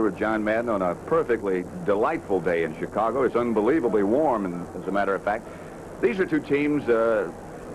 With John Madden on a perfectly delightful day in Chicago. It's unbelievably warm, and as a matter of fact, these are two teams.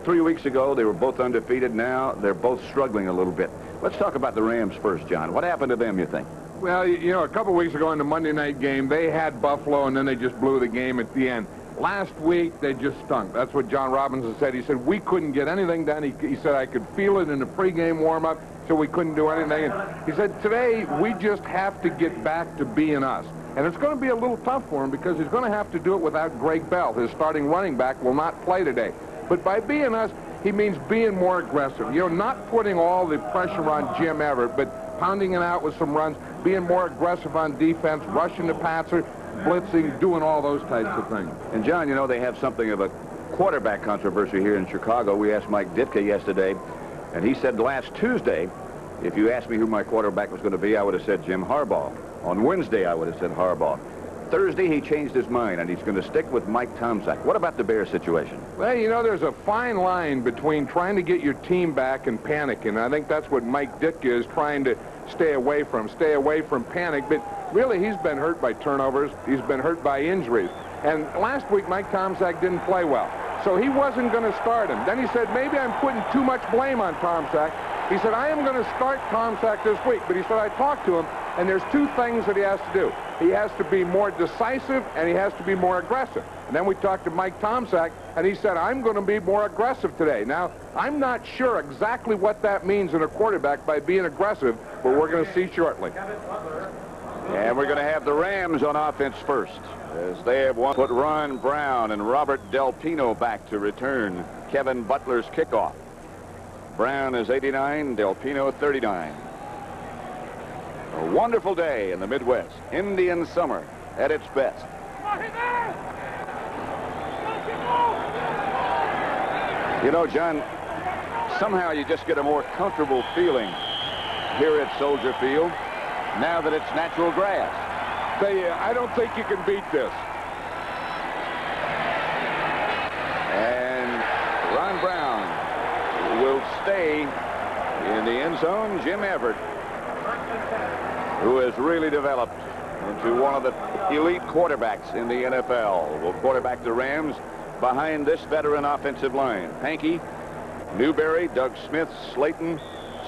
3 weeks ago, they were both undefeated. Now they're both struggling a little bit. Let's talk about the Rams first, John. What happened to them, you think? Well, you know, a couple weeks ago in the Monday night game, they had Buffalo, and then they just blew the game at the end. Last week, they just stunk. That's what John Robinson said. He said, we couldn't get anything done. He said, I could feel it in the pregame warm-up, so we couldn't do anything. And he said, today, we just have to get back to being us. And it's going to be a little tough for him because he's going to have to do it without Greg Bell. His starting running back will not play today. But by being us, he means being more aggressive. You know, not putting all the pressure on Jim Everett, but pounding it out with some runs, being more aggressive on defense, rushing the passer, blitzing, doing all those types of things. And, John, you know, they have something of a quarterback controversy here in Chicago. We asked Mike Ditka yesterday, and he said last Tuesday, if you asked me who my quarterback was going to be, I would have said Jim Harbaugh. On Wednesday, I would have said Harbaugh. Thursday, he changed his mind, and he's going to stick with Mike Tomczak. What about the Bears situation? Well, you know, there's a fine line between trying to get your team back and panicking. I think that's what Mike Ditka is trying to stay away from panic. But really, he's been hurt by turnovers. He's been hurt by injuries. And last week, Mike Tomczak didn't play well. So he wasn't going to start him. Then he said, maybe I'm putting too much blame on Tomczak. He said, I am going to start Tomczak this week. But he said, I talked to him, and there's two things that he has to do. He has to be more decisive, and he has to be more aggressive. And then we talked to Mike Tomczak, and he said, I'm going to be more aggressive today. Now, I'm not sure exactly what that means in a quarterback by being aggressive, but we're going to see shortly. And we're going to have the Rams on offense first, as they have put Ron Brown and Robert Del Pino back to return Kevin Butler's kickoff. Brown is 89, Del Pino 39. A wonderful day in the Midwest. Indian summer at its best. You know, John, somehow you just get a more comfortable feeling here at Soldier Field now that it's natural grass. Tell you, I don't think you can beat this. And Ron Brown will stay in the end zone. Jim Everett, who has really developed into one of the elite quarterbacks in the NFL, will quarterback the Rams behind this veteran offensive line. Pankey, Newberry, Doug Smith, Slayton,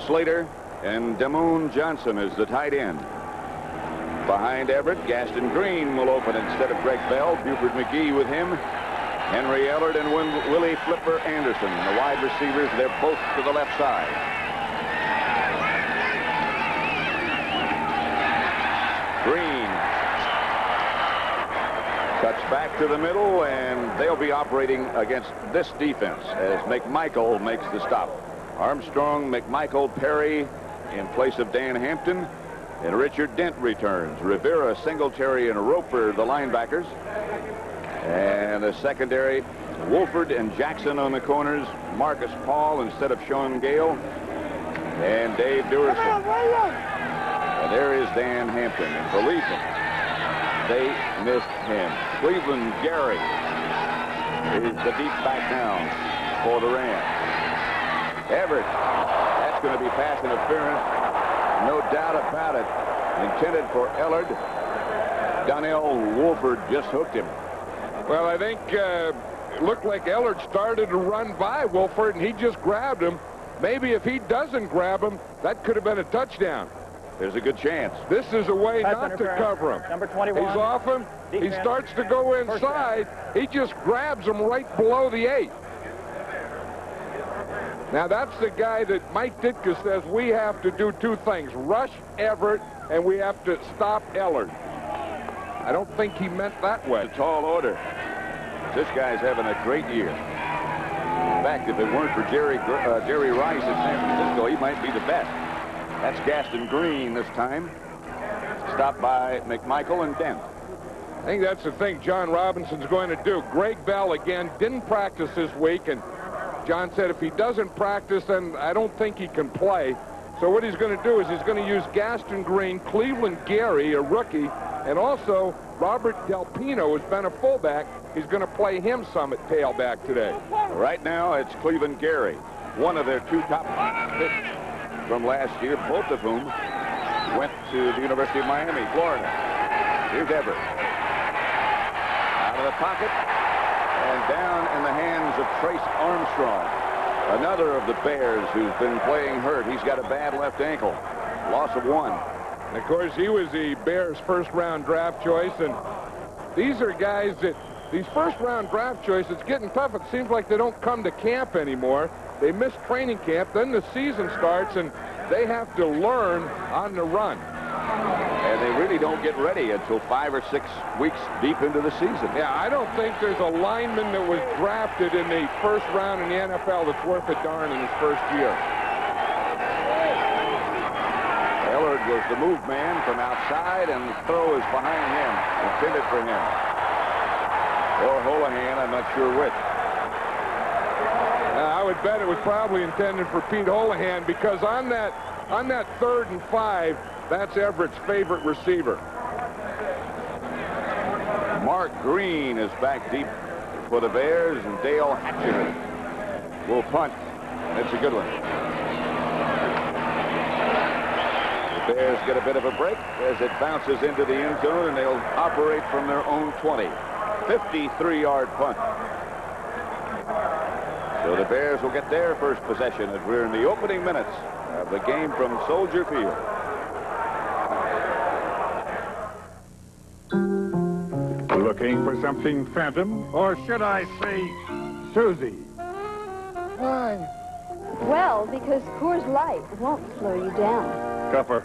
Slater, and Damone Johnson is the tight end. Behind Everett, Gaston Green will open instead of Greg Bell. Buford McGee with him. Henry Ellard and Willie Flipper Anderson. The wide receivers, they're both to the left side. Green cuts back to the middle, and they'll be operating against this defense as Mcmichael makes the stop. Armstrong, Mcmichael, Perry in place of Dan Hampton, and Richard Dent returns. Rivera, Singletary, and Roper, the linebackers. And the secondary, Wolford and Jackson on the corners. Marcus Paul instead of Sean Gale. And Dave Duerson. And there is Dan Hampton. And believe me, they missed him. Cleveland Gary is the deep back now for the Rams. Everett, that's going to be pass interference. No doubt about it. Intended for Ellard. Donnell Wolford just hooked him. Well, I think it looked like Ellard started to run by Wolford, and he just grabbed him. Maybe if he doesn't grab him, that could have been a touchdown. There's a good chance. This is a way not to cover him. Number 21. He's off him. He starts to go inside. He just grabs him right below the 8. Now, that's the guy that Mike Ditka says we have to do two things. Rush Everett, and we have to stop Ellard. I don't think he meant that way. It's a tall order. This guy's having a great year. In fact, if it weren't for Jerry Rice at San Francisco, he might be the best. That's Gaston Green this time. Stopped by Mcmichael and Dent. I think that's the thing John Robinson's going to do. Greg Bell, again, didn't practice this week, and John said if he doesn't practice, then I don't think he can play. So what he's going to do is he's going to use Gaston Green, Cleveland Gary, a rookie, and also Robert Del Pino, who's been a fullback. He's going to play him some at tailback today. Right now, it's Cleveland Gary, one of their two top picks from last year, both of whom went to the University of Miami, Florida. Here's Everett. Out of the pocket and down in the hands of Trace Armstrong. Another of the Bears who's been playing hurt. He's got a bad left ankle. Loss of 1. And of course, he was the Bears' first-round draft choice, and these are guys that, these first-round draft choices, it's getting tough. It seems like they don't come to camp anymore. They miss training camp, then the season starts, and they have to learn on the run. And they really don't get ready until 5 or 6 weeks deep into the season. Yeah, I don't think there's a lineman that was drafted in the first round in the NFL that's worth a darn in his first year. Ellard was the move man from outside, and the throw is behind him, intended for him. Or Holohan, I'm not sure which. I would bet it was probably intended for Pete Holohan, because on that 3rd and 5, that's Everett's favorite receiver. Mark Green is back deep for the Bears, and Dale Hatcher will punt. That's a good one. The Bears get a bit of a break as it bounces into the end zone, and they'll operate from their own 20. 53-yard punt. So the Bears will get their first possession as we're in the opening minutes of the game from Soldier Field. Looking for something phantom, or should I say, Susie? Why? Well, because Coors Light won't slow you down. Cupper.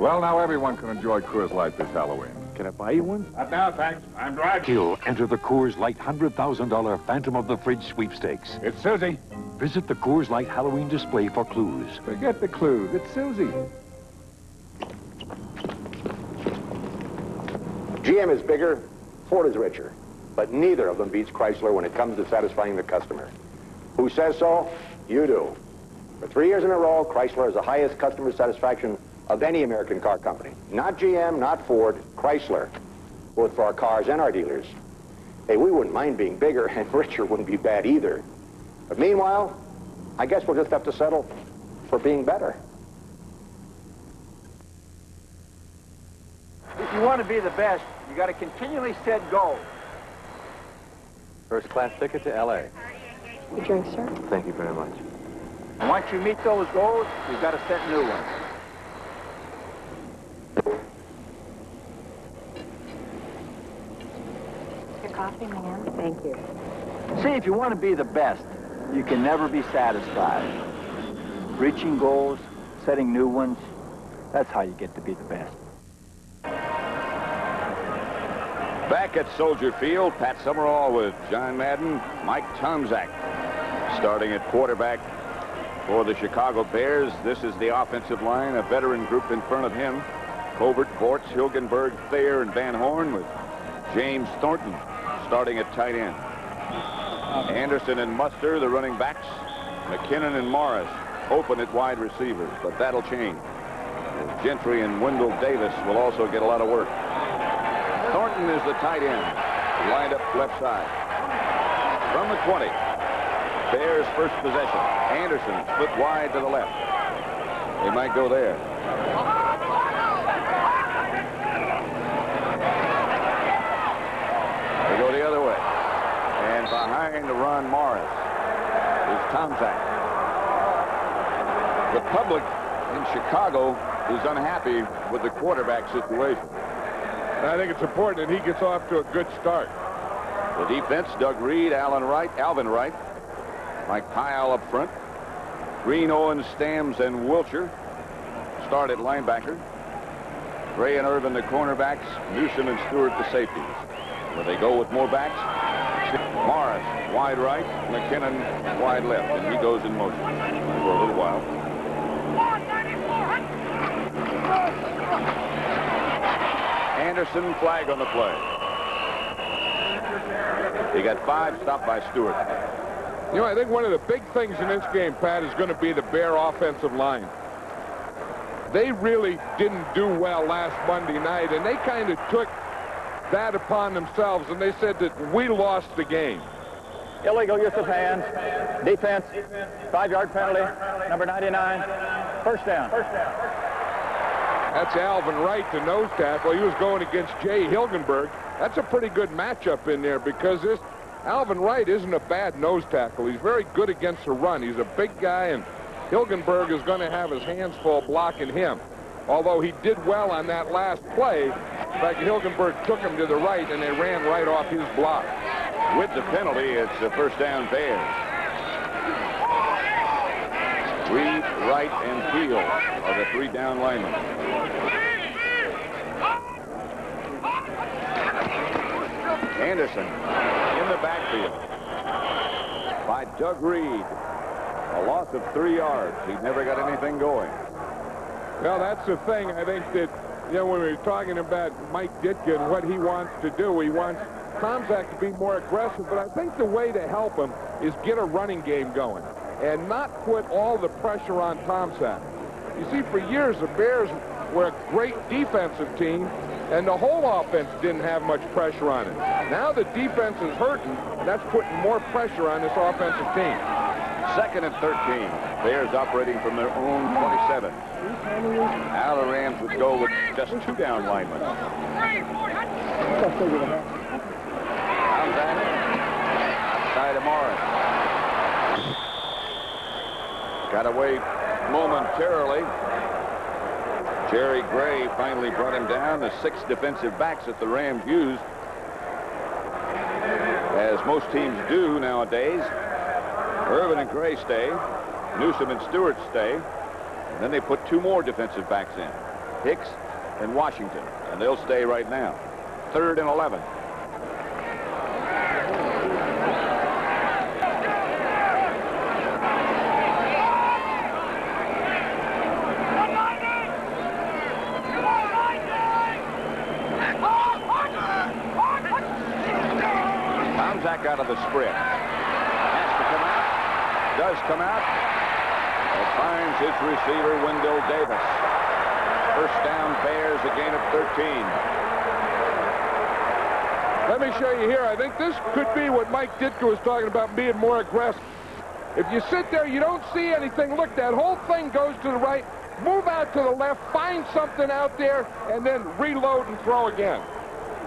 Well, now everyone can enjoy Coors Light this Halloween. Can I buy you one? Not now, thanks. I'm driving. Kill, enter the Coors Light $100,000 Phantom of the Fridge sweepstakes. It's Susie. Visit the Coors Light Halloween display for clues. Forget the clues. It's Susie. GM is bigger, Ford is richer, but neither of them beats Chrysler when it comes to satisfying the customer. Who says so? You do. For 3 years in a row, Chrysler has the highest customer satisfaction of any American car company. Not GM, not Ford, Chrysler, both for our cars and our dealers. Hey, we wouldn't mind being bigger, and richer wouldn't be bad either. But meanwhile, I guess we'll just have to settle for being better. If you want to be the best, you got to continually set goals. First class ticket to L.A. You drink, sir? Thank you very much. And once you meet those goals, you've got to set new ones. Your coffee, ma'am. Thank you. See, if you want to be the best, you can never be satisfied. Reaching goals, setting new ones, that's how you get to be the best. Back at Soldier Field, Pat Summerall with John Madden, Mike Tomczak starting at quarterback for the Chicago Bears. This is the offensive line, a veteran group in front of him. Covert, Bortz, Hilgenberg, Thayer, and Van Horn, with James Thornton starting at tight end. Anderson and Muster, the running backs. McKinnon and Morris open at wide receivers, but that'll change. Gentry and Wendell Davis will also get a lot of work. Thornton is the tight end, lined up left side. From the 20, Bears first possession. Anderson split wide to the left. They might go there. They go the other way. And behind the run, Morris is Tomczak. The public in Chicago is unhappy with the quarterback situation. I think it's important that he gets off to a good start. The defense, Doug Reed, Alvin Wright, Mike Pyle up front. Green, Owens, Stams, and Wilcher start at linebacker. Ray and Irvin, the cornerbacks. Newsom and Stewart, the safeties. Where they go with more backs. Morris, wide right. McKinnon, wide left. And he goes in motion for a little while. Anderson, flag on the play. He got 5, stopped by Stewart. You know, I think one of the big things in this game, Pat, is going to be the Bear offensive line. They really didn't do well last Monday night, and they kind of took that upon themselves, and they said that we lost the game. Illegal use of hands. Defense. 5-yard penalty. Number 99. First down. That's Alvin Wright, the nose tackle. He was going against Jay Hilgenberg. That's a pretty good matchup in there because this Alvin Wright isn't a bad nose tackle. He's very good against the run. He's a big guy, and Hilgenberg is going to have his hands full blocking him. Although he did well on that last play. In fact, Hilgenberg took him to the right, and they ran right off his block. With the penalty, it's a first down Bears. Reed, Wright, and Field are the 3 down linemen. Anderson in the backfield by Doug Reed. A loss of 3 yards. He never got anything going. Well, that's the thing. I think that, you know, when we were talking about Mike Ditka and what he wants to do, he wants Tomczak to be more aggressive, but I think the way to help him is get a running game going and not put all the pressure on Tomczak. You see, for years, the Bears were a great defensive team, and the whole offense didn't have much pressure on it. Now the defense is hurting, and that's putting more pressure on this offensive team. 2nd and 13. Bears operating from their own 27. Now the Rams would go with just 2 down linemen. Outside of Morris. Got away momentarily. Jerry Gray finally brought him down. The 6 defensive backs that the Rams use, as most teams do nowadays. Irvin and Gray stay. Newsom and Stewart stay. And then they put 2 more defensive backs in, Hicks and Washington, and they'll stay right now. 3rd and 11. Tomczak out of the spread. Has to come out. Does come out. And finds his receiver, Wendell Davis. First down, Bears, a gain of 13. Let me show you here. I think this could be what Mike Ditka was talking about, being more aggressive. If you sit there, you don't see anything. Look, that whole thing goes to the right. Move out to the left, find something out there, and then reload and throw again.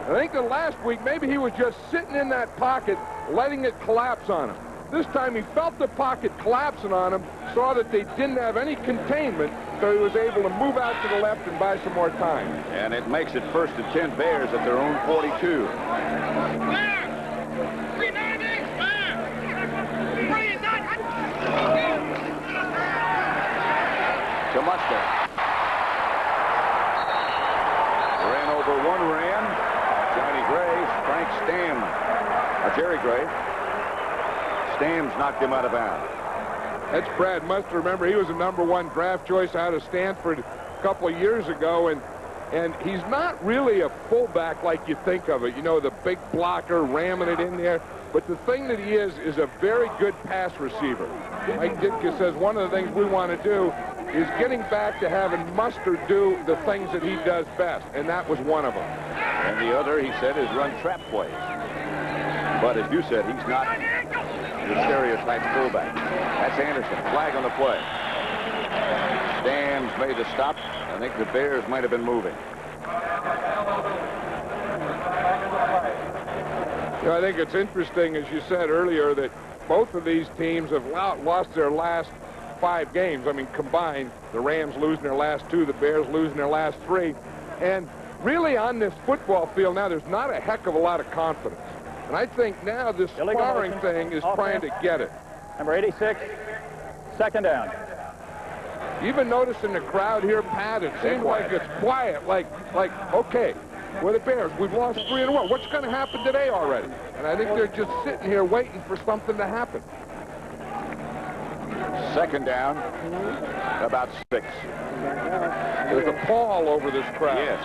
I think that last week, maybe he was just sitting in that pocket, letting it collapse on him. This time he felt the pocket collapsing on him, saw that they didn't have any containment, so he was able to move out to the left and buy some more time. And it makes it 1st and 10 Bears at their own 42. To Muster. Ran over 1 Ram. Johnny Gray, Frank Stam, Jerry Gray. Stams knocked him out of bounds. That's Brad Muster. Remember, he was a #1 draft choice out of Stanford a couple of years ago, and he's not really a fullback like you think of it. You know, the big blocker ramming it in there. But the thing that he is a very good pass receiver. Mike Ditka says one of the things we want to do is getting back to having Muster do the things that he does best, and that was one of them. And the other, he said, is run trap plays. But as you said, he's not the stereotype fullback. That's Anderson. Flag on the play. Stams made the stop. I think the Bears might have been moving. You know, I think it's interesting, as you said earlier, that both of these teams have lost their last 5 games. I mean, combined, the Rams losing their last 2, the Bears losing their last 3. And really on this football field now, there's not a heck of a lot of confidence. And I think now this sparring thing is trying to get it. Number 86, 2nd down. You even noticing the crowd here, Pat, it seems like it's quiet, like, okay, we're the Bears. We've lost 3 in a row. What's going to happen today already? And I think they're just sitting here waiting for something to happen. 2nd down, about 6. There's a pall over this crowd. Yes.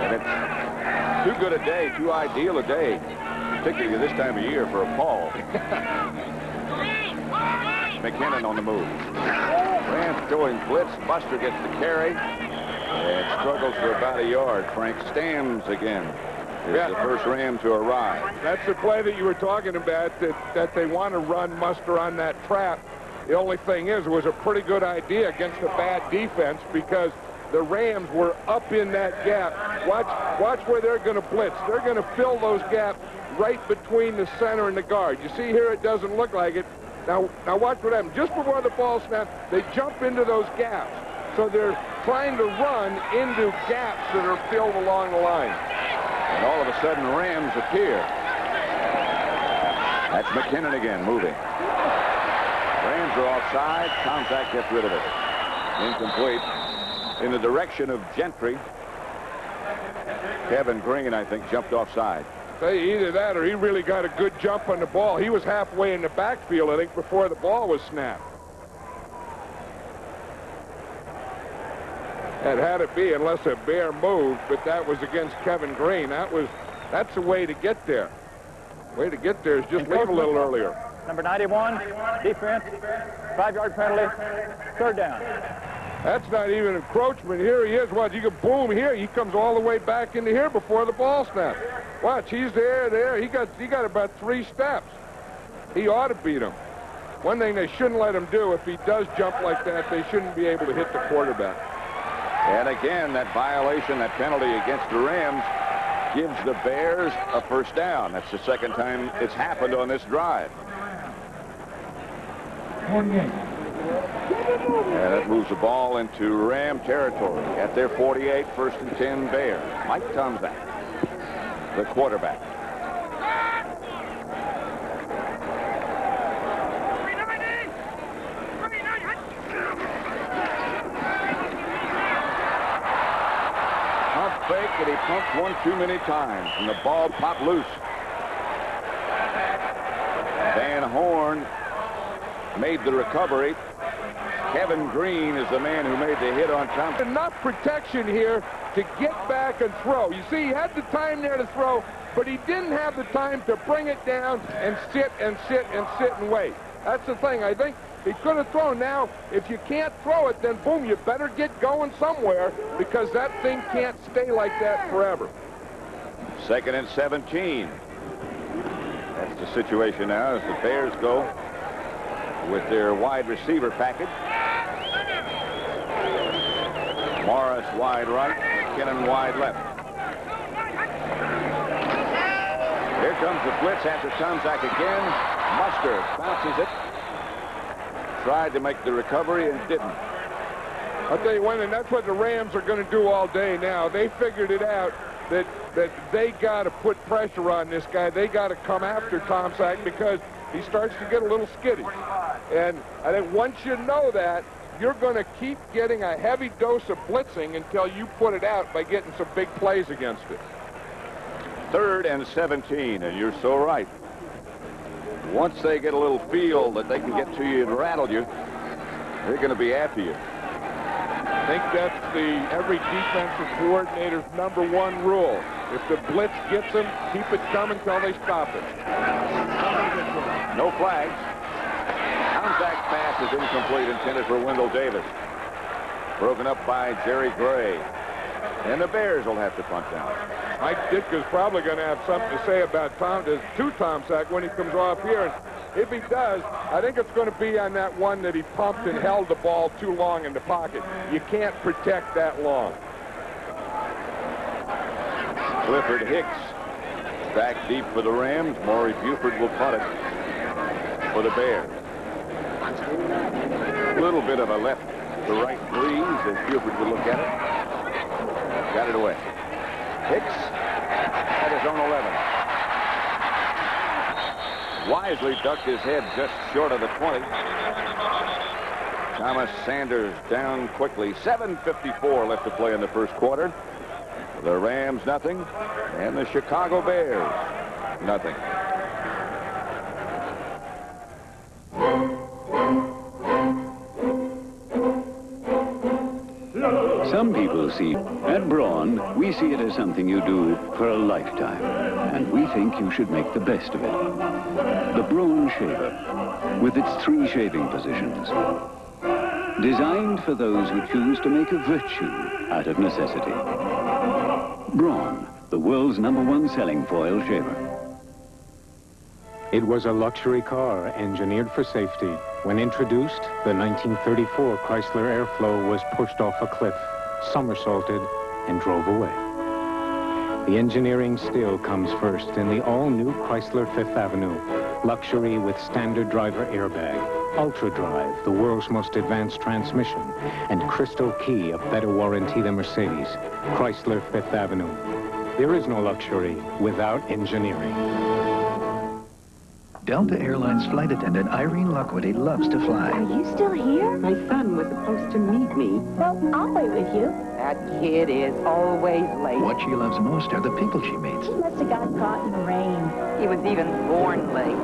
And it's too good a day, too ideal a day, particularly this time of year for a pall. McKinnon on the move. Rams going blitz. Buster gets the carry and struggles for about a yard. Frank Stams again is the first Ram to arrive. That's the play that you were talking about, that they want to run Muster on that trap. The only thing is, it was a pretty good idea against a bad defense because the Rams were up in that gap. Watch where they're going to blitz. They're going to fill those gaps right between the center and the guard. You see here, it doesn't look like it. Now watch what happens. Just before the ball snaps, they jump into those gaps. So they're trying to run into gaps that are filled along the line. And all of a sudden, Rams appear. That's McKinnon again, moving. Rams are offside. Tomczak gets rid of it. Incomplete. In the direction of Gentry. Kevin Green, I think, jumped offside. Say either that or he really got a good jump on the ball. He was halfway in the backfield, I think, before the ball was snapped. That had to be unless a bear moved, but that was against Kevin Green. That's the way to get there. Way to get there is just leave a little earlier. Number 91, defense, 5-yard penalty, 3rd down. That's not even encroachment. Here he is. Watch, you can boom here. He comes all the way back into here before the ball snaps. Watch, he's there. He got about 3 steps. He ought to beat him. One thing they shouldn't let him do, if he does jump like that, they shouldn't be able to hit the quarterback. And again, that violation, that penalty against the Rams gives the Bears a 1st down. That's the 2nd time it's happened on this drive. And it moves the ball into Ram territory at their 48, 1st and 10 Bears. Mike Tomczak, the quarterback. Pump fake, and he pumped one too many times, and the ball popped loose. Van Horn made the recovery. Kevin Green is the man who made the hit on Thompson. Enough protection here to get back and throw. You see, he had the time there to throw, but he didn't have the time to bring it down and sit and wait. That's the thing. I think he could have thrown. Now, if you can't throw it, then boom, you better get going somewhere because that thing can't stay like that forever. 2nd and 17. That's the situation now as the Bears go with their wide receiver package. Morris wide right, McKinnon wide left. Here comes the blitz after Tomczak again. Mustard bounces it. Tried to make the recovery and didn't. I'll tell you one, and that's what the Rams are going to do all day now. They figured it out that they got to put pressure on this guy. They got to come after Tomczak because he starts to get a little skittish. And I think once you know that, you're going to keep getting a heavy dose of blitzing until you put it out by getting some big plays against it. 3rd and 17, and you're so right. Once they get a little feel that they can get to you and rattle you, they're going to be after you. I think that's every defensive coordinator's #1 rule. If the blitz gets them, keep it coming until they stop it. No flags. Tomczak's pass is incomplete, intended for Wendell Davis. Broken up by Jerry Gray. And the Bears will have to punt down. Mike Ditka's probably going to have something to say about Tomczak when he comes off here. And if he does, I think it's going to be on that one that he pumped and held the ball too long in the pocket. You can't protect that long. Clifford Hicks back deep for the Rams. Maury Buford will punt it for the Bears. A little bit of a left to right breeze as Buford will look at it. Got it away. Hicks at his own 11. Wisely ducked his head just short of the 20. Thomas Sanders down quickly. 7:54 left to play in the 1st quarter. The Rams nothing, and the Chicago Bears nothing. Some people see, at Braun, we see it as something you do for a lifetime, and we think you should make the best of it. The Braun shaver, with its 3 shaving positions, designed for those who choose to make a virtue out of necessity. Braun, the world's #1 selling foil shaver. It was a luxury car engineered for safety. When introduced, the 1934 Chrysler Airflow was pushed off a cliff. somersaulted, and drove away. The engineering still comes first in the all-new Chrysler Fifth Avenue. Luxury with standard driver airbag, Ultra Drive, the world's most advanced transmission, and Crystal Key, a better warranty than Mercedes. Chrysler Fifth Avenue. There is no luxury without engineering. Delta Airlines flight attendant Irene Lockwoody loves to fly. Are you still here? My son was supposed to meet me. Well, I'll wait with you. That kid is always late. What she loves most are the people she meets. He must have got caught in the rain. He was even born late.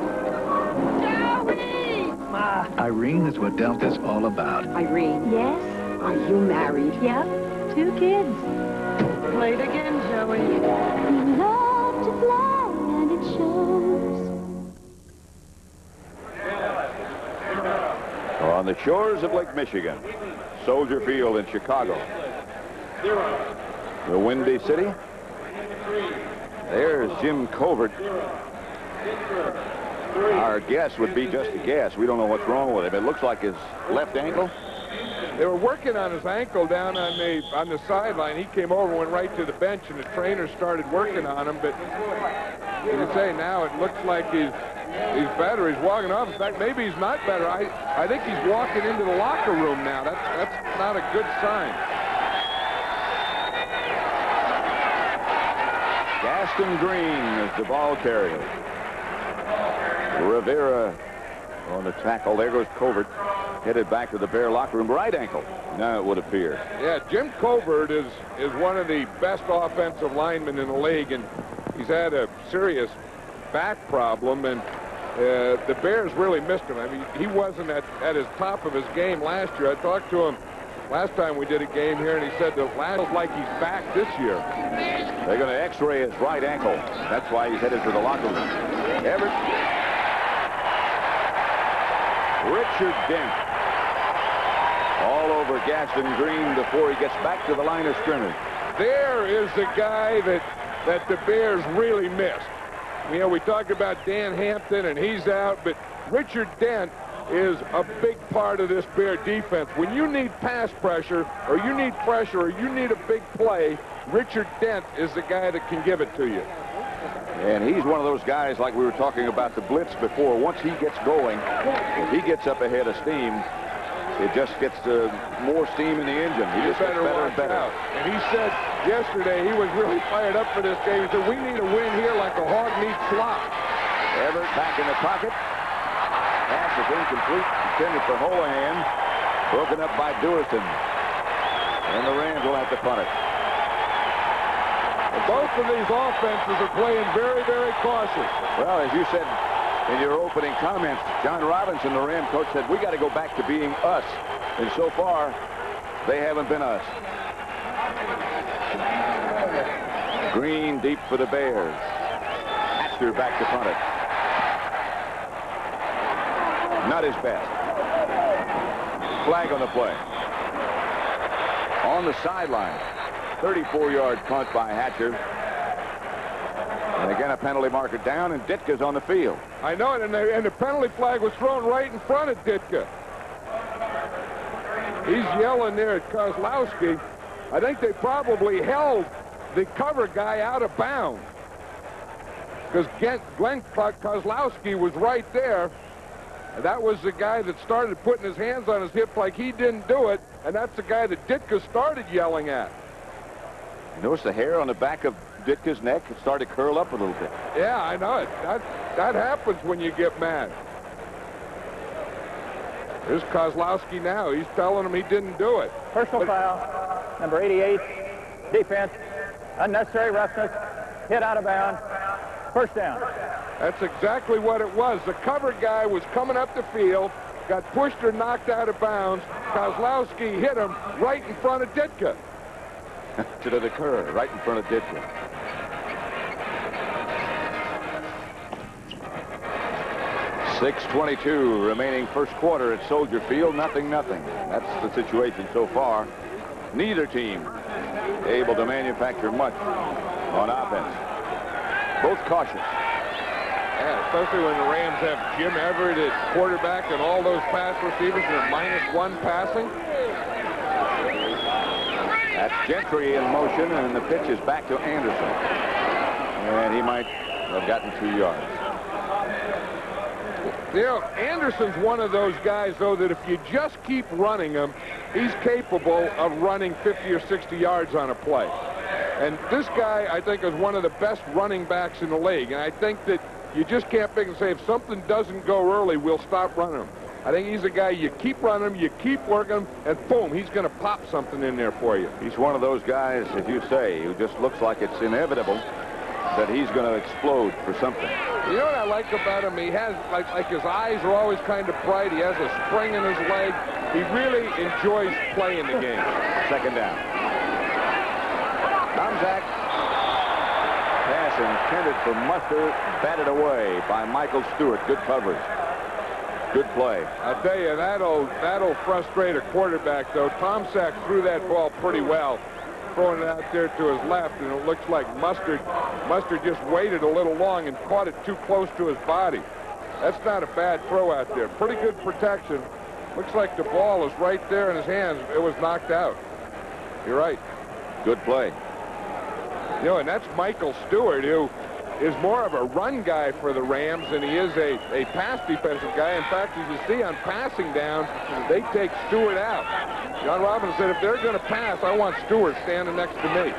Joey! Ma! Irene is what Delta's all about. Irene. Yes? Are you married? Yep. 2 kids. Late again, Joey. You love to fly and it shows. On the shores of Lake Michigan, Soldier Field in Chicago. The Windy City. There's Jim Covert. Our guess would be just a guess. We don't know what's wrong with him. It looks like his left ankle. They were working on his ankle down on the sideline. He came over, went right to the bench, and the trainer started working on him. But you say now it looks like he's better. He's walking off. In fact, maybe he's not better. I think he's walking into the locker room now. That's not a good sign. Gaston Green is the ball carrier. Rivera on the tackle. There goes Covert. Headed back to the Bear locker room. Right ankle, now it would appear. Yeah, Jim Covert is one of the best offensive linemen in the league, and he's had a serious back problem, and the Bears really missed him. I mean, he wasn't at his top of his game last year. I talked to him last time we did a game here, and he said that last like he's back this year. They're going to x-ray his right ankle. That's why he's headed to the locker room. Richard Dent all over Gaston Green before he gets back to the line of scrimmage. There is the guy that the Bears really missed. You know, we talked about Dan Hampton, and he's out, but Richard Dent is a big part of this Bear defense. When you need pass pressure, or you need pressure, or you need a big play, Richard Dent is the guy that can give it to you. And he's one of those guys, like we were talking about the blitz before. Once he gets going, if he gets up ahead of steam, it just gets more steam in the engine. He just gets better and better. And he said yesterday he was really fired up for this game. He said, we need a win here like a hog needs slop. Everett back in the pocket. Pass is incomplete. Intended for Holohan. Broken up by Duerson. And the Rams will have to punt it. Both of these offenses are playing very, very cautious. Well, as you said in your opening comments, John Robinson, the Ram coach, said we got to go back to being us. And so far, they haven't been us. Green deep for the Bears. Hatcher back to punt it. Not his best. Flag on the play. On the sideline. 34-yard punt by Hatcher. And again, a penalty marker down, and Ditka's on the field. I know it, and the penalty flag was thrown right in front of Ditka. He's yelling there at Kozlowski. I think they probably held the cover guy out of bounds, because Glenn Kozlowski was right there. And that was the guy that started putting his hands on his hip like he didn't do it, and that's the guy that Ditka started yelling at. Notice the hair on the back of Ditka's neck. It started to curl up a little bit. Yeah, I know it. That happens when you get mad. There's Kozlowski now. He's telling him he didn't do it. Personal foul, number 88, defense, unnecessary roughness, hit out of bounds, first down. That's exactly what it was. The cover guy was coming up the field, got pushed or knocked out of bounds. Kozlowski hit him right in front of Ditka. To the curve, right in front of Ditka. .6:22 remaining first quarter at Soldier Field. 0-0. That's the situation so far. Neither team able to manufacture much on offense. Both cautious. Yeah, especially when the Rams have Jim Everett at quarterback and all those pass receivers are -1 passing. That's Gentry in motion, and the pitch is back to Anderson. And he might have gotten 2 yards. You know, Anderson's one of those guys, though, that if you just keep running him, he's capable of running 50 or 60 yards on a play. And this guy, I think, is one of the best running backs in the league. And I think that you just can't pick and say, if something doesn't go early, we'll stop running him. I think he's a guy, you keep running him, you keep working him, and boom, he's going to pop something in there for you. He's one of those guys, if you say, who just looks like it's inevitable that he's going to explode for something. You know what I like about him? He has, like his eyes are always kind of bright. He has a spring in his leg. He really enjoys playing the game. Second down. Tomczak. Pass intended for Mustard, batted away by Michael Stewart. Good coverage. Good play. I tell you, that'll frustrate a quarterback, though. Tomczak threw that ball pretty well, throwing it out there to his left, and it looks like Mustard just waited a little long and caught it too close to his body. That's not a bad throw out there. Pretty good protection. Looks like the ball is right there in his hands. It was knocked out. You're right. Good play. You know, and that's Michael Stewart, who is more of a run guy for the Rams than he is a pass defensive guy. In fact, as you see on passing down, they take Stewart out. John Robinson said, if they're going to pass, I want Stewart standing next to me.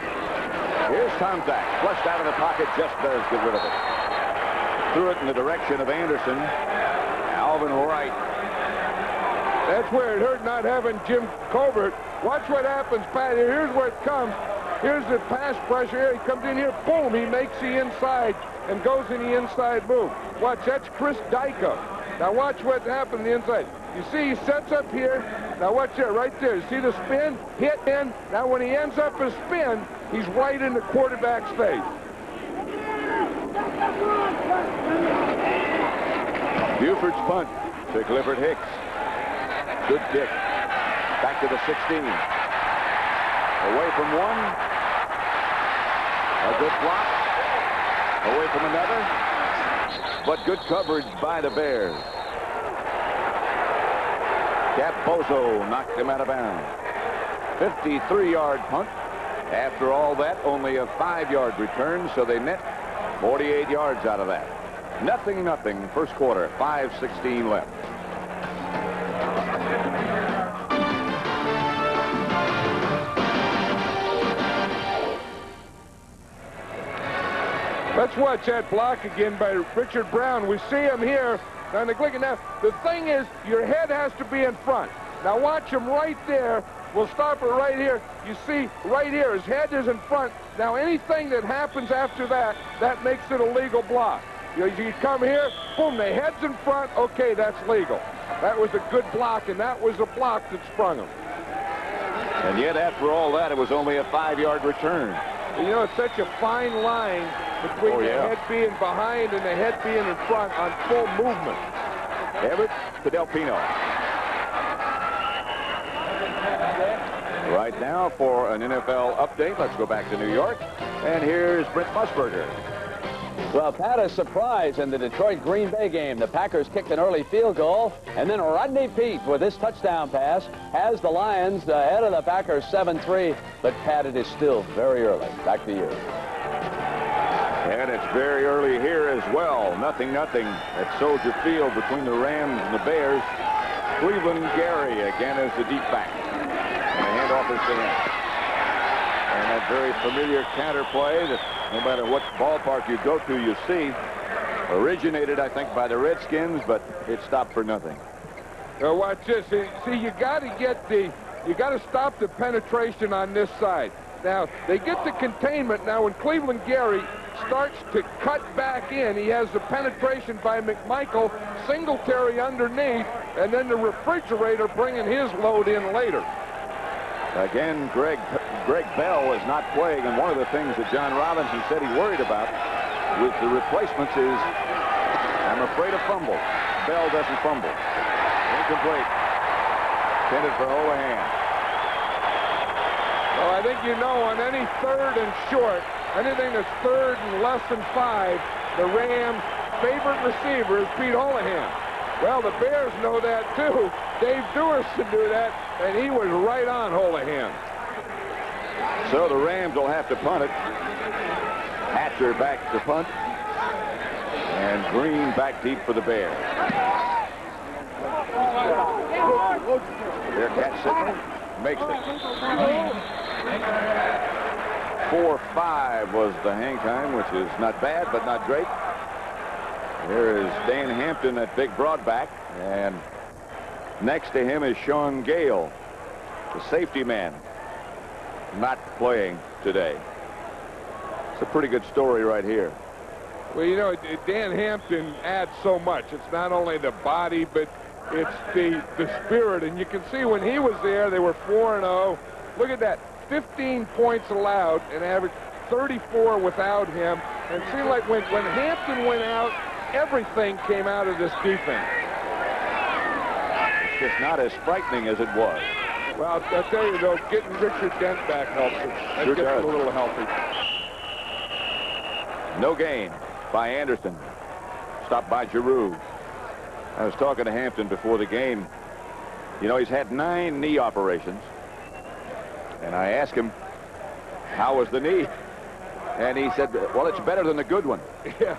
Here's Tomczak. Flushed out of the pocket, just does get rid of it. Threw it in the direction of Anderson. Alvin Wright. That's where it hurt not having Jim Covert. Watch what happens, Pat. Here's where it comes. Here's the pass pressure here. He comes in here, boom, he makes the inside and goes in the inside move. Watch, that's Chris Dyko. Now watch what happened on the inside. You see he sets up here. Now watch there, right there. You see the spin? Hit in. Now when he ends up his spin, he's right in the quarterback's face. Buford's punt to Clifford Hicks. Good kick. Back to the 16. Away from one. A good block. Away from another. But good coverage by the Bears. Capozzo knocked him out of bounds. 53-yard punt. After all that, only a 5-yard return, so they net 48 yards out of that. Nothing, first quarter, 5:16 left. Let's watch that block again by Richard Brown. We see him here on the click. Now, the thing is, your head has to be in front. Now, watch him right there. We'll stop it right here. You see, right here, his head is in front. Now, anything that happens after that, that makes it a legal block. You come here, boom, the head's in front. Okay, that's legal. That was a good block, and that was a block that sprung him. And yet, after all that, it was only a 5-yard return. You know, it's such a fine line between the head being behind and the head being in front on full movement. Everett to Del Pino. Right now for an NFL update, let's go back to New York. And here's Brent Musburger. Well, Pat, a surprise in the Detroit-Green Bay game. The Packers kicked an early field goal, and then Rodney Peete with this touchdown pass has the Lions ahead of the Packers 7-3. But, Pat, it is still very early. Back to you. And it's very early here as well. 0-0 at Soldier Field between the Rams and the Bears. Cleveland Gary again as the deep back. And the handoff is to him. And that very familiar counter play that no matter what ballpark you go to, you see, originated, I think, by the Redskins, but it stopped for nothing. Now watch this. See, you got to stop the penetration on this side. Now, they get the containment. Now, when Cleveland Gary starts to cut back in, he has the penetration by Mcmichael, Singletary underneath, and then the refrigerator bringing his load in later. Again, Greg Bell is not playing, and one of the things that John Robinson said he worried about with the replacements is, I'm afraid of fumble. Bell doesn't fumble. Incomplete. Intended for Holohan. Well, I think you know on any third and short, anything that's third and less than 5, the Rams' favorite receiver is Pete Holohan. Well, the Bears know that, too. Dave Duerson knew that, and he was right on Holohan. So the Rams will have to punt it. Hatcher back to punt. And Green back deep for the Bears. Bearcats it. Makes it. 4-5 was the hang time, which is not bad, but not great. There is Dan Hampton, that big broadback, and next to him is Sean Gale, the safety man, not playing today. It's a pretty good story right here. Well, you know, Dan Hampton adds so much. It's not only the body, but it's the spirit. And you can see when he was there, they were 4-0. Look at that. 15 points allowed and averaged 34 without him. And it seemed like when Hampton went out, everything came out of this defense. It's just not as frightening as it was. Well, I'll tell you, though, getting Richard Dent back helps it. That Sure gets does. a little healthy. No gain by Anderson. Stopped by Giroux. I was talking to Hampton before the game. You know, he's had 9 knee operations. And I asked him, how was the knee? And he said, well, it's better than the good one. Yeah,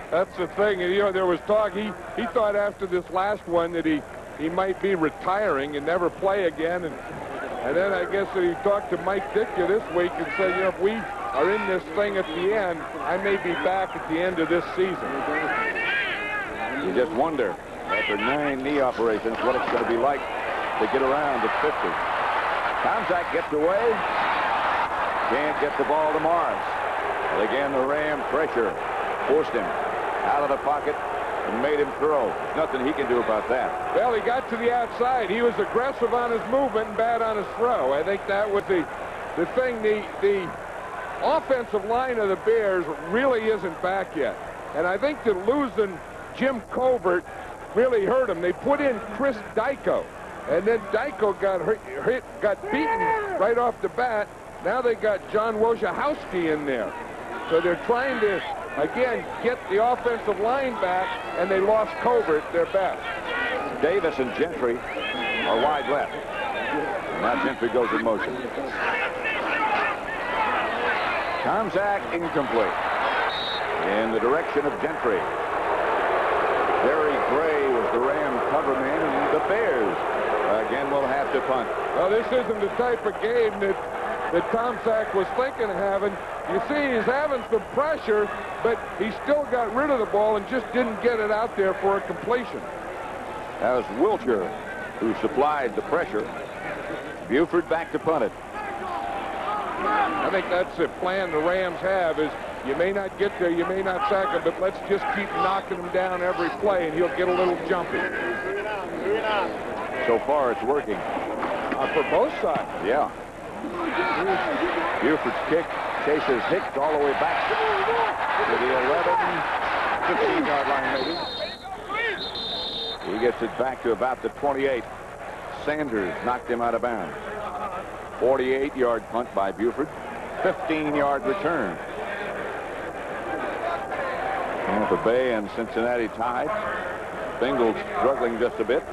that's the thing. And, you know, there was talk. He thought after this last one that he might be retiring and never play again. And then I guess that he talked to Mike Ditka this week and said, you know, if we are in this thing at the end, I may be back at the end of this season. You just wonder, after 9 knee operations, what it's going to be like to get around at 50. Tomczak gets away. Can't get the ball to Morris. But again, the Ram pressure forced him out of the pocket and made him throw. There's nothing he can do about that. Well, he got to the outside. He was aggressive on his movement and bad on his throw. I think that was the thing. The offensive line of the Bears really isn't back yet. And I think that losing Jim Covert really hurt him. They put in Chris Dyko. And then Dyko got beaten right off the bat. Now they got John Wojciechowski in there. So they're trying to, again, get the offensive line back, and they lost Covert, their best. Davis and Gentry are wide left. Now Gentry goes in motion. Tomczak incomplete. In the direction of Gentry. Jerry Gray was the Ram cover man, and the Bears again will have to punt. Well, this isn't the type of game that Tomczak was thinking of having. You see, he's having some pressure, but he still got rid of the ball and just didn't get it out there for a completion. That was Wiltshire who supplied the pressure. Buford back to punt it. I think that's the plan the Rams have, is you may not get there, you may not sack him, but let's just keep knocking him down every play, and he'll get a little jumpy. So far, it's working. For both sides. Yeah. Buford's kick chases Hicks all the way back to the 11, 15-yard line, maybe. He gets it back to about the 28. Sanders knocked him out of bounds. 48-yard punt by Buford. 15-yard return. Tampa Bay and Cincinnati tied. Bengals struggling just a bit.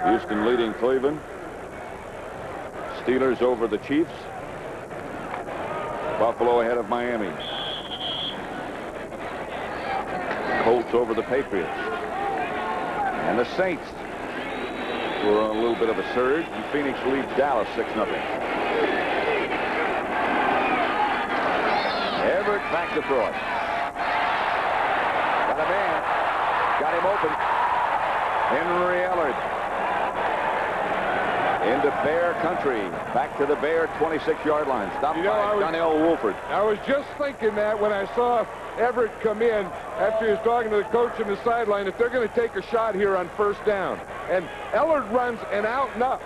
Houston leading Cleveland. Steelers over the Chiefs. Buffalo ahead of Miami. Colts over the Patriots. And the Saints were on a little bit of a surge. And Phoenix leads Dallas 6-0. Everett back to throw it. Got a man. Got him open. Henry Ellard. Into Bear country. Back to the Bear 26-yard line. Stopped by Donnell Wolford. I was just thinking that when I saw Everett come in after he was talking to the coach on the sideline, that they're going to take a shot here on first down. And Ellard runs an out and up.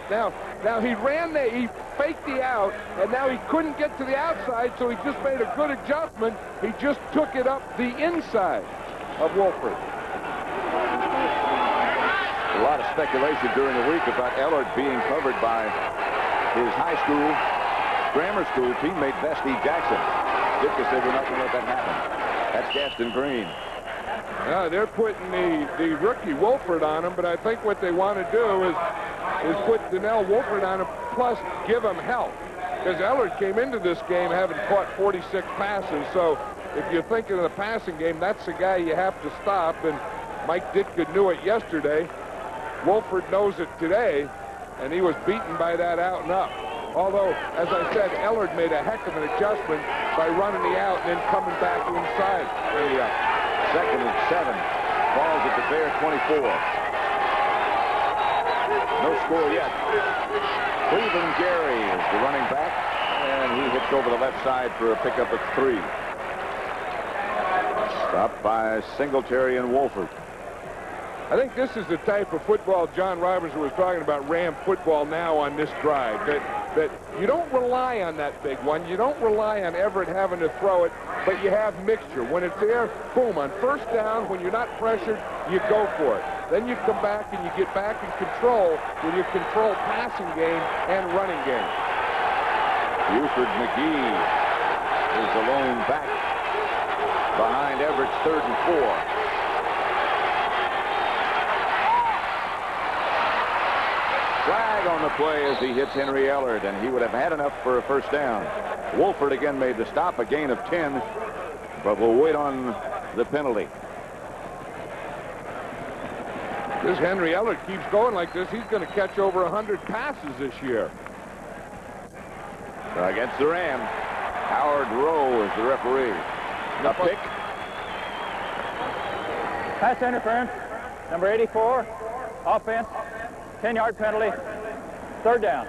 Now he ran there, he faked the out, and now he couldn't get to the outside, so he just made a good adjustment. He just took it up the inside of Wolford. A lot of speculation during the week about Ellard being covered by his high school, grammar school teammate, Vesty Jackson. Ditka said we're not going to let that happen. That's Gaston Green. Yeah, they're putting the rookie Wolford on him, but I think what they want to do is put Donnell Wolford on him, plus give him help. because Ellard came into this game having caught 46 passes. So if you're thinking of the passing game, that's the guy you have to stop. And Mike Ditka knew it yesterday. Wolford knows it today, and he was beaten by that out and up. Although, as I said, Ellard made a heck of an adjustment by running the out and then coming back inside. Second and 7. Balls at the Bear 24. No score yet. Cleveland Gary is the running back, and he hits over the left side for a pickup of 3. Stopped by Singletary and Wolford. I think this is the type of football John Robinson was talking about, Ram football now on this drive. That you don't rely on that big one. You don't rely on Everett having to throw it, but you have mixture. When it's there, boom, on first down, when you're not pressured, you go for it. Then you come back and you get back in control when you control passing game and running game. Buford McGee is the lone back behind Everett's 3rd and 4. Flag on the play as he hits Henry Ellard, and he would have had enough for a first down. Wolford again made the stop, a gain of 10, but we'll wait on the penalty. This Henry Ellard keeps going like this, he's going to catch over 100 passes this year. Against the Rams, Howard Rowe is the referee. A pick. Pass interference, number 84, offense. 10-yard penalty, 3rd down.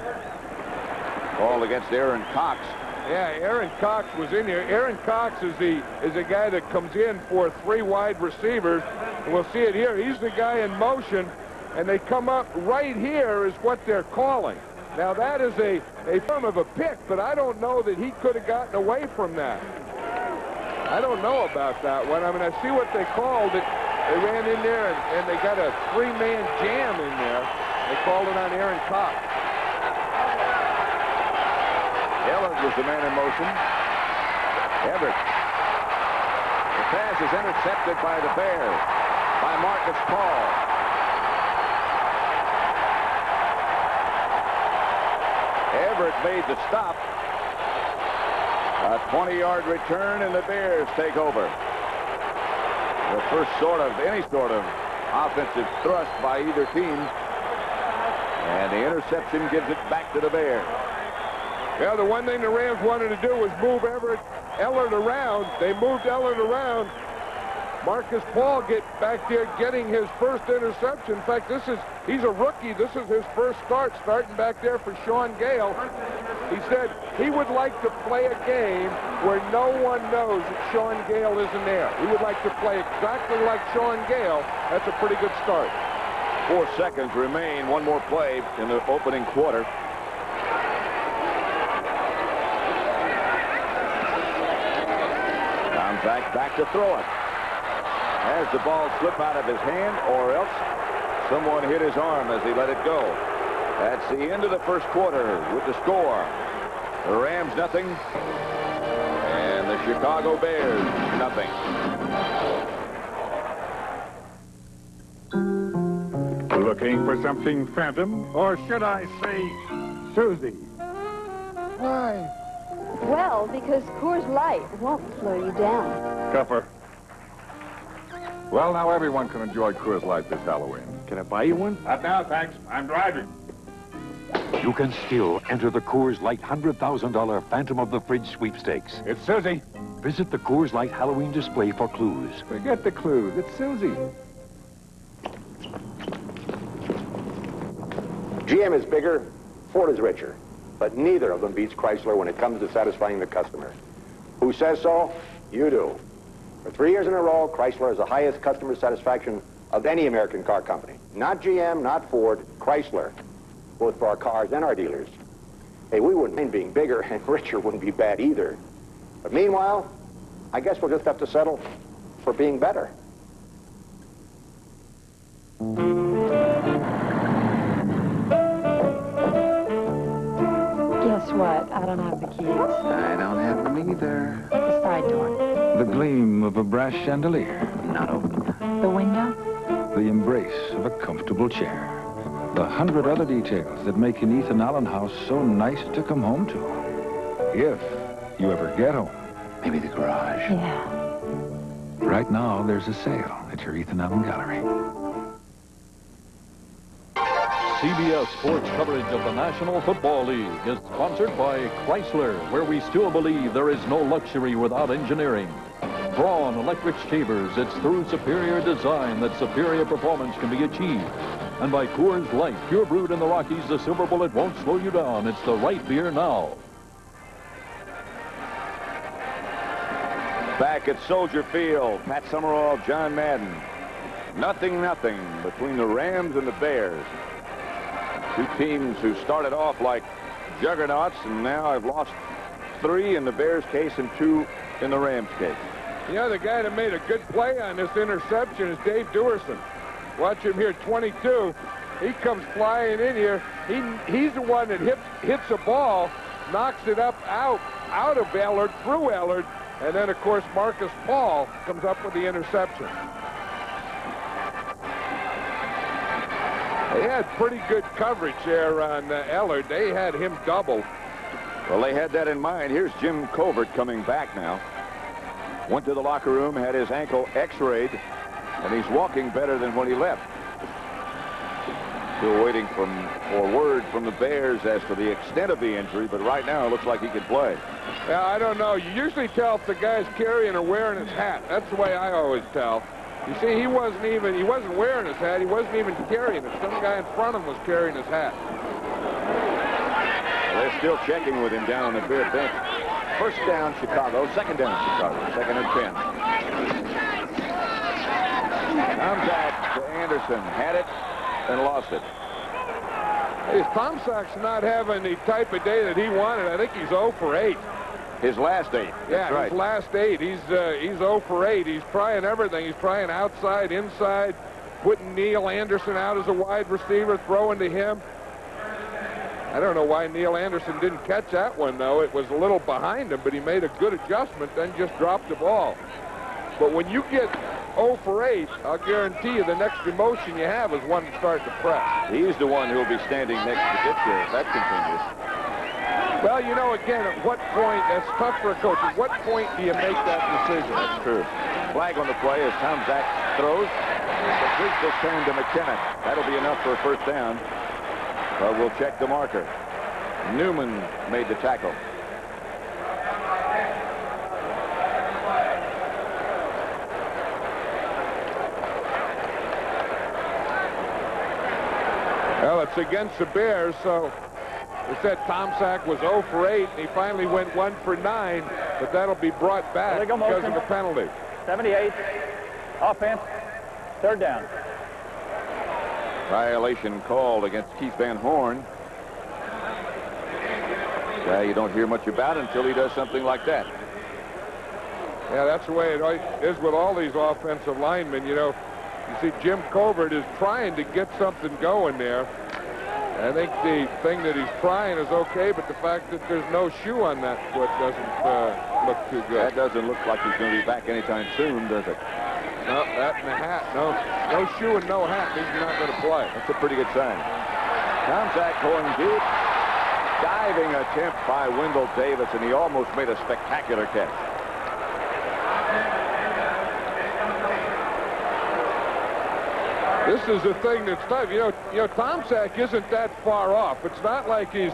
Ball against Aaron Cox. Yeah, Aaron Cox was in here. Aaron Cox is a guy that comes in for 3 wide receivers. And we'll see it here. He's the guy in motion, and they come up right here is what they're calling. Now, that is a form of a pick, but I don't know that he could have gotten away from that. I don't know about that one. I mean, I see what they called it. They ran in there, and they got a 3-man jam in there. They called it on Aaron Cox. Ellard was the man in motion. Everett. The pass is intercepted by the Bears, by Marcus Paul. Everett made the stop. A 20-yard return, and the Bears take over. The first any sort of offensive thrust by either team. And the interception gives it back to the Bears. Yeah, the one thing the Rams wanted to do was move Ellard around. They moved Ellard around. Marcus Paul get back there getting his first interception. In fact, he's a rookie. This is his first starting back there for Sean Gale. He said he would like to play a game where no one knows that Sean Gale isn't there. He would like to play exactly like Sean Gale. That's a pretty good start. 4 seconds remain. One more play in the opening quarter. Tomczak back to throw it. Has the ball slip out of his hand, or else someone hit his arm as he let it go. That's the end of the first quarter with the score. The Rams nothing, and the Chicago Bears nothing. Looking for something phantom, or should I say, Susie? Why? Well, because Coors Light won't slow you down. Cupper. Well, now everyone can enjoy Coors Light this Halloween. Can I buy you one? Not now, thanks. I'm driving. You can still enter the Coors Light $100,000 Phantom of the Fridge sweepstakes. It's Susie. Visit the Coors Light Halloween display for clues. Forget the clues. It's Susie. GM is bigger, Ford is richer, but neither of them beats Chrysler when it comes to satisfying the customer. Who says so? You do. For 3 years in a row, Chrysler has the highest customer satisfaction of any American car company. Not GM, not Ford, Chrysler, both for our cars and our dealers. Hey, we wouldn't mind being bigger, and richer wouldn't be bad either. But meanwhile, I guess we'll just have to settle for being better. Guess what? I don't have the keys. I don't have them either. The side door. The gleam of a brass chandelier. Not open. The window. The embrace of a comfortable chair. The 100 other details that make an Ethan Allen house so nice to come home to. If you ever get home. Maybe the garage. Yeah. Right now, there's a sale at your Ethan Allen Gallery. CBS Sports coverage of the National Football League is sponsored by Chrysler, where we still believe there is no luxury without engineering. Braun electric shavers, it's through superior design that superior performance can be achieved. And by Coors Light, pure brewed in the Rockies, the Silver Bullet won't slow you down. It's the right beer now. Back at Soldier Field, Pat Summerall, John Madden. 0-0 between the Rams and the Bears. Two teams who started off like juggernauts and now have lost 3 in the Bears' case and 2 in the Rams' case. You know, the guy that made a good play on this interception is Dave Duerson. Watch him here, 22. He comes flying in here. He's the one that hits a ball, knocks it up out of Ellard, through Ellard, and then, of course, Marcus Paul comes up with the interception. They had pretty good coverage there on Ellard. They had him doubled. Well, they had that in mind. Here's Jim Covert coming back now. Went to the locker room, had his ankle x-rayed, and he's walking better than when he left. Still waiting for word from the Bears as to the extent of the injury, but right now it looks like he could play. Yeah, I don't know. You usually tell if the guy's carrying or wearing his hat. That's the way I always tell. You see, he wasn't wearing his hat. He wasn't even carrying it. Some guy in front of him was carrying his hat. They're still checking with him down on the Bear bench. First down, Chicago. Second down, Chicago. 2nd and 10. Tomczak to Anderson. Had it and lost it. Hey, Tomczak's not having the type of day that he wanted. I think he's 0 for 8. His last 8. Yeah, right. His last 8. He's 0 for 8. He's trying everything. He's trying outside, inside, putting Neil Anderson out as a wide receiver, throwing to him. I don't know why Neil Anderson didn't catch that one, though. It was a little behind him, but he made a good adjustment, then just dropped the ball. But when you get 0 for 8, I'll guarantee you the next emotion you have is one to start to press. He's the one who will be standing next to Ditcher if that continues. Well, you know, again, at what point, that's tough for a coach. At what point do you make that decision? That's true. Flag on the play as Tomczak throws. The creek this time to McKinnon. That'll be enough for a first down. But we'll check the marker. Newman made the tackle. Well, it's against the Bears, so they said Tomczak was 0 for 8, and he finally went 1 for 9, but that'll be brought back because of a penalty. 78, offense, 3rd down. Violation called against Keith Van Horn. Guy you don't hear much about until he does something like that. Yeah, that's the way it is with all these offensive linemen. You know, you see Jim Covert is trying to get something going there. I think the thing that he's trying is okay, but the fact that there's no shoe on that foot doesn't look too good. That doesn't look like he's going to be back anytime soon, does it? No, that and a hat. No shoe and no hat means you're not going to play. That's a pretty good sign. Tomczak going deep. Diving attempt by Wendell Davis, and he almost made a spectacular catch. This is the thing that's tough. You know, Tomczak isn't that far off. It's not like he's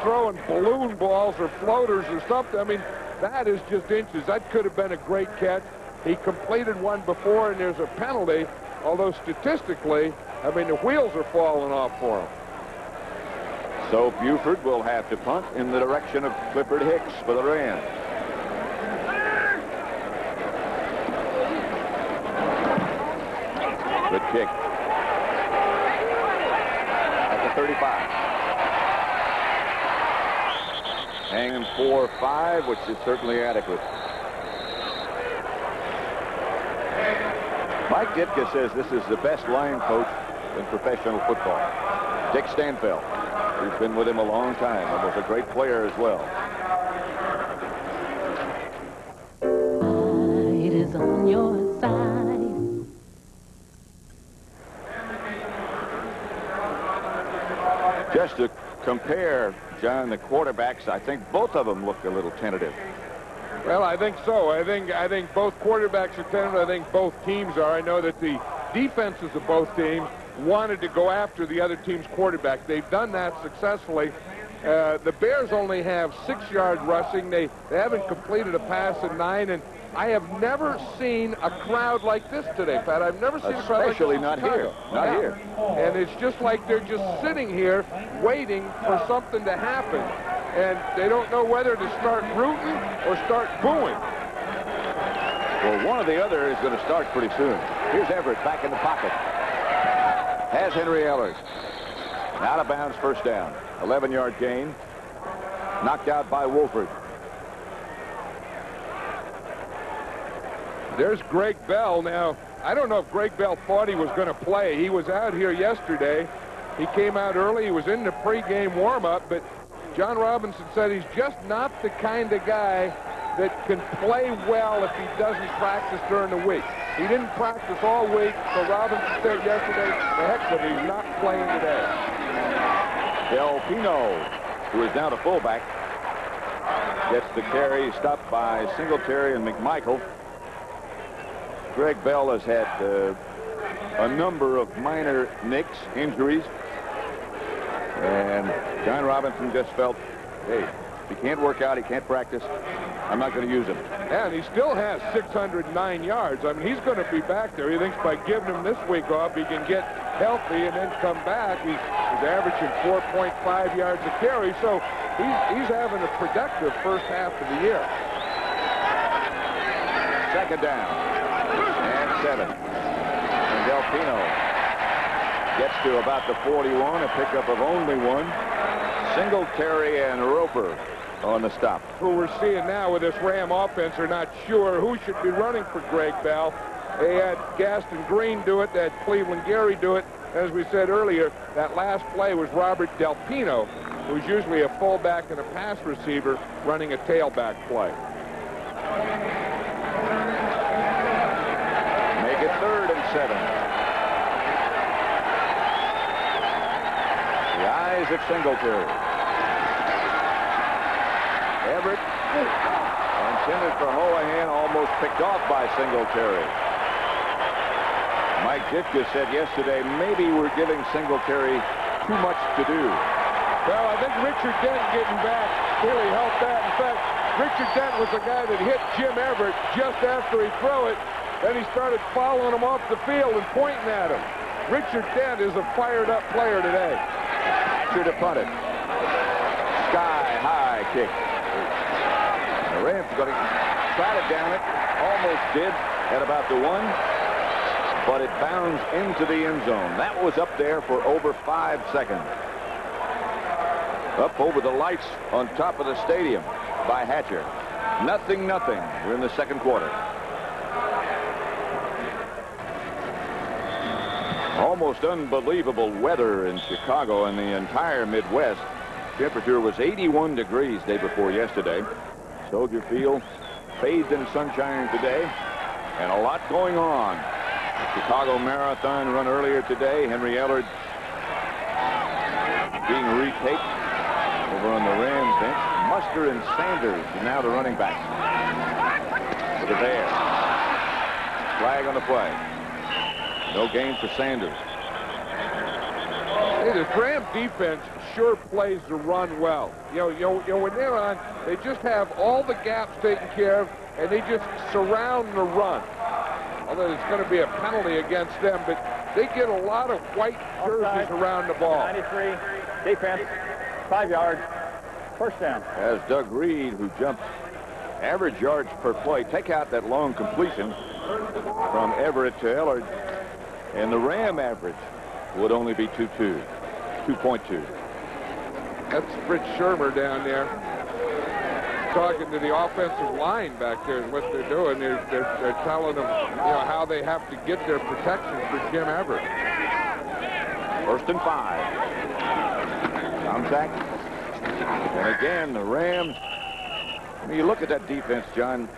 throwing balloon balls or floaters or something. I mean, that is just inches. That could have been a great catch. He completed one before, and there's a penalty, although statistically, I mean, the wheels are falling off for him. So Buford will have to punt in the direction of Clifford Hicks for the Rams. Good kick. At the 35. Hanging 4-5, which is certainly adequate. Mike Ditka says this is the best line coach in professional football. Dick Stanfeld, who's been with him a long time and was a great player as well. It is on your side. Just a compare, John, the quarterbacks, I think both of them look a little tentative. Well, I think so. I think both quarterbacks are tentative. I think both teams are. I know that the defenses of both teams wanted to go after the other team's quarterback. They've done that successfully. The Bears only have 6 yards rushing. They haven't completed a pass in 9, and I have never seen a crowd like this today, Pat. I've never seen a crowd like this. Especially not here. Not here. And it's just like they're just sitting here waiting for something to happen. And they don't know whether to start rooting or start booing. Well, one or the other is going to start pretty soon. Here's Everett back in the pocket. Has Henry Ellers. Out of bounds, first down. 11-yard gain. Knocked out by Wolford. There's Greg Bell. Now, I don't know if Greg Bell thought he was going to play. He was out here yesterday. He came out early. He was in the pregame warm-up, but John Robinson said he's just not the kind of guy that can play well if he doesn't practice during the week. He didn't practice all week, so Robinson said yesterday, the heck with it, he's not playing today. Del Pino, who is now the fullback, gets the carry, stopped by Singletary and Mcmichael. Greg Bell has had a number of minor nicks, injuries, and John Robinson just felt, hey, if he can't work out, he can't practice, I'm not going to use him. And he still has 609 yards. I mean, he's going to be back there. He thinks by giving him this week off, he can get healthy and then come back. He's averaging 4.5 yards a carry, so he's having a productive first half of the year. Second down and 7. And Del Pino gets to about the 41, a pickup of only 1. Singletary and Roper on the stop. Who we're seeing now with this Ram offense are not sure who should be running for Greg Bell. They had Gaston Green do it. They had Cleveland Gary do it. As we said earlier, that last play was Robert Del Pino, who's usually a fullback and a pass receiver, running a tailback play. Make it 3rd and 7. The eyes of Singletary. Everett, intended for Holohan, almost picked off by Singletary. Mike Ditka said yesterday, maybe we're giving Singletary too much to do. Well, I think Richard Dent getting back really helped that. In fact, Richard Dent was the guy that hit Jim Everett just after he threw it. Then he started following him off the field and pointing at him. Richard Dent is a fired-up player today. Should have punted. Sky-high kick. The Rams going to try to down it. Almost did at about the 1. But it bounds into the end zone. That was up there for over 5 seconds. Up over the lights on top of the stadium by Hatcher. 0-0. We're in the second quarter. Almost unbelievable weather in Chicago and the entire Midwest. Temperature was 81 degrees day before yesterday. Soldier Field bathed in sunshine today, and a lot going on. Chicago Marathon run earlier today. Henry Ellard being retaped over on the Rams bench. Muster and Sanders are now the running backs for the Bears. Flag on the play. No gain for Sanders. Hey, this Ram defense sure plays the run well. You know, when they're on, they just have all the gaps taken care of, and they just surround the run. Although there's going to be a penalty against them, but they get a lot of white jerseys around the ball. 93, defense, 5 yards, first down. As Doug Reed, who jumped average yards per play, take out that long completion from Everett to Ellard, and the Ram average would only be 2.2. That's Fritz Shermer down there talking to the offensive line back there is what they're doing. They're telling them, how they have to get their protection for Jim Everett. 1st and 5. Tomczak. And again, the Rams. I mean, you look at that defense, John.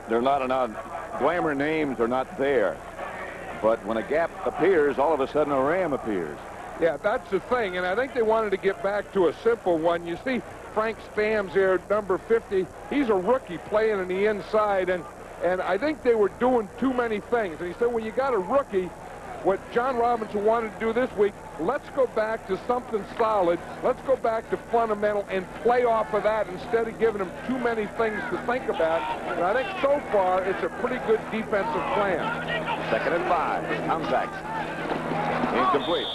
They're not enough. Glamour names are not there. But when a gap appears, all of a sudden a Ram appears. Yeah, that's the thing, and I think they wanted to get back to a simple one. You see Frank Stamms there, number 50. He's a rookie playing on the inside, and I think they were doing too many things. And he said, when you got a rookie, what John Robinson wanted to do this week, let's go back to something solid. Let's go back to fundamental and play off of that instead of giving him too many things to think about. And I think so far it's a pretty good defensive plan. 2nd and 5. Tomczak. Incomplete.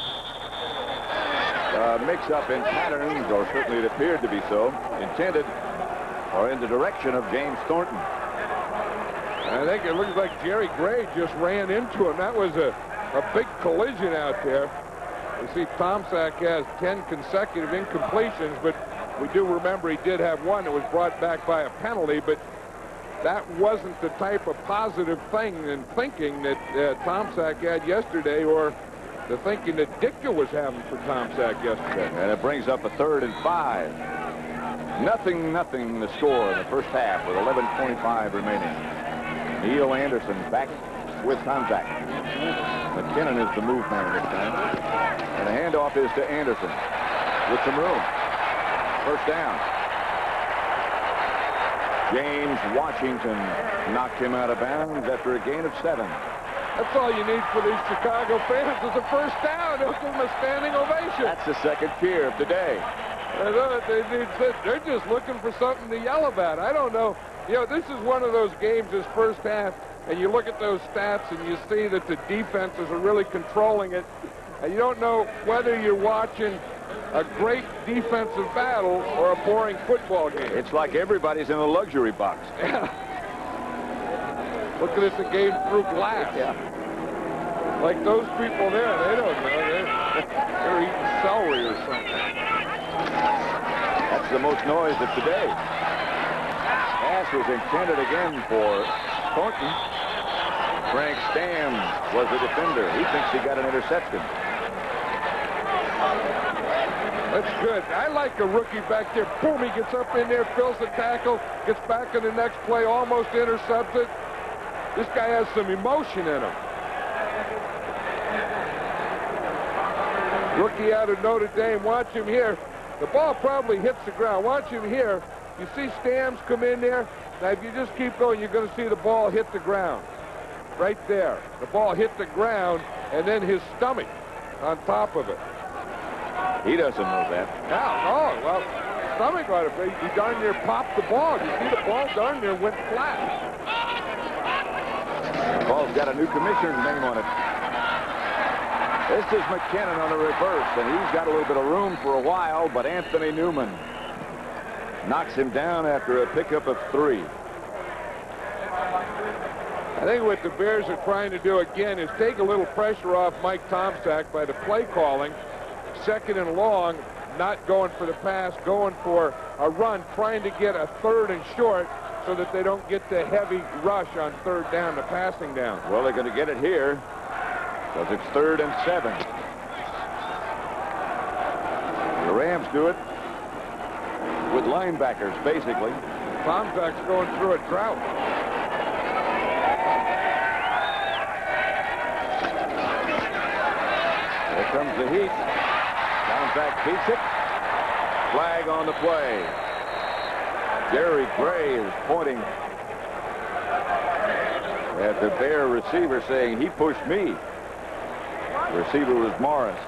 Mix-up in patterns, or certainly it appeared to be so, intended or in the direction of James Thornton. I think it looks like Jerry Gray just ran into him. That was a big collision out there. You see Tomczak has 10 consecutive incompletions, but we do remember he did have one that was brought back by a penalty, but that wasn't the type of positive thing and thinking that Tomczak had yesterday, or the thinking that Ditka was having for Tomczak yesterday. And it brings up a 3rd and 5. Nothing the score in the first half with 11:25 remaining. Neil Anderson back with Tomczak. McKinnon is the move man this time. And the handoff is to Anderson with some room. First down. James Washington knocked him out of bounds after a gain of 7. That's all you need for these Chicago fans is a first down. They'll give them a standing ovation. That's the second cheer of the day. They're just looking for something to yell about. I don't know. You know, this is one of those games, this first half, and you look at those stats and you see that the defenses are really controlling it. And you don't know whether you're watching a great defensive battle or a boring football game. It's like everybody's in a luxury box. Looking at the game through glass. Yeah. Like those people there, they don't know. They're eating celery or something. That's the most noise of today. Pass was intended again for Thornton. Frank Stamms was the defender. He thinks he got an interception. That's good. I like a rookie back there. Boom, he gets up in there, fills the tackle, gets back in the next play, almost intercepts it. This guy has some emotion in him. Rookie out of Notre Dame. Watch him here. The ball probably hits the ground. Watch him here. You see Stamms come in there. Now, if you just keep going, you're going to see the ball hit the ground. Right there. The ball hit the ground, and then his stomach on top of it. He doesn't know that. Oh, well, stomach ought to be. He darn near popped the ball. You see the ball darn near went flat. The ball's got a new commissioner's name on it. This is McKinnon on the reverse, and he's got a little bit of room for a while, but Anthony Newman knocks him down after a pickup of 3. I think what the Bears are trying to do again is take a little pressure off Mike Tomczak by the play calling. 2nd and long, not going for the pass, going for a run, trying to get a 3rd and short so that they don't get the heavy rush on 3rd down, the passing down. Well, they're going to get it here because it's 3rd and 7. The Rams do it with linebackers, basically. Tomczak's going through a drought. Here comes the heat. Tomczak beats it. Flag on the play. Jerry Gray is pointing at the Bear receiver saying, he pushed me. The receiver was Morris.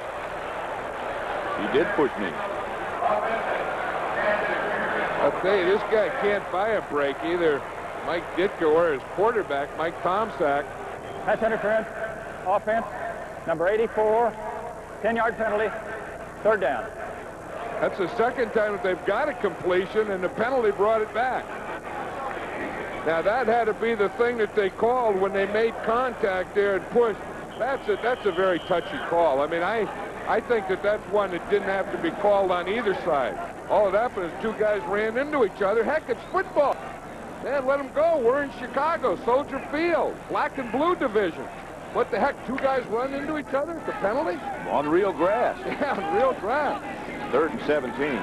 He did push me. I'll tell you, this guy can't buy a break, either Mike Ditka or his quarterback, Mike Tomczak. Pass interference. Offense. Number 84. 10-yard penalty. 3rd down. That's the second time that they've got a completion, and the penalty brought it back. Now, that had to be the thing that they called when they made contact there and pushed. That's a very touchy call. I mean, I think that that's one that didn't have to be called on either side. All that happened is 2 guys ran into each other. Heck, it's football. Man, let them go. We're in Chicago, Soldier Field, black and blue division. What the heck, 2 guys run into each other? It's a penalty? On real grass. Yeah, on real grass. 3rd and 17.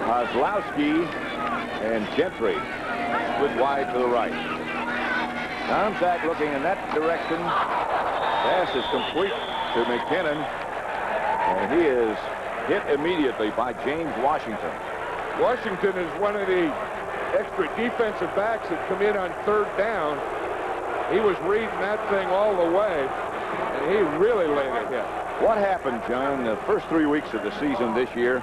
Kozlowski and Gentry split wide to the right. Tomczak looking in that direction. Pass is complete to McKinnon. And he is hit immediately by James Washington. Washington is one of the extra defensive backs that come in on third down. He was reading that thing all the way, and he really laid a hit. What happened, John, the first 3 weeks of the season this year?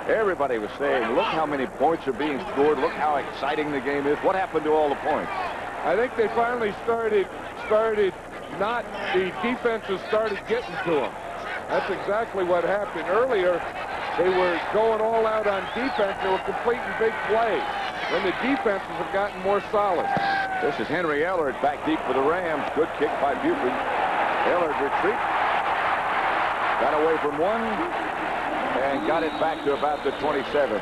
Everybody was saying, look how many points are being scored. Look how exciting the game is. What happened to all the points? I think they finally the defenses started getting to them. That's exactly what happened. Earlier, they were going all out on defense. They were completing big plays. Then the defenses have gotten more solid. This is Henry Ellard back deep for the Rams. Good kick by Buford. Ellard retreat. Got away from one and got it back to about the 27.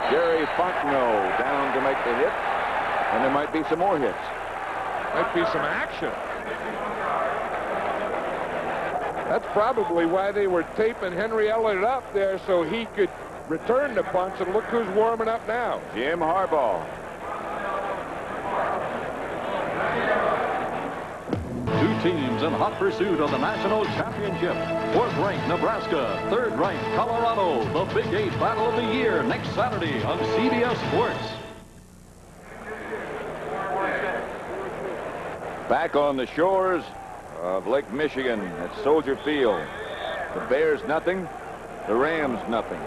Jerry Fontenot down to make the hit. And there might be some more hits. Might be some action. That's probably why they were taping Henry Ellard up there so he could return the punts, and look who's warming up now. Jim Harbaugh. Two teams in hot pursuit of the national championship. 4th-ranked Nebraska, 3rd-ranked Colorado. The Big 8 Battle of the Year next Saturday on CBS Sports. Back on the shores of Lake Michigan at Soldier Field. The Bears nothing, the Rams nothing.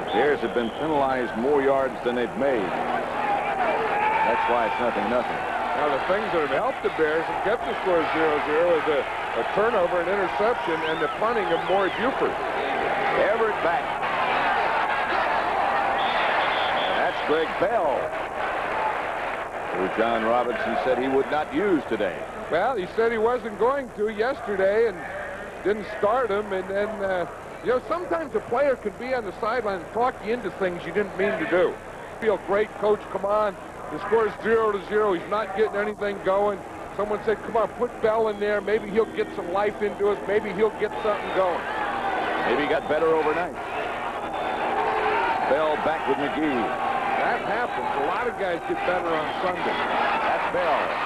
The Bears have been penalized more yards than they've made. That's why it's 0-0. Now the things that have helped the Bears and kept the score 0-0 is a turnover, an interception, and the punting of Morris Buford. Everett back. And that's Greg Bell, who John Robinson said he would not use today. Well, he said he wasn't going to yesterday and didn't start him. And then, you know, sometimes a player could be on the sideline and talk you into things you didn't mean to do. Feel great, coach, come on. The score's 0-0. He's not getting anything going. Someone said, come on, put Bell in there. Maybe he'll get some life into us. Maybe he'll get something going. Maybe he got better overnight. Bell back with McGee. That happens. A lot of guys get better on Sunday. That's Bell.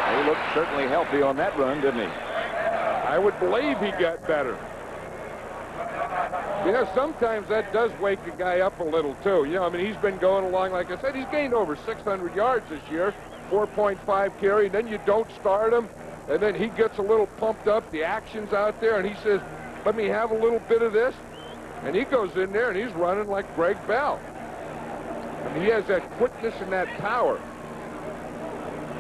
He looked certainly healthy on that run, didn't he? I would believe he got better. You know, sometimes that does wake a guy up a little, too. You know, I mean, he's been going along, like I said, he's gained over 600 yards this year, 4.5 carry, and then you don't start him, and then he gets a little pumped up, the action's out there, and he says, let me have a little bit of this, and he goes in there, and he's running like Greg Bell. I mean, he has that quickness and that power.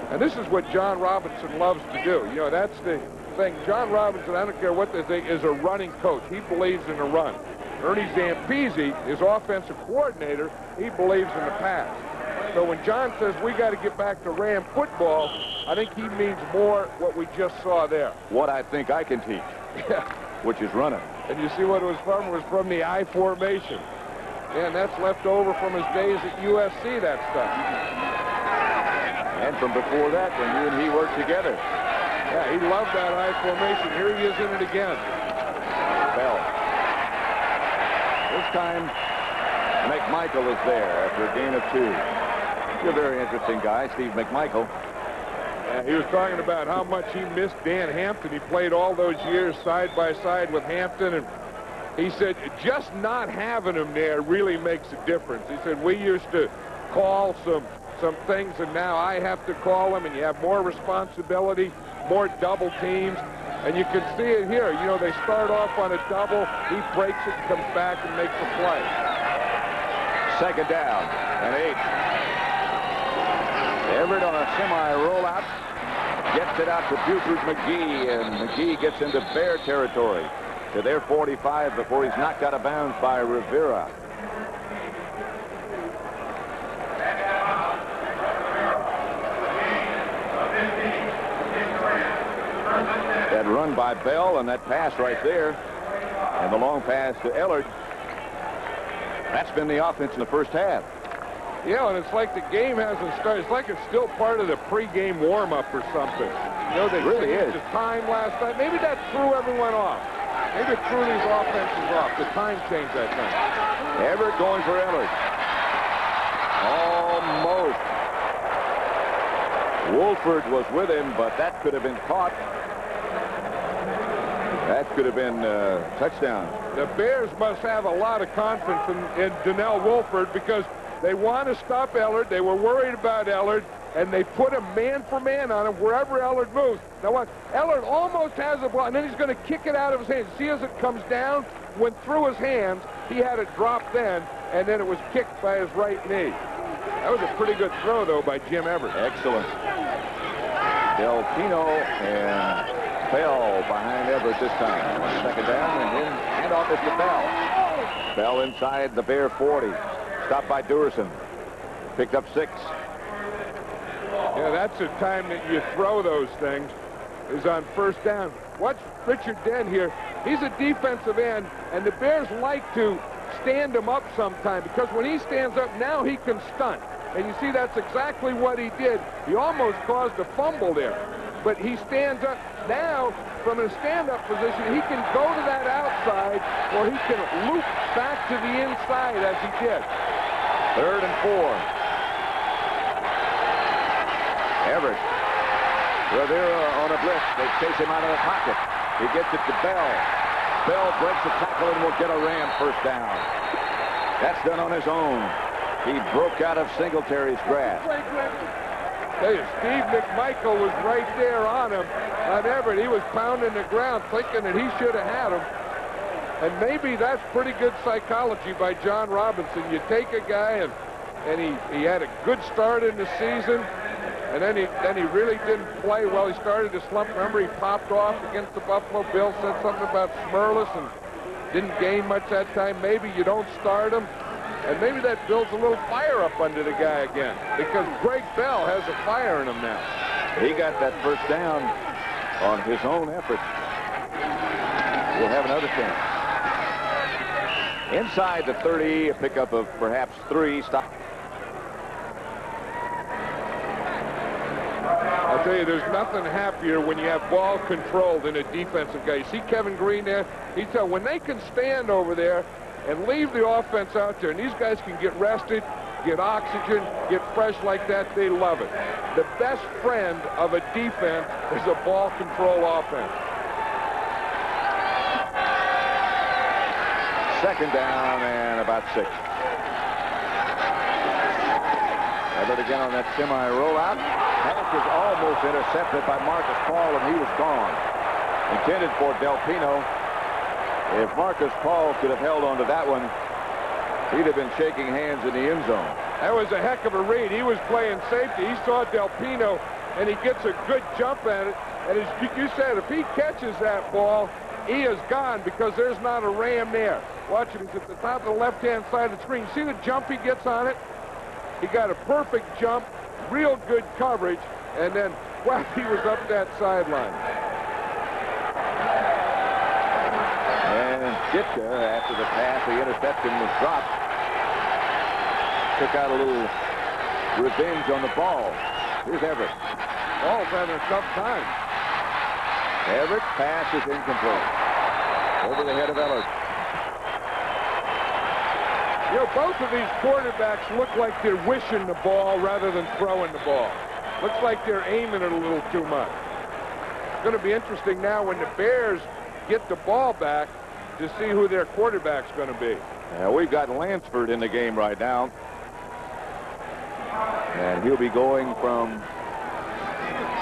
And this is what John Robinson loves to do. You know, that's the thing. John Robinson, I don't care what they think, is a running coach. He believes in the run. Ernie Zampese, his offensive coordinator, he believes in the pass. So when John says we got to get back to Ram football, I think he means more what we just saw there. What I think I can teach. Yeah. Which is running. And you see what it was from? It was from the I formation. And that's left over from his days at USC, that stuff. And from before that, when you and he worked together. Yeah, he loved that I formation. Here he is in it again. Bell. This time, Mcmichael is there after a gain of 2. He's a very interesting guy, Steve Mcmichael. Yeah, he was talking about how much he missed Dan Hampton. He played all those years side by side with Hampton, and he said just not having him there really makes a difference. He said we used to call some things, and now I have to call them, and you have more responsibility, more double teams, and you can see it here. You know, they start off on a double, he breaks it, comes back, and makes a play. 2nd down and 8. Everett on a semi-rollout gets it out to Buford McGee, and McGee gets into Bear territory to their 45 before he's knocked out of bounds by Rivera. That run by Bell and that pass right there, and the long pass to Ellard. That's been the offense in the first half. Yeah, and it's like the game hasn't started. It's like it's still part of the pregame warm-up or something. You know, they really is. The time last night. Maybe that threw everyone off. Maybe it threw these offenses off. The time changed that thing. Everett going for Ellard. Almost. Wolford was with him, but that could have been caught. That could have been a touchdown. The Bears must have a lot of confidence in Donnell Wolford because they want to stop Ellard. They were worried about Ellard, and they put him man for man on him wherever Ellard moves. Now watch, Ellard almost has the ball, and then he's going to kick it out of his hands. See as it comes down? Went through his hands. He had it dropped then, and then it was kicked by his right knee. That was a pretty good throw, though, by Jim Everett. Excellent. Del Pino and Bell behind Everett this time. Second down, and then handoff is to Bell. Bell inside the Bear 40. Stopped by Duerson. Picked up 6. Yeah, that's the time that you throw those things, is on first down. Watch Richard Dent here. He's a defensive end, and the Bears like to stand him up sometime because when he stands up, now he can stunt. And you see, that's exactly what he did. He almost caused a fumble there. But he stands up. Now, from a stand-up position, he can go to that outside, or he can loop back to the inside as he did. 3rd and 4. Everett. Rivera on a blitz. They chase him out of the pocket. He gets it to Bell. Bell breaks the tackle and will get a Ram first down. That's done on his own. He broke out of Singletary's grasp. Hey, Steve Mcmichael was right there on him, on Everett. He was pounding the ground thinking that he should have had him. And maybe that's pretty good psychology by John Robinson. You take a guy and he had a good start in the season, and then he really didn't play well. He started to slump. Remember, he popped off against the Buffalo Bills, said something about Smurless, and didn't gain much that time. Maybe you don't start him. And maybe that builds a little fire up under the guy again, because Greg Bell has a fire in him now. He got that first down on his own effort. We'll have another chance. Inside the 30, a pickup of perhaps 3. Stop. I'll tell you, there's nothing happier when you have ball control than a defensive guy. You see Kevin Green there? When they can stand over there and leave the offense out there, and these guys can get rested, get oxygen, get fresh like that, they love it. The best friend of a defense is a ball control offense. 2nd down and about 6. Everett again on that semi rollout. Pass is almost intercepted by Marcus Paul, and he was gone. Intended for Del Pino. If Marcus Paul could have held on to that one, he'd have been shaking hands in the end zone. That was a heck of a read. He was playing safety. He saw Del Pino, and he gets a good jump at it. And as you said, if he catches that ball, he is gone because there's not a Ram there. Watch him. He's at the top of the left-hand side of the screen. See the jump he gets on it? He got a perfect jump, real good coverage, and then, wow, he was up that sideline. And Ditka, after the pass, the interception was dropped. Took out a little revenge on the ball. Here's Everett. Ball's having a tough time. Everett, pass is incomplete. Over the head of Ellard. You know, both of these quarterbacks look like they're wishing the ball rather than throwing the ball. Looks like they're aiming it a little too much. It's going to be interesting now when the Bears get the ball back to see who their quarterback's going to be. Now, we've got Lansford in the game right now. And he'll be going from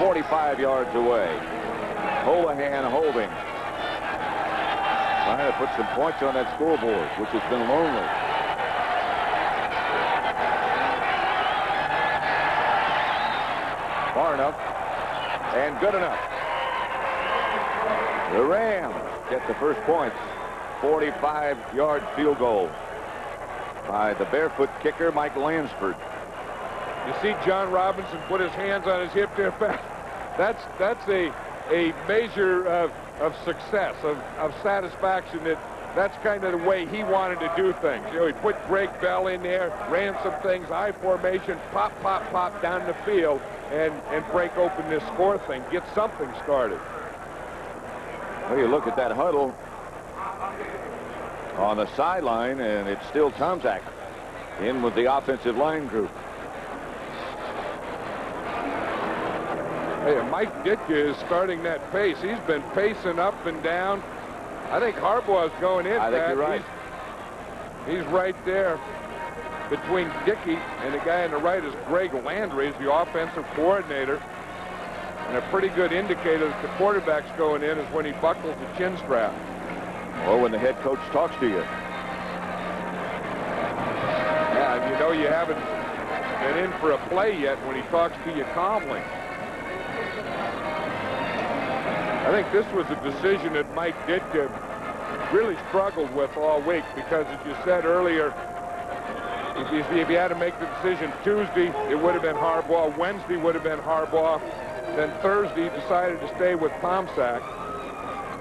45 yards away. Holohan holding. Trying to put some points on that scoreboard, which has been lonely. Far enough and good enough. The Rams get the first points. 45-yard field goal by the barefoot kicker, Mike Lansford. You see John Robinson put his hands on his hip there. That's a measure of success, of satisfaction. That's kind of the way he wanted to do things. You know, he put Greg Bell in there, ran some things, I formation, pop, pop, pop down the field, and break open this score thing, get something started. Well, you look at that huddle on the sideline, and it's still Tomczak in with the offensive line group. Hey, Mike Ditka is starting that pace. He's been pacing up and down. I think Harbaugh's going in. I think you're right. He's right there between Dickey and the guy on the right is Greg Landry, the offensive coordinator. And a pretty good indicator that the quarterback's going in is when he buckles the chin strap. Or when the head coach talks to you. Yeah, and you know you haven't been in for a play yet when he talks to you calmly. I think this was a decision that Mike Ditka really struggled with all week because, as you said earlier, if you had to make the decision Tuesday, it would have been Harbaugh. Wednesday would have been Harbaugh. Then Thursday, he decided to stay with Tomczak.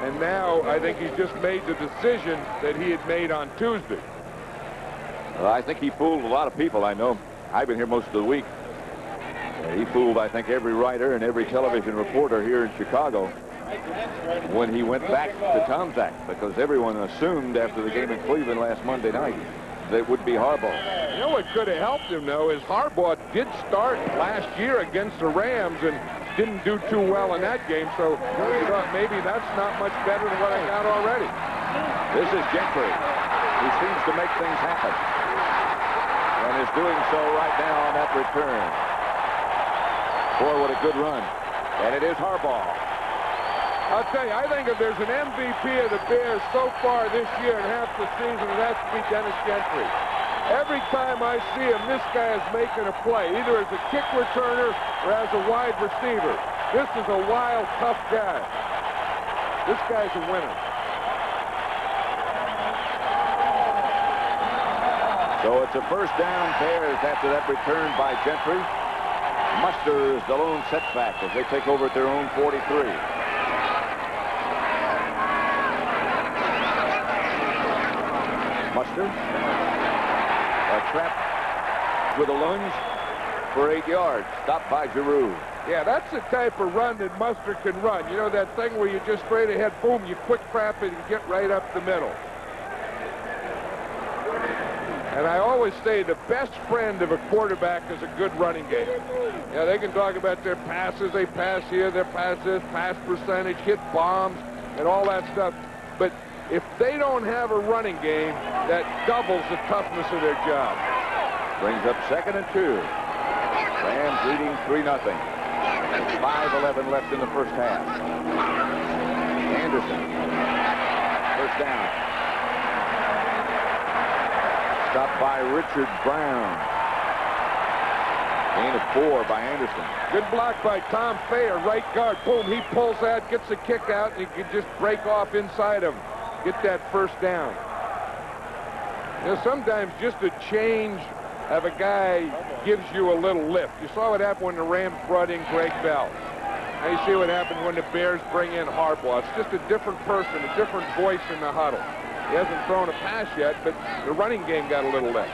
And now I think he's just made the decision that he had made on Tuesday. Well, I think he fooled a lot of people. I know. I've been here most of the week. He fooled, I think, every writer and every television reporter here in Chicago when he went back to Tomczak, because everyone assumed after the game in Cleveland last Monday night that it would be Harbaugh. You know what could have helped him, though, is Harbaugh did start last year against the Rams and didn't do too well in that game, so you thought maybe that's not much better than what I got already. This is Gentry, who seems to make things happen, and is doing so right now on that return. Boy, what a good run. And it is Harbaugh. I'll tell you, I think if there's an MVP of the Bears so far this year in half the season, it has to be Dennis Gentry. Every time I see him, this guy is making a play, either as a kick returner or as a wide receiver. This is a wild, tough guy. This guy's a winner. So it's a first down Bears after that return by Gentry. Musters the lone setback as they take over at their own 43. Muster. A trap with a lunge for 8 yards. Stopped by Giroux. Yeah, that's the type of run that Muster can run. You know that thing where you just straight ahead, boom, you quick trap it and get right up the middle. And I always say the best friend of a quarterback is a good running game. Yeah, they can talk about their passes, they pass here, their pass this, pass percentage, hit bombs, and all that stuff. But if they don't have a running game, that doubles the toughness of their job. Brings up 2nd and 2. Rams leading 3-0. 5:11 left in the first half. Anderson. First down. Stopped by Richard Brown. Gain of 4 by Anderson. Good block by Tom Thayer, right guard. Boom, he pulls out, gets the kick out, and he can just break off inside him. Get that first down. You know, sometimes just a change of a guy gives you a little lift. You saw what happened when the Rams brought in Greg Bell. Now you see what happened when the Bears bring in Harbaugh. It's just a different person, a different voice in the huddle. He hasn't thrown a pass yet, but the running game got a little lift.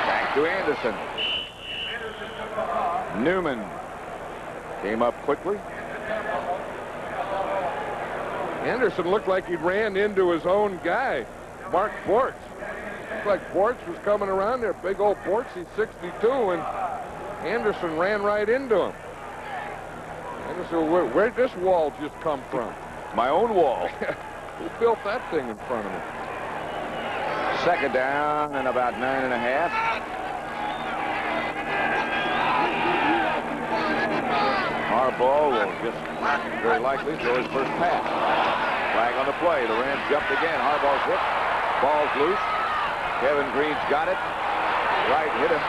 Back to Anderson. Newman came up quickly. Anderson looked like he ran into his own guy, Mark Bortz. Looked like Bortz was coming around there. Big old Bortz, he's 62, and Anderson ran right into him. Anderson, where'd this wall just come from? My own wall. Who built that thing in front of me? 2nd down and about 9.5. Harbaugh will just very likely throw his first pass. Flag on the play. The Rams jumped again. Harbaugh's hit. Ball's loose. Kevin Green's got it. Right hit him.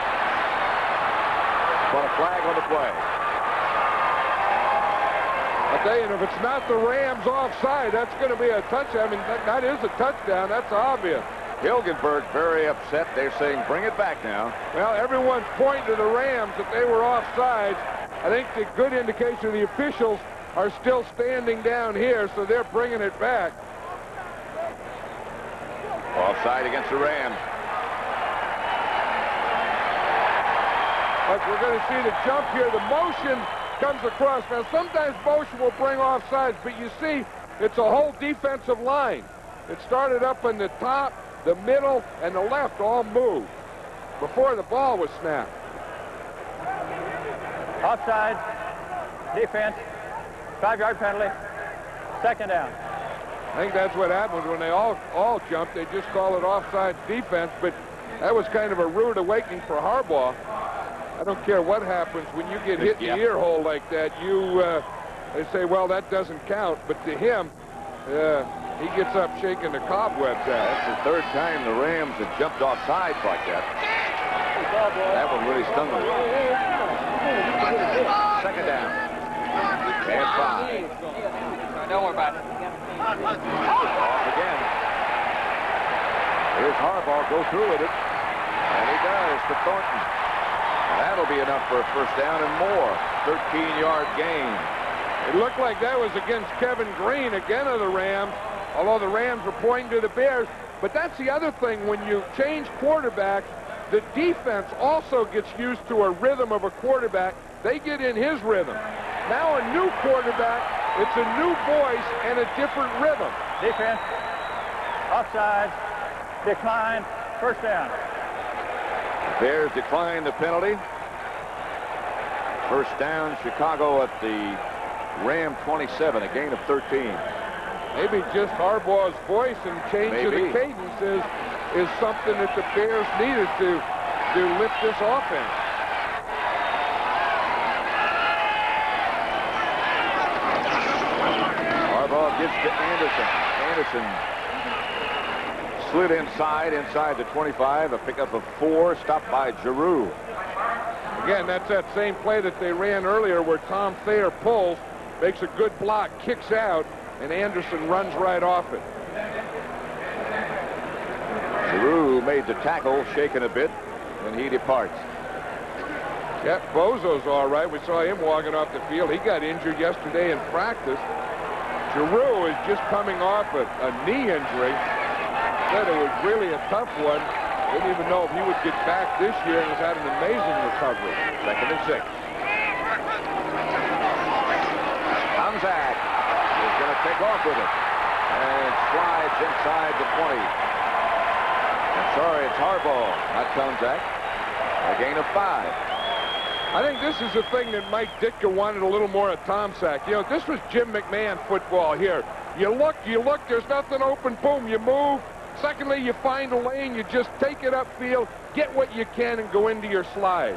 But a flag on the play. I'll tell you, if it's not the Rams offside, that's going to be a touchdown. I mean, that is a touchdown. That's obvious. Hilgenberg very upset. They're saying, bring it back now. Well, everyone's pointing to the Rams that they were offside. I think the good indication the officials are still standing down here, so they're bringing it back. Offside against the Rams. But we're going to see the jump here. The motion comes across. Now, sometimes motion will bring offsides, but you see, it's a whole defensive line. It started up in the top, the middle, and the left all moved before the ball was snapped. Offside. Defense. 5-yard penalty. Second down. I think that's what happens when they all jump. They just call it offside defense, but that was kind of a rude awakening for Harbaugh. I don't care what happens when you get hit in the ear hole like that. They say, well, that doesn't count, but to him, he gets up shaking the cobwebs out. That's the third time the Rams have jumped off sides like that. That one really stung them. Second down. And 5. Don't worry about it. Off again. Here's Harbaugh, go through with it. And he does to Thornton. That'll be enough for a first down and more. 13-yard gain. It looked like that was against Kevin Green, again of the Rams, although the Rams were pointing to the Bears. But that's the other thing. When you change quarterbacks, the defense also gets used to a rhythm of a quarterback. They get in his rhythm. Now a new quarterback, it's a new voice and a different rhythm. Defense. Offside. Decline. First down. Bears decline the penalty. First down, Chicago at the Ram 27, a gain of 13. Maybe just Harbaugh's voice and change of the cadence is something that the Bears needed to lift this offense. Harbaugh gives to Anderson. Anderson slid inside the 25, a pickup of 4, stopped by Giroux. Again, that's that same play that they ran earlier where Tom Thayer pulls, makes a good block, kicks out, and Anderson runs right off it. Giroux made the tackle, shaken a bit, and he departs. Yeah, Bozo's all right. We saw him walking off the field. He got injured yesterday in practice. Giroux is just coming off a knee injury. Said it was really a tough one. Didn't even know if he would get back this year, and has had an amazing recovery. Second and 6. Tomczak is going to take off with it and slides inside the 20. I'm sorry, it's Harbaugh, not Tomczak. A gain of 5. I think this is the thing that Mike Ditka wanted a little more of Tomczak. You know, this was Jim McMahon football here. You look, there's nothing open, boom, you move. Secondly, you find a lane, you just take it upfield, get what you can, and go into your slide.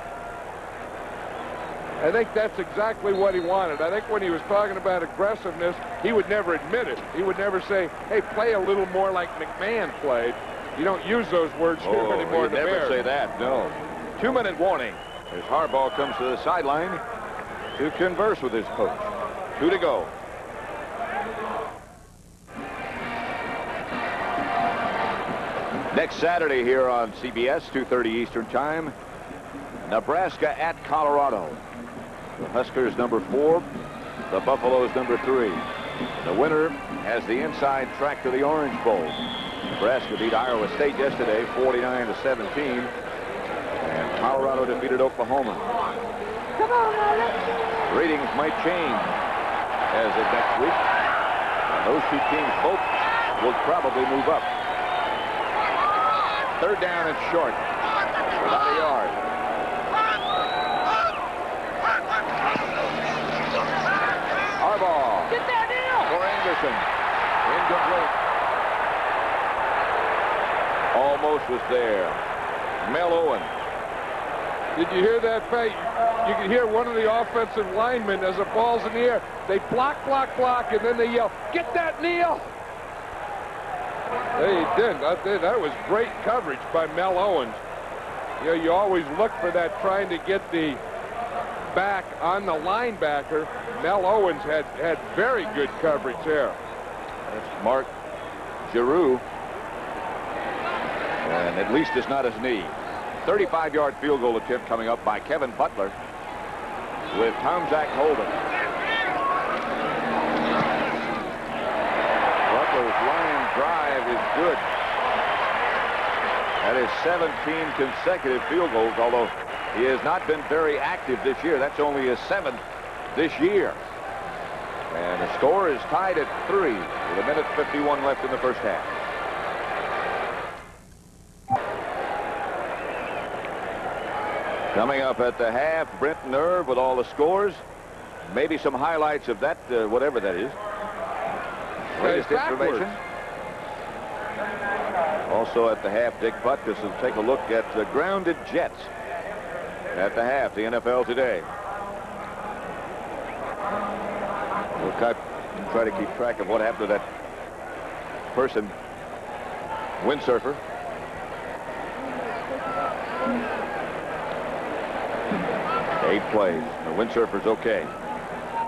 I think that's exactly what he wanted. I think when he was talking about aggressiveness, he would never admit it. He would never say, hey, play a little more like McMahon played. You don't use those words here anymore. He'd never say that, no. 2-minute warning as Harbaugh comes to the sideline to converse with his coach. 2 to go. Next Saturday here on CBS, 2:30 Eastern Time, Nebraska at Colorado. The Huskers number 4, the Buffaloes number 3. The winner has the inside track to the Orange Bowl. Nebraska beat Iowa State yesterday, 49-17, and Colorado defeated Oklahoma. Come on, Alex. Ratings might change as of next week, and those two teams both will probably move up. Third down and short. About a yard. Harbaugh. Get that deal. For Anderson. Incomplete. Almost was there. Mel Owen. Did you hear that, Pat? You could hear one of the offensive linemen as the ball's in the air. They block, and then they yell, get that, Neil. They did. That was great coverage by Mel Owens. You know, you always look for that, trying to get the back on the linebacker. Mel Owens had very good coverage there. That's Mark Giroux. And at least it's not his knee. 35-yard field goal attempt coming up by Kevin Butler with Tomczak holding. Butler's line drive is good. That is 17 consecutive field goals, although he has not been very active this year. That's only his 7th this year. And the score is tied at 3 with 1:51 left in the first half. Coming up at the half, Brent Nerve with all the scores. maybe some highlights of that, whatever that is. Latest information. Also at the half, Dick Butkus will take a look at the grounded jets at the half, the NFL Today. We'll try to keep track of what happened to that person, windsurfer. Eight plays. The windsurfer's okay.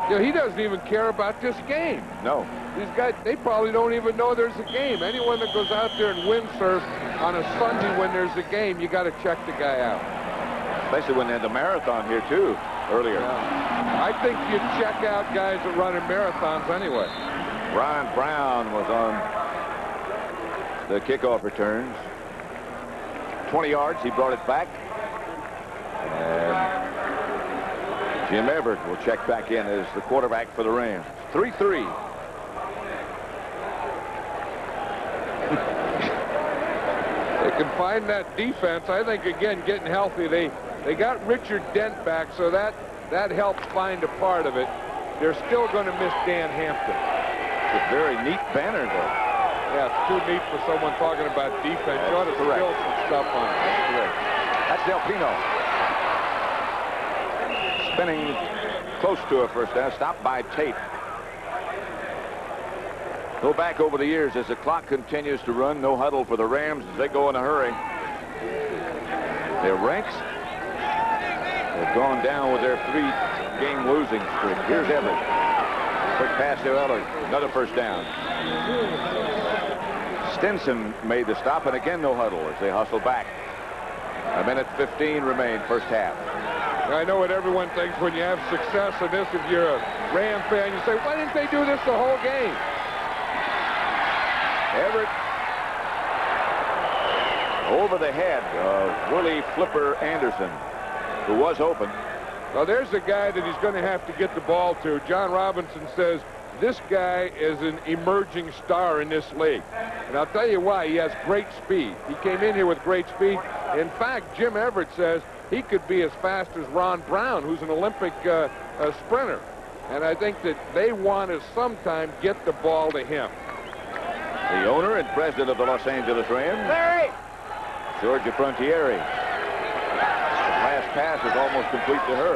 You know, he doesn't even care about this game. No. These guys, they probably don't even know there's a game. Anyone that goes out there and windsurfs on a Sunday when there's a game, you got to check the guy out. Especially when they had the marathon here, too, earlier. Yeah. I think you check out guys that run in marathons anyway. Ron Brown was on the kickoff returns. 20 yards, he brought it back. And Jim Everett will check back in as the quarterback for the Rams. 3-3. They can find that defense. I think, again, getting healthy. They got Richard Dent back, so that helps find a part of it. They're still going to miss Dan Hampton. It's a very neat banner, though. Yeah, it's too neat for someone talking about defense. You ought to spill some stuff on it. That's correct. That's Del Pino. Spinning close to a first down. Stopped by Tate. Go back over the years as the clock continues to run. No huddle for the Rams as they go in a hurry. Their ranks have gone down with their 3-game losing streak. Here's Everett. Quick pass to Eller. Another first down. Stinson made the stop, and again no huddle as they hustle back. 1:15 remain, first half. I know what everyone thinks when you have success in this. If you're a Ram fan, you say, why didn't they do this the whole game? Everett over the head of Willie Flipper Anderson, who was open. Well, there's a guy that he's going to have to get the ball to. John Robinson says this guy is an emerging star in this league. And I'll tell you why. He has great speed. He came in here with great speed. In fact, Jim Everett says he could be as fast as Ron Brown, who's an Olympic sprinter. And I think that they want to sometime get the ball to him. The owner and president of the Los Angeles Rams, Larry! George Frontiere. The last pass is almost complete to her.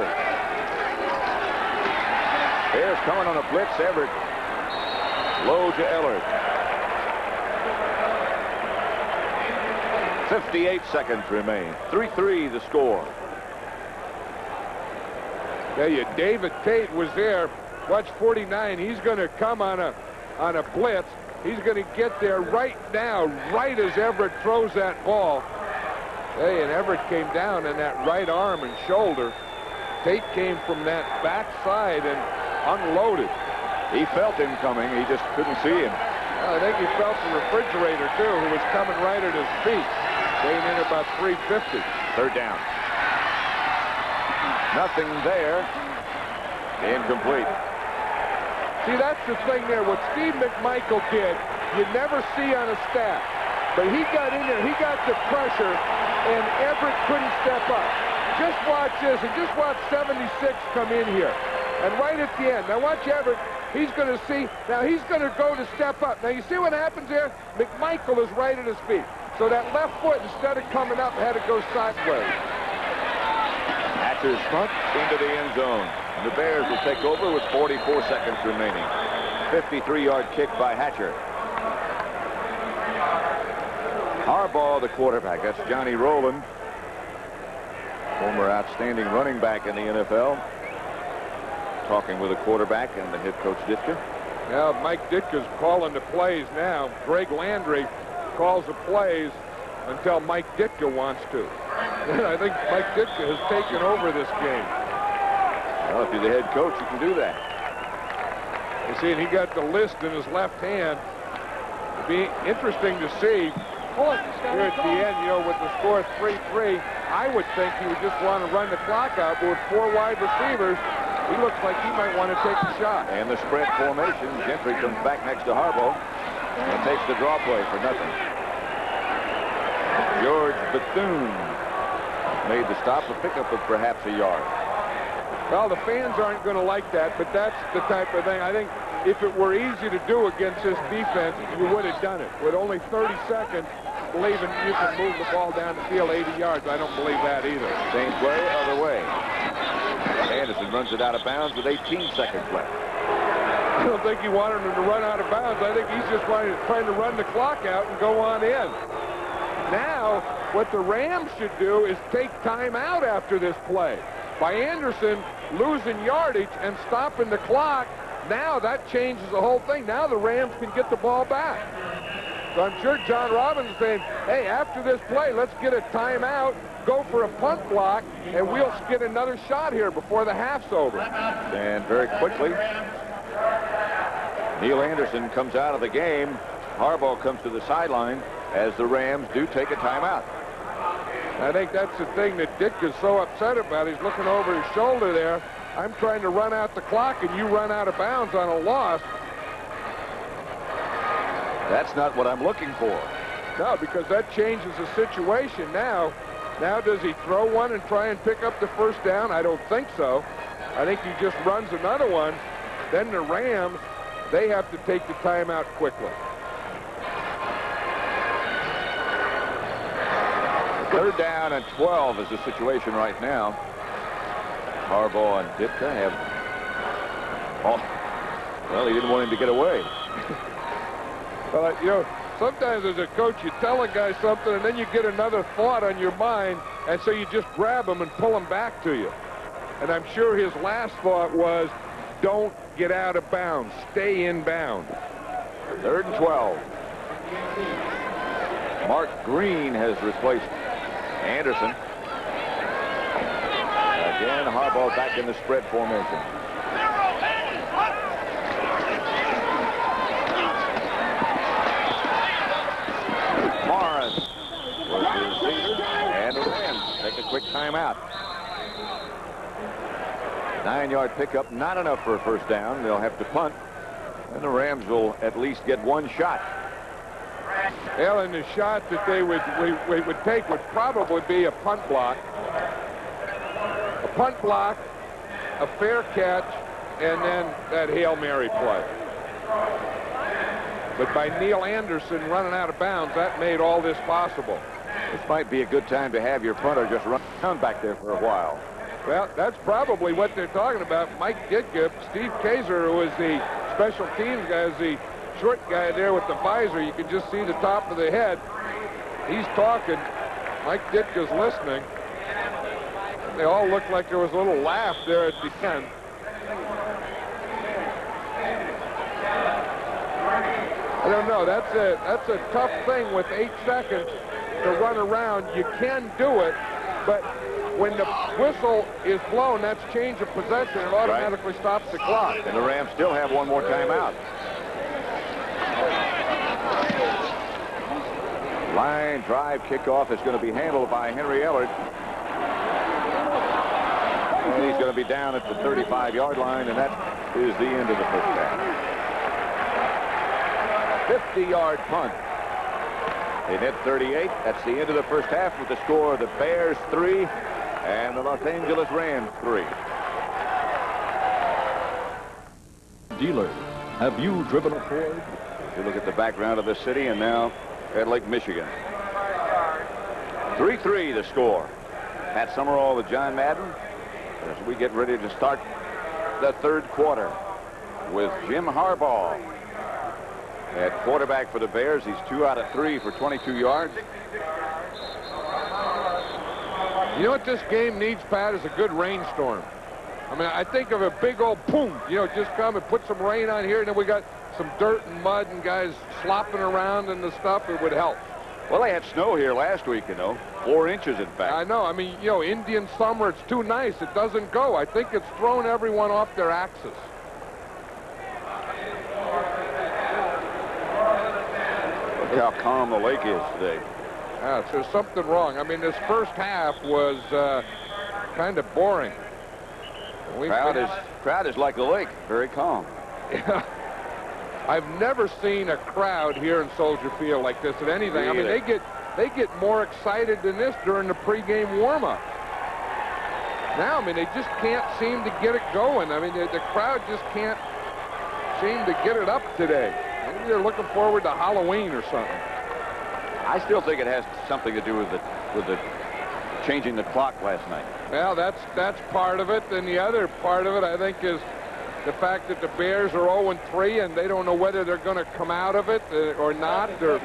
Bears coming on a blitz. Everett low to Eller. 58 seconds remain. 3-3 the score. Tell you, David Tate was there. Watch 49. He's going to come on a blitz. He's going to get there right now, right as Everett throws that ball. Hey, and Everett came down in that right arm and shoulder. Tate came from that backside and unloaded. He felt him coming. He just couldn't see him. Well, I think he felt the refrigerator, too, who was coming right at his feet. Came in about 350. Third down. Nothing there. Incomplete. See, that's the thing there. What Steve Mcmichael did, you never see on a stat. But he got in there. He got the pressure, and Everett couldn't step up. Just watch this, and just watch 76 come in here. And right at the end. Now watch Everett. He's going to see. Now he's going to go to step up. Now you see what happens there? Mcmichael is right at his feet. So that left foot, instead of coming up, had to go sideways. Hatcher's punt into the end zone. The Bears will take over with 44 seconds remaining. 53-yard kick by Hatcher. Harbaugh, the quarterback. That's Johnny Rowland, former outstanding running back in the NFL. Talking with the quarterback and the head coach Ditka. Now Mike Ditka's calling the plays now. Greg Landry calls the plays until Mike Ditka wants to. And I think Mike Ditka has taken over this game. Well, if you're the head coach, you can do that. You see, and he got the list in his left hand. It'd be interesting to see here at the end, you know, with the score 3-3, I would think he would just want to run the clock out, but with 4 wide receivers, he looks like he might want to take a shot. And the spread formation, Gentry comes back next to Harbaugh and takes the draw play for nothing. George Bethune made the stop, a pickup of perhaps a yard. Well, the fans aren't going to like that, but that's the type of thing. I think if it were easy to do against this defense, you would have done it. With only 30 seconds, believing you can move the ball down the field 80 yards, I don't believe that either. Same way, other way. Anderson runs it out of bounds with 18 seconds left. I don't think he wanted him to run out of bounds. I think he's just trying to run the clock out and go on in. Now, what the Rams should do is take time out after this play. By Anderson losing yardage and stopping the clock, now that changes the whole thing. Now the Rams can get the ball back. So I'm sure John Robbins is saying, hey, after this play, let's get a timeout, go for a punt block, and we'll get another shot here before the half's over. And very quickly, Neil Anderson comes out of the game. Harbaugh comes to the sideline as the Rams do take a timeout. I think that's the thing that Dick is so upset about. He's looking over his shoulder there. I'm trying to run out the clock, and you run out of bounds on a loss. That's not what I'm looking for. No, because that changes the situation now. Now does he throw one and try and pick up the first down? I don't think so. I think he just runs another one. Then the Rams, they have to take the timeout quickly. Third down and 12 is the situation right now. Harbaugh and Ditka have... Oh, well, he didn't want him to get away. Well, you know, sometimes as a coach, you tell a guy something, and then you get another thought on your mind, and so you just grab him and pull him back to you. And I'm sure his last thought was, don't get out of bounds. Stay in bounds. Third and 12. Mark Green has replaced Anderson. Again, Harbaugh back in the spread formation. Morris was the receiver, and the Rams take a quick timeout. 9-yard pickup, not enough for a first down. They'll have to punt, and the Rams will at least get one shot. Well, and the shot that they would take would probably be a punt block. A punt block, a fair catch, and then that Hail Mary play. But by Neil Anderson running out of bounds, that made all this possible. This might be a good time to have your punter just run around back there for a while. Well, that's probably what they're talking about. Mike Ditka, Steve Kaiser, who is the special teams guy, is the short guy there with the visor. You can just see the top of the head. He's talking. Mike Ditka's listening. They all look like there was a little laugh there at the end. I don't know. That's a tough thing with 8 seconds to run around. You can do it, but when the whistle is blown, that's change of possession. It automatically stops the clock. And the Rams still have one more timeout. Line drive kickoff is going to be handled by Henry Ellard. And he's going to be down at the 35-yard line, and that is the end of the first half. 50-yard punt. They hit 38. That's the end of the first half with the score of the Bears 3 and the Los Angeles Rams 3. Dealer, have you driven a Ford? You look at the background of the city, and now at Lake Michigan. 3-3 the score. Pat Summerall with John Madden as we get ready to start the third quarter with Jim Harbaugh at quarterback for the Bears. He's 2 out of 3 for 22 yards. You know what this game needs, Pat, is a good rainstorm. I mean, I think of a big old boom, you know, just come and put some rain on here, and then we got some dirt and mud and guys slopping around and the stuff. It would help. Well, they had snow here last week, you know, 4 inches, in fact. I know. I mean, you know, Indian summer, it's too nice. It doesn't go. I think it's thrown everyone off their axis. Look how calm the lake is today. Yeah, so there's something wrong. I mean, this first half was kind of boring. Crowd is like the lake, very calm. Yeah. I've never seen a crowd here in Soldier Field like this at anything. I mean, they get more excited than this during the pregame warm-up. Now, I mean, they just can't seem to get it going. I mean, the crowd just can't seem to get it up today. Maybe they're looking forward to Halloween or something. I still think it has something to do with the changing the clock last night. Well, that's part of it. And the other part of it, I think, is the fact that the Bears are 0-3 and they don't know whether they're going to come out of it or not, or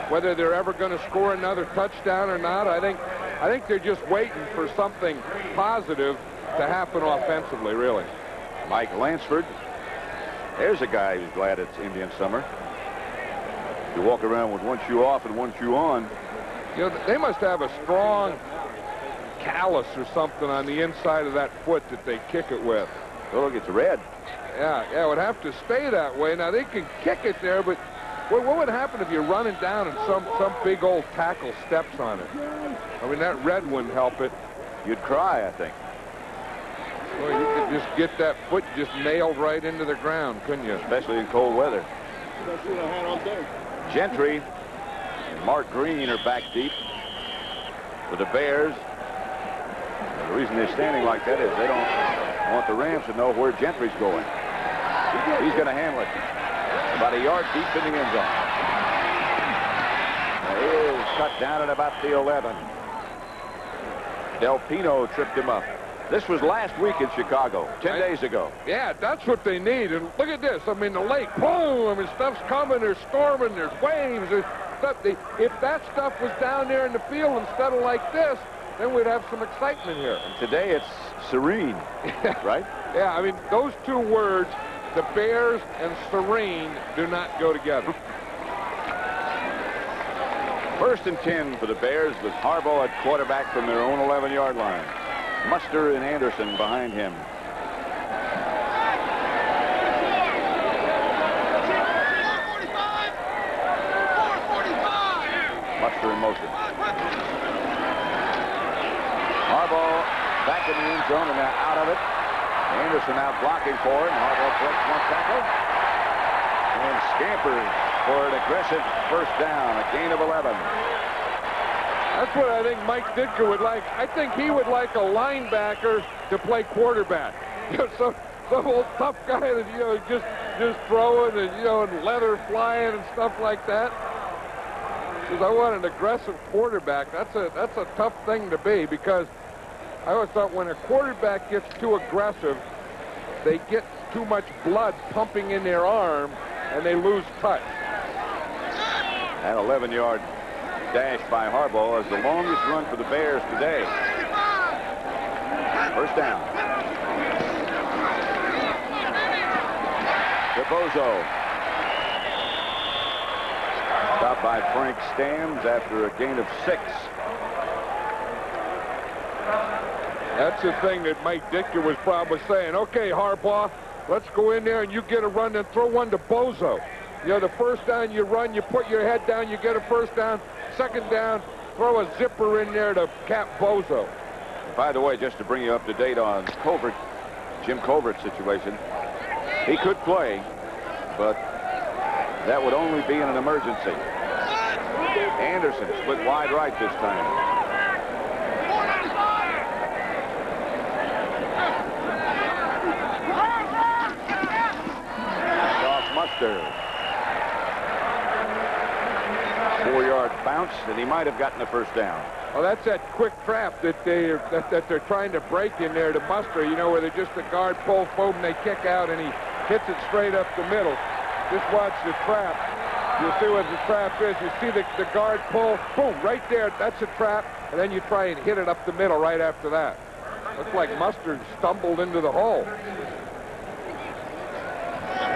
whether they're ever going to score another touchdown or not. I think they're just waiting for something positive to happen offensively, really. Mike Lansford. There's a guy who's glad it's Indian summer. You walk around with one shoe off and one shoe on. You know, they must have a strong callus or something on the inside of that foot that they kick it with. Oh, look, it's red. Yeah, it would have to stay that way. Now, they can kick it there, but what would happen if you're running down and some big old tackle steps on it? I mean, that red wouldn't help it. You'd cry, I think. Well, you could just get that foot just nailed right into the ground, couldn't you? Especially in cold weather. Gentry and Mark Green are back deep for the Bears. And the reason they're standing like that is they don't want the Rams to know where Gentry's going. He's going to handle it about a yard deep in the end zone. He is cut down at about the 11. Del Pino tripped him up. This was last week in Chicago, 10 days ago. Yeah, that's what they need. And look at this. I mean, the lake, boom. I mean, stuff's coming. There's storming. There's waves. There's stuff. If that stuff was down there in the field instead of like this, then we'd have some excitement here. And today it's serene, right? Yeah, I mean, those two words, the Bears and serene, do not go together. 1st and 10 for the Bears with Harbaugh at quarterback from their own 11-yard line. Muster and Anderson behind him. Muster in motion. Harbaugh back in the end zone and now out of it. Anderson out blocking for him. Harbaugh breaks one tackle and scampers for an aggressive first down, a gain of 11. That's what I think Mike Ditka would like. I think he would like a linebacker to play quarterback. You know, some old tough guy that, you know, just throwing and, you know, and leather flying and stuff like that. Because I want an aggressive quarterback. That's a tough thing to be, because I always thought when a quarterback gets too aggressive, they get too much blood pumping in their arm and they lose touch. That 11-yard dash by Harbaugh is the longest run for the Bears today. First down. DeBozo. Stopped by Frank Stams after a gain of 6. That's the thing that Mike Ditka was probably saying. Okay, Harbaugh, let's go in there and you get a run and throw one to Bozo. You know, the first down you run, you put your head down, you get a first down. Second down, throw a zipper in there to cap Bozo. By the way, just to bring you up to date on Covert, Jim Covert's situation, he could play, but that would only be in an emergency. Anderson split wide right this time. Off Muster. 4-yard bounce, and he might have gotten the first down. Well, that's that quick trap that they're trying to break in there to Muster, you know, where they're just the guard pull forward and they kick out and he hits it straight up the middle. Just watch the trap. You'll see what the trap is. You see the guard pull, boom, right there. That's a trap, and then you try and hit it up the middle right after that. Looks like Mustard stumbled into the hole.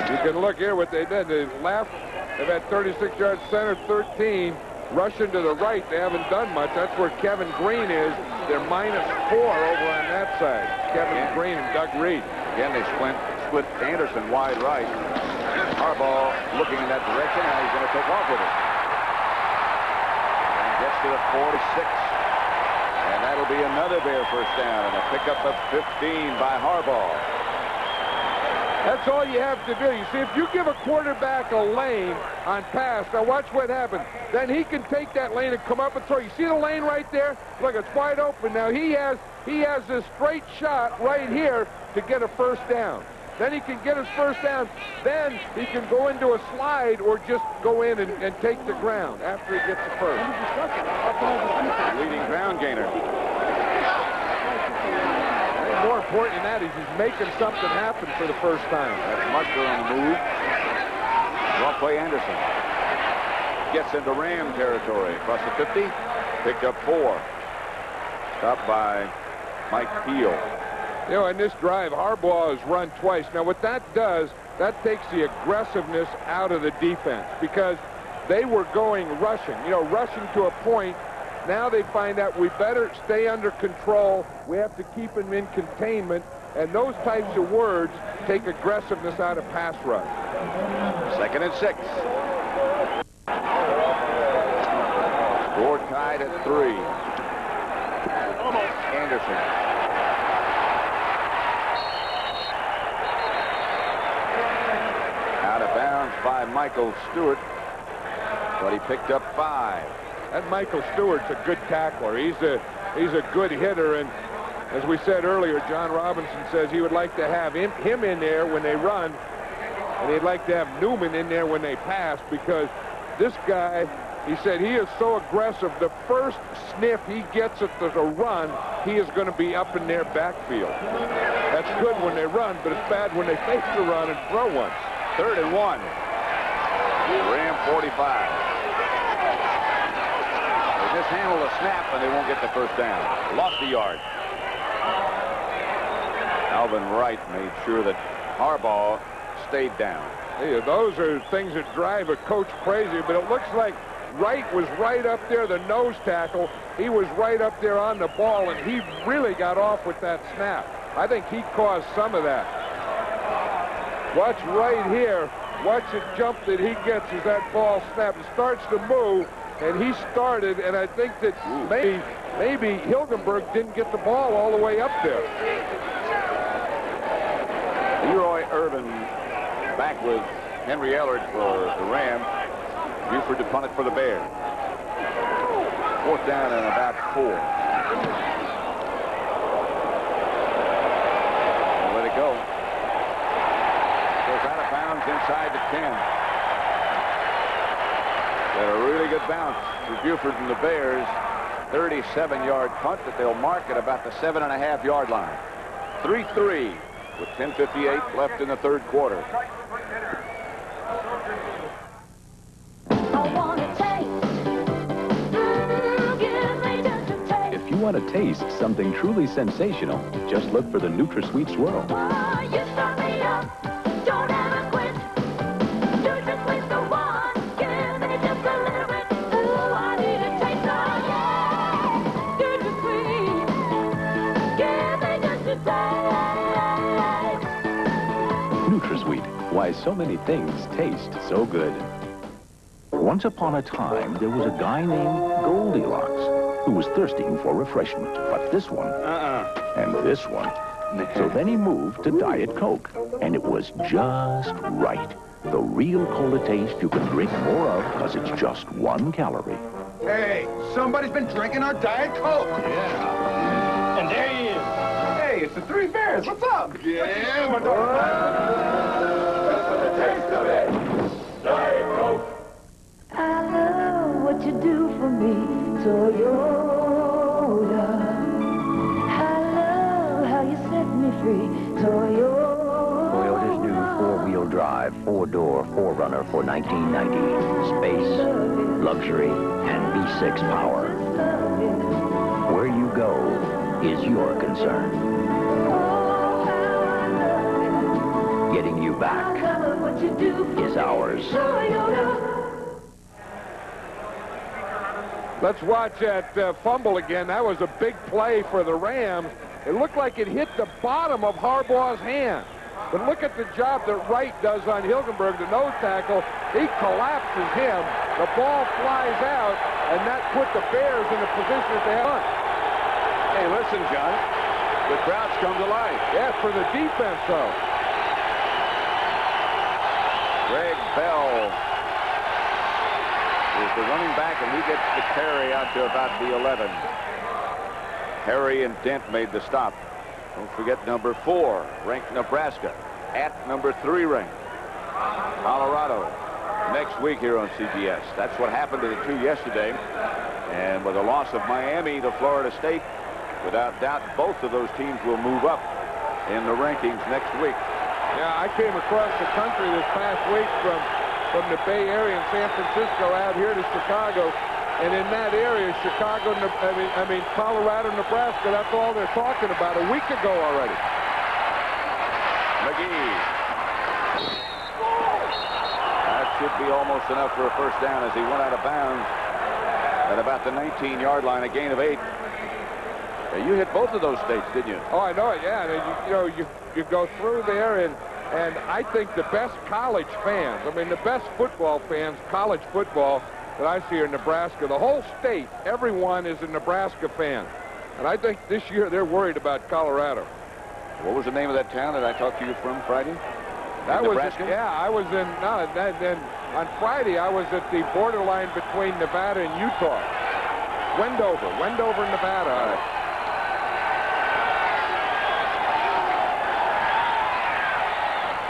You can look here what they did. They left. They've had 36 yards center, 13. Rushing to the right, they haven't done much. That's where Kevin Green is. They're -4 over on that side. Kevin Green and Doug Reed. Again, they split Anderson wide right. Harbaugh looking in that direction, and he's going to take off with it. And gets to the 46. And that'll be another Bear first down, and a pickup of 15 by Harbaugh. That's all you have to do. You see, if you give a quarterback a lane on pass, now watch what happens. Then he can take that lane and come up and throw. You see the lane right there? Look, it's wide open. Now he has this straight shot right here to get a first down. Then he can get his first down. Then he can go into a slide or just go in and take the ground after he gets the first. Leading ground gainer. More important than that is he's making something happen for the first time. That's Musker on the move. Well play Anderson. Gets into Ram territory. Across the 50. Picked up 4. Stopped by Mike Peel. You know, in this drive, Harbaugh has run twice. Now, what that does, that takes the aggressiveness out of the defense because they were going rushing, rushing to a point. Now they find out we better stay under control. We have to keep them in containment. And those types of words take aggressiveness out of pass rush. 2nd and 6. Score tied at 3. Anderson. Out of bounds by Michael Stewart, but he picked up 5. That Michael Stewart's a good tackler. He's a good hitter, and as we said earlier, John Robinson says he would like to have him in there when they run, and he'd like to have Newman in there when they pass because this guy, he said he is so aggressive. The first sniff he gets at the run, he is going to be up in their backfield. That's good when they run, but it's bad when they fake the run and throw one. 3rd and 1. Ram 45. They mishandle the snap and they won't get the first down. Lost a yard. Alvin Wright made sure that Harbaugh stayed down. Yeah, those are things that drive a coach crazy, but it looks like Wright was right up there, the nose tackle. He was right up there on the ball, and he really got off with that snap. I think he caused some of that. Watch right here. Watch the jump that he gets as that ball snaps. It starts to move, and he started, and I think that maybe Hilgenberg didn't get the ball all the way up there. Leroy Irvin back with Henry Ellard for the Ram. Buford to punt it for the Bears. 4th down and about 4. Let it go. Goes out of bounds inside the 10. Got a really good bounce for Buford and the Bears. 37-yard punt that they'll mark at about the 7.5-yard line. 3-3 with 10:58 left in the 3rd quarter. If you want to taste something truly sensational, just look for the NutraSweet Swirl. NutraSweet, why so many things taste so good. Once upon a time, there was a guy named Goldilocks who was thirsting for refreshment. But this one, and this one. So then he moved to Diet Coke, and it was just right. The real cola taste you can drink more of because it's just 1 calorie. Hey, somebody's been drinking our Diet Coke. Yeah. And there he is. Hey, it's the 3 Bears. What's up? Yeah, my dog. Just for the taste of it. Diet Coke. I love what you do for me, Toyota. I love how you set me free, Toyota. Toyota's new 4-wheel drive, 4-door, 4Runner for 1990. Space, luxury, and V6 power. Where you go is your concern. Getting you back is ours. Let's watch that fumble again. That was a big play for the Rams. It looked like it hit the bottom of Harbaugh's hand. But look at the job that Wright does on Hilgenberg, the nose tackle. He collapses him. The ball flies out, and that put the Bears in the position that they had. Hey, listen, John. The crowd's come to life. Yeah, for the defense, though. Greg Bell is the running back, and he gets the carry out to about the 11. Perry and Dent made the stop. Don't forget number 4, ranked Nebraska, at number 3 ranked Colorado next week here on CBS. That's what happened to the two yesterday. And with the loss of Miami to Florida State, without doubt, both of those teams will move up in the rankings next week. Yeah, I came across the country this past week from the Bay Area in San Francisco out here to Chicago. And in that area, Chicago, Colorado, Nebraska, that's all they're talking about a week ago already. McGee. That should be almost enough for a first down as he went out of bounds at about the 19-yard line, a gain of 8. You hit both of those states, didn't you? Oh, I know it, yeah. You go through there, and I think the best college fans, the best football fans, college football that I see are in Nebraska. The whole state, everyone is a Nebraska fan. And I think this year they're worried about Colorado. What was the name of that town that I talked to you from Friday? That was, Nebraska? yeah, I was in, on Friday I was at the borderline between Nevada and Utah. Wendover, Nevada. All right.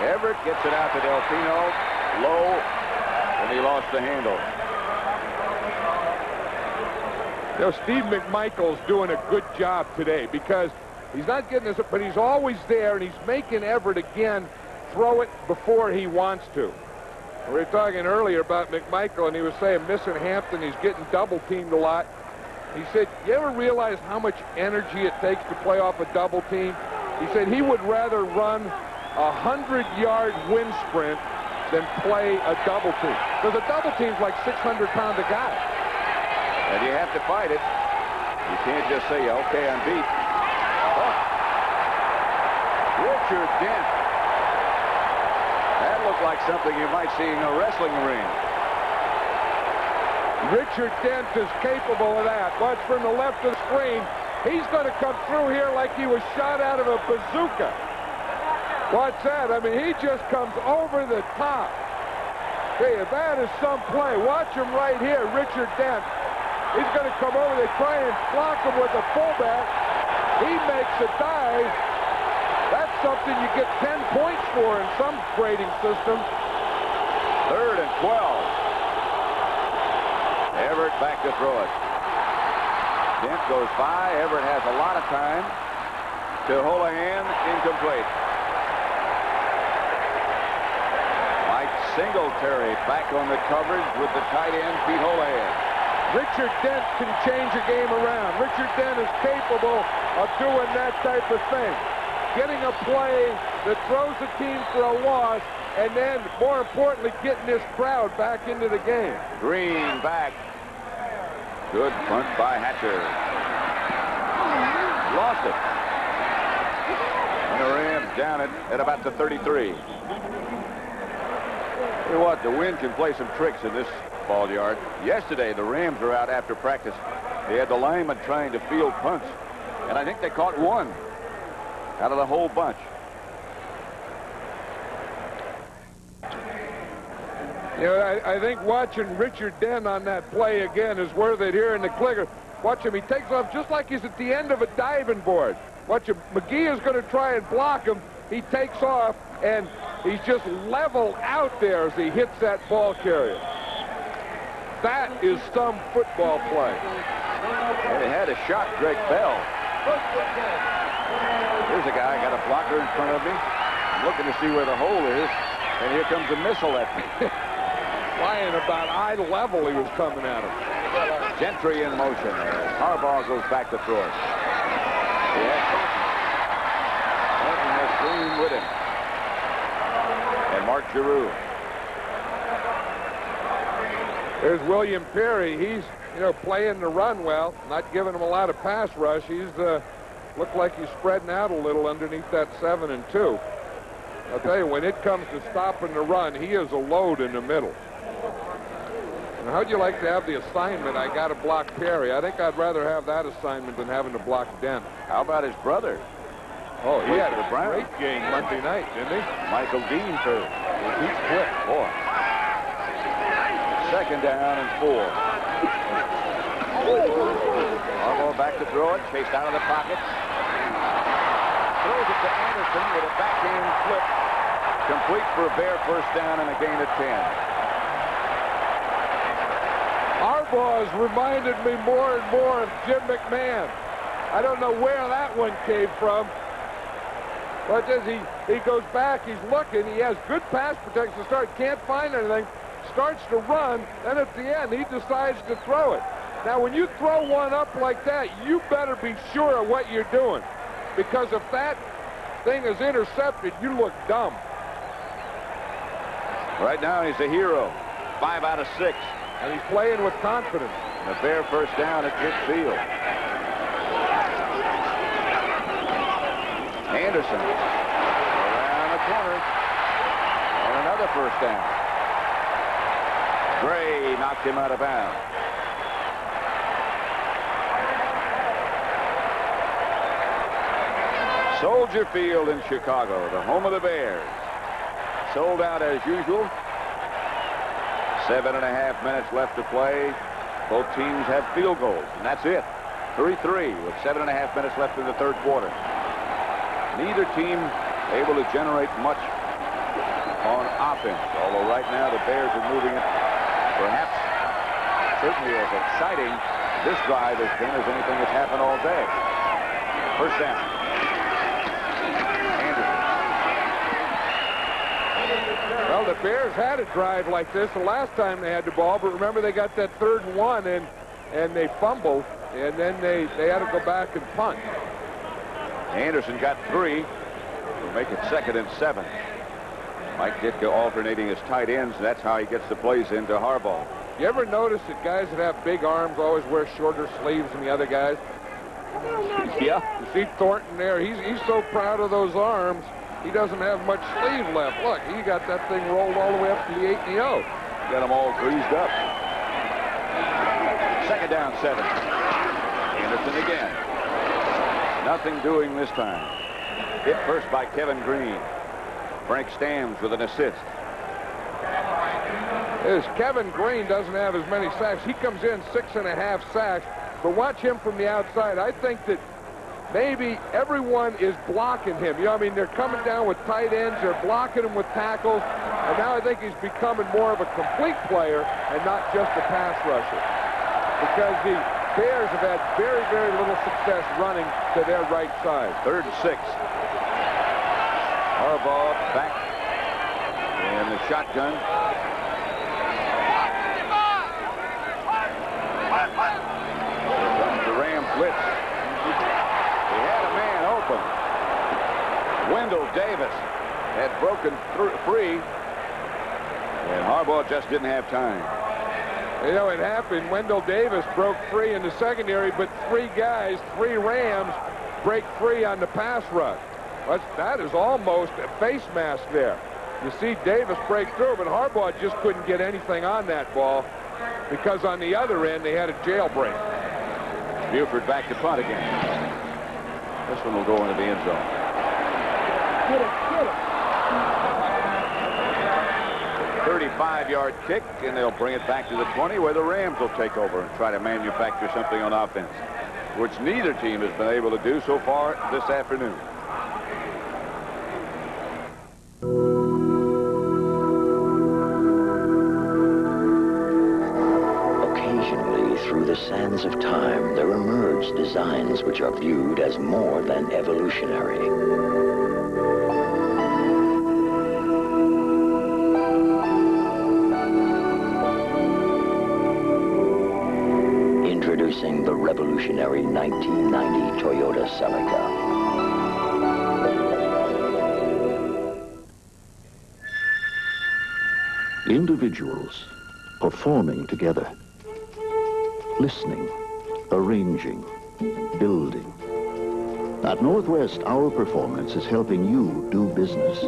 Everett gets it out to Delfino, low, and he lost the handle. Steve Mcmichael's doing a good job today because he's not getting this, but he's always there, and he's making Everett again throw it before he wants to. We were talking earlier about Mcmichael, and he was saying missing Hampton, he's getting double-teamed a lot. He said, you ever realize how much energy it takes to play off a double team? He said he would rather run a 100-yard wind sprint than play a double team. Because a double team's like 600-pound a guy. And you have to fight it. You can't just say, okay, I'm beat. Oh. Richard Dent. That looked like something you might see in a wrestling ring. Richard Dent is capable of that. Watch from the left of the screen. He's going to come through here like he was shot out of a bazooka. Watch that. He just comes over the top. Hey, that is some play. Watch him right here, Richard Dent. He's going to come over. They try and block him with a fullback. He makes a dive. That's something you get 10 points for in some grading system. 3rd and 12. Everett back to throw it. Dent goes by. Everett has a lot of time to Holohan. Incomplete. Mike Singletary back on the coverage with the tight end, Pete Holohan. Richard Dent can change a game around. Richard Dent is capable of doing that type of thing. Getting a play that throws the team for a loss, and then, more importantly, getting this crowd back into the game. Green back. Good punt by Hatcher. Lost it. And the Rams down it at about the 33. Tell you what, the wind can play some tricks in this ball yard. Yesterday, the Rams were out after practice. They had the linemen trying to field punts, and I think they caught one out of the whole bunch. I think watching Richard Dent on that play again is worth it here in the clicker. Watch him. He takes off just like he's at the end of a diving board. Watch him. McGee is going to try and block him. He takes off, and he's just level out there as he hits that ball carrier. That is some football play. And it had to shock Greg Bell. Here's a guy, got a blocker in front of me. I'm looking to see where the hole is, and here comes a missile at me. Flying about eye level, he was coming at him. Gentry in motion. Harbaugh goes back to throw it. Thornton has Green with him. And Mark Giroux. There's William Perry. He's, playing the run well, not giving him a lot of pass rush. He's looked like he's spreading out a little underneath that 7 and 2. I'll tell you, when it comes to stopping the run, he is a load in the middle. And how'd you like to have the assignment, I got to block Perry? I think I'd rather have that assignment than having to block Dent. How about his brother? Oh, he had a great game Monday night, didn't he? Michael Dean, too. He's quick, boy. Second down and 4. Harbaugh back to throw it, chased out of the pocket. Throws it to Anderson with a backhand flip. Complete for a Bear first down and a gain of 10. Harbaugh has reminded me more and more of Jim McMahon. I don't know where that one came from. But as he goes back, he's looking. He has good pass protection to start. Can't find anything. Starts to run. Then at the end, he decides to throw it. Now, when you throw one up like that, you better be sure of what you're doing. Because if that thing is intercepted, you look dumb. Right now, he's a hero. 5 out of 6. And he's playing with confidence. The Bear first down at midfield. Anderson around the corner. And another first down. Gray knocked him out of bounds. Soldier Field in Chicago, the home of the Bears. Sold out as usual. 7.5 minutes left to play. Both teams have field goals, and that's it. 3-3 with 7.5 minutes left in the third quarter. Neither team able to generate much on offense, although right now the Bears are moving it perhaps certainly as exciting this drive has been as anything that's happened all day. First down. Well, the Bears had a drive like this the last time they had the ball, but remember they got that 3rd and 1 and they fumbled, and then they had to go back and punt. Anderson got 3. Will make it 2nd and 7. Mike Ditka alternating his tight ends. That's how he gets the plays into Harbaugh. You ever notice that guys that have big arms always wear shorter sleeves than the other guys? Yeah. You see Thornton there. He's so proud of those arms. He doesn't have much sleeve left. Look, he got that thing rolled all the way up to the 8-0. Got them all greased up. 2nd down, 7. Anderson again. Nothing doing this time. Hit first by Kevin Green. Frank Stamms with an assist. As Kevin Green doesn't have as many sacks. He comes in 6.5 sacks. But watch him from the outside. I think that maybe everyone is blocking him. You know, I mean, they're coming down with tight ends. They're blocking him with tackles. And now I think he's becoming more of a complete player and not just a pass rusher. Because the Bears have had very, very little success running to their right side. 3rd and 6. Harbaugh back in the shotgun. Comes the Ram blitz. He had a man open. Wendell Davis had broken free, and Harbaugh just didn't have time. You know, it happened. Wendell Davis broke free in the secondary, but 3 guys, 3 Rams, break free on the pass rush. That is almost a face mask there. You see Davis break through, but Harbaugh just couldn't get anything on that ball because on the other end they had a jailbreak. Buford back to punt again. This one will go into the end zone. Get it, get it. 35-yard kick, and they'll bring it back to the 20, where the Rams will take over and try to manufacture something on offense, which neither team has been able to do so far this afternoon. Occasionally, through the sands of time, there emerge designs which are viewed as more than evolutionary. Introducing the revolutionary 1990 Toyota Celica. Individuals performing together, listening, arranging, building. At Northwest, our performance is helping you do business,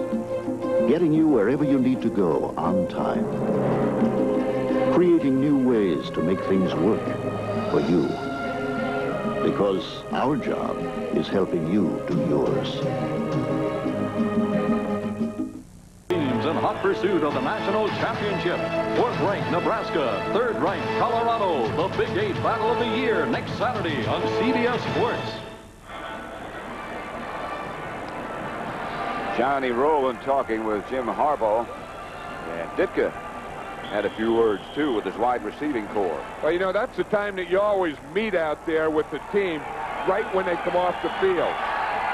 getting you wherever you need to go on time, creating new ways to make things work for you, because our job is helping you do yours. Teams in hot pursuit of the national championship. 4th-ranked Nebraska, 3rd-ranked Colorado. The Big 8 Battle of the Year next Saturday on CBS Sports. Johnny Rowland talking with Jim Harbaugh. And Ditka had a few words, too, with his wide receiving core. Well, you know, that's the time that you always meet out there with the team, right when they come off the field.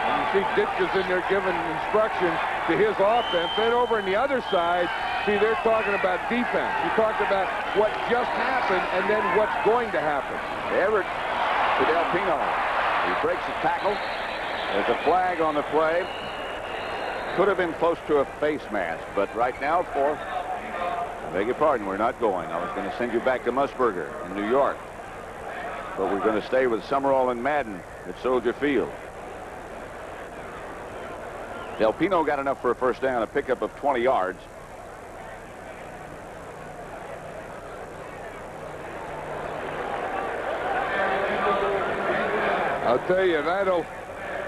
And you see Ditka's in there giving instructions to his offense. Then over on the other side, see, they're talking about defense. You talked about what just happened and then what's going to happen. Everett to Del Pino. He breaks the tackle. There's a flag on the play. Could have been close to a face mask, but right now, I beg your pardon, we're not going. I was going to send you back to Musburger in New York, but we're going to stay with Summerall and Madden at Soldier Field. Del Pino got enough for a first down, a pickup of 20 yards. I'll tell you, that'll,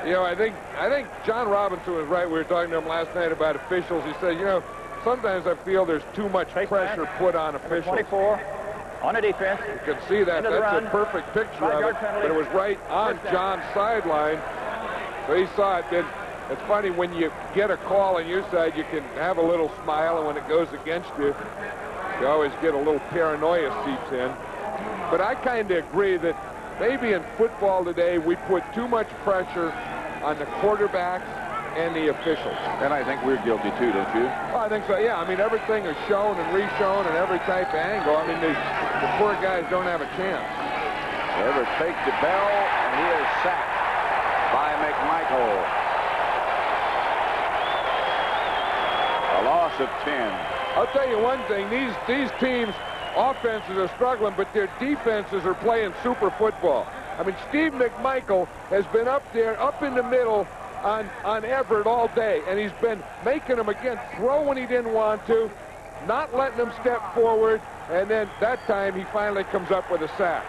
you know, I think John Robinson was right. We were talking to him last night about officials. He said, you know, sometimes I feel there's too much pressure put on officials. 24 on the defense. You can see that. That's a perfect picture of it. But it was right on John's sideline. So he saw it. Then it's funny, when you get a call on your side, you can have a little smile, and when it goes against you, you always get a little paranoia seeps in. But I kind of agree that maybe in football today, we put too much pressure on the quarterbacks and the officials. And I think we're guilty too, don't you? Well, I think so, yeah. I mean, everything is shown and re-shown and every type of angle. I mean, the poor guys don't have a chance. Everett faked to Bell, and he is sacked by Mcmichael. A loss of 10. I'll tell you one thing. These teams' offenses are struggling, but their defenses are playing super football. I mean, Steve Mcmichael has been up there, up in the middle on Everett all day, and he's been making them, again, throw when he didn't want to, not letting them step forward, and then that time he finally comes up with a sack.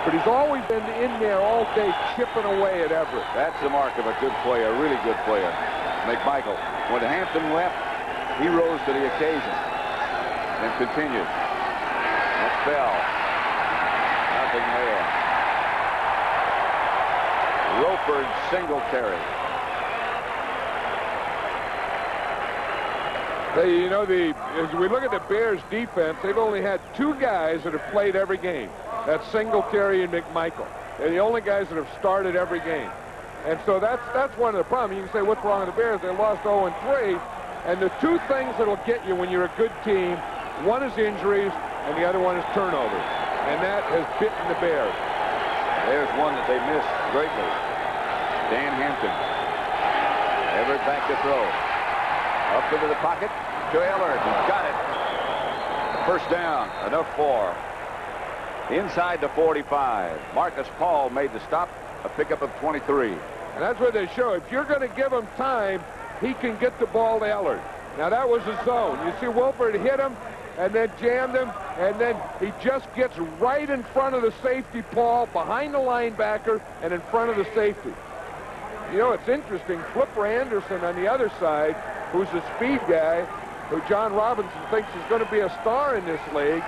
But he's always been in there all day chipping away at Everett. That's the mark of a good player, a really good player. Mcmichael. When Hampton left, he rose to the occasion and continued. That's Bell. Nothing there. Roper and Singletary. You know, as we look at the Bears' defense, they've only had 2 guys that have played every game. That's Singletary and Mcmichael. They're the only guys that have started every game. And so that's one of the problems. You can say, what's wrong with the Bears? They lost 0-3. And the 2 things that'll get you when you're a good team, one is injuries, and the other one is turnovers. And that has bitten the Bears. There's one that they missed greatly. Dan Hampton. Everett back to throw. Up into the pocket to Ellard. He's got it. First down. Enough for. Inside the 45. Marcus Paul made the stop. A pickup of 23. And that's what they show. If you're going to give him time, he can get the ball to Ellard. Now, that was a zone. You see Wilford hit him and then jammed him, and then he just gets right in front of the safety, Paul, behind the linebacker and in front of the safety. You know, it's interesting. Flipper Anderson on the other side, who's a speed guy, who John Robinson thinks is going to be a star in this league,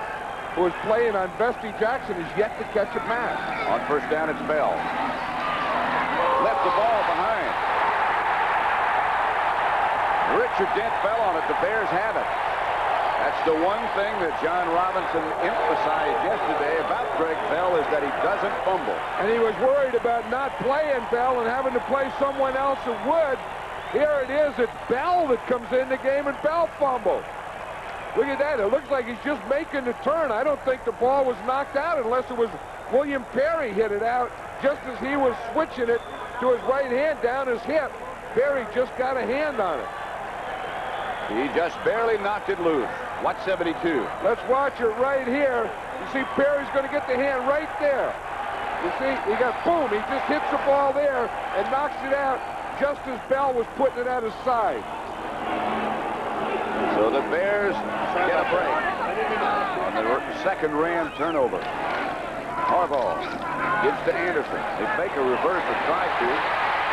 who is playing on Bestie Jackson, is yet to catch a pass. On first down, it's Bell. Left the ball behind. Richard Dent fell on it. The Bears have it. That's the one thing that John Robinson emphasized yesterday about Greg Bell, is that he doesn't fumble. And he was worried about not playing Bell and having to play someone else who would. Here it is. It's Bell that comes in the game, and Bell fumbled. Look at that. It looks like he's just making the turn. I don't think the ball was knocked out unless it was William Perry hit it out just as he was switching it to his right hand down his hip. Perry just got a hand on it. He just barely knocked it loose. Watch 72. Let's watch it right here. You see Perry's going to get the hand right there. You see, he got, boom, he just hits the ball there and knocks it out just as Bell was putting it at his side. So the Bears get a break on the second Ram turnover. Harbaugh gives to Anderson. They fake a reverse or try to.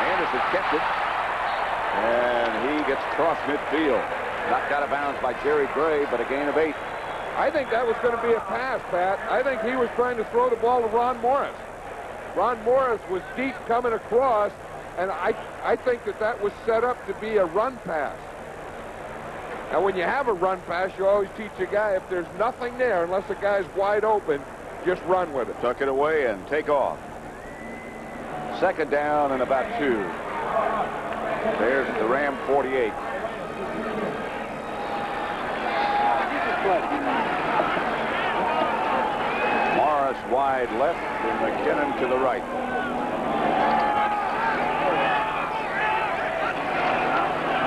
Anderson kept it. And he gets across midfield. Knocked out of bounds by Jerry Gray, but a gain of 8. I think that was going to be a pass, Pat. I think he was trying to throw the ball to Ron Morris. Ron Morris was deep coming across, and I think that was set up to be a run pass. Now, when you have a run pass, you always teach a guy, if there's nothing there, unless the guy's wide open, just run with it. Tuck it away and take off. 2nd down and about 2. There's the Ram 48. Morris wide left and McKinnon to the right.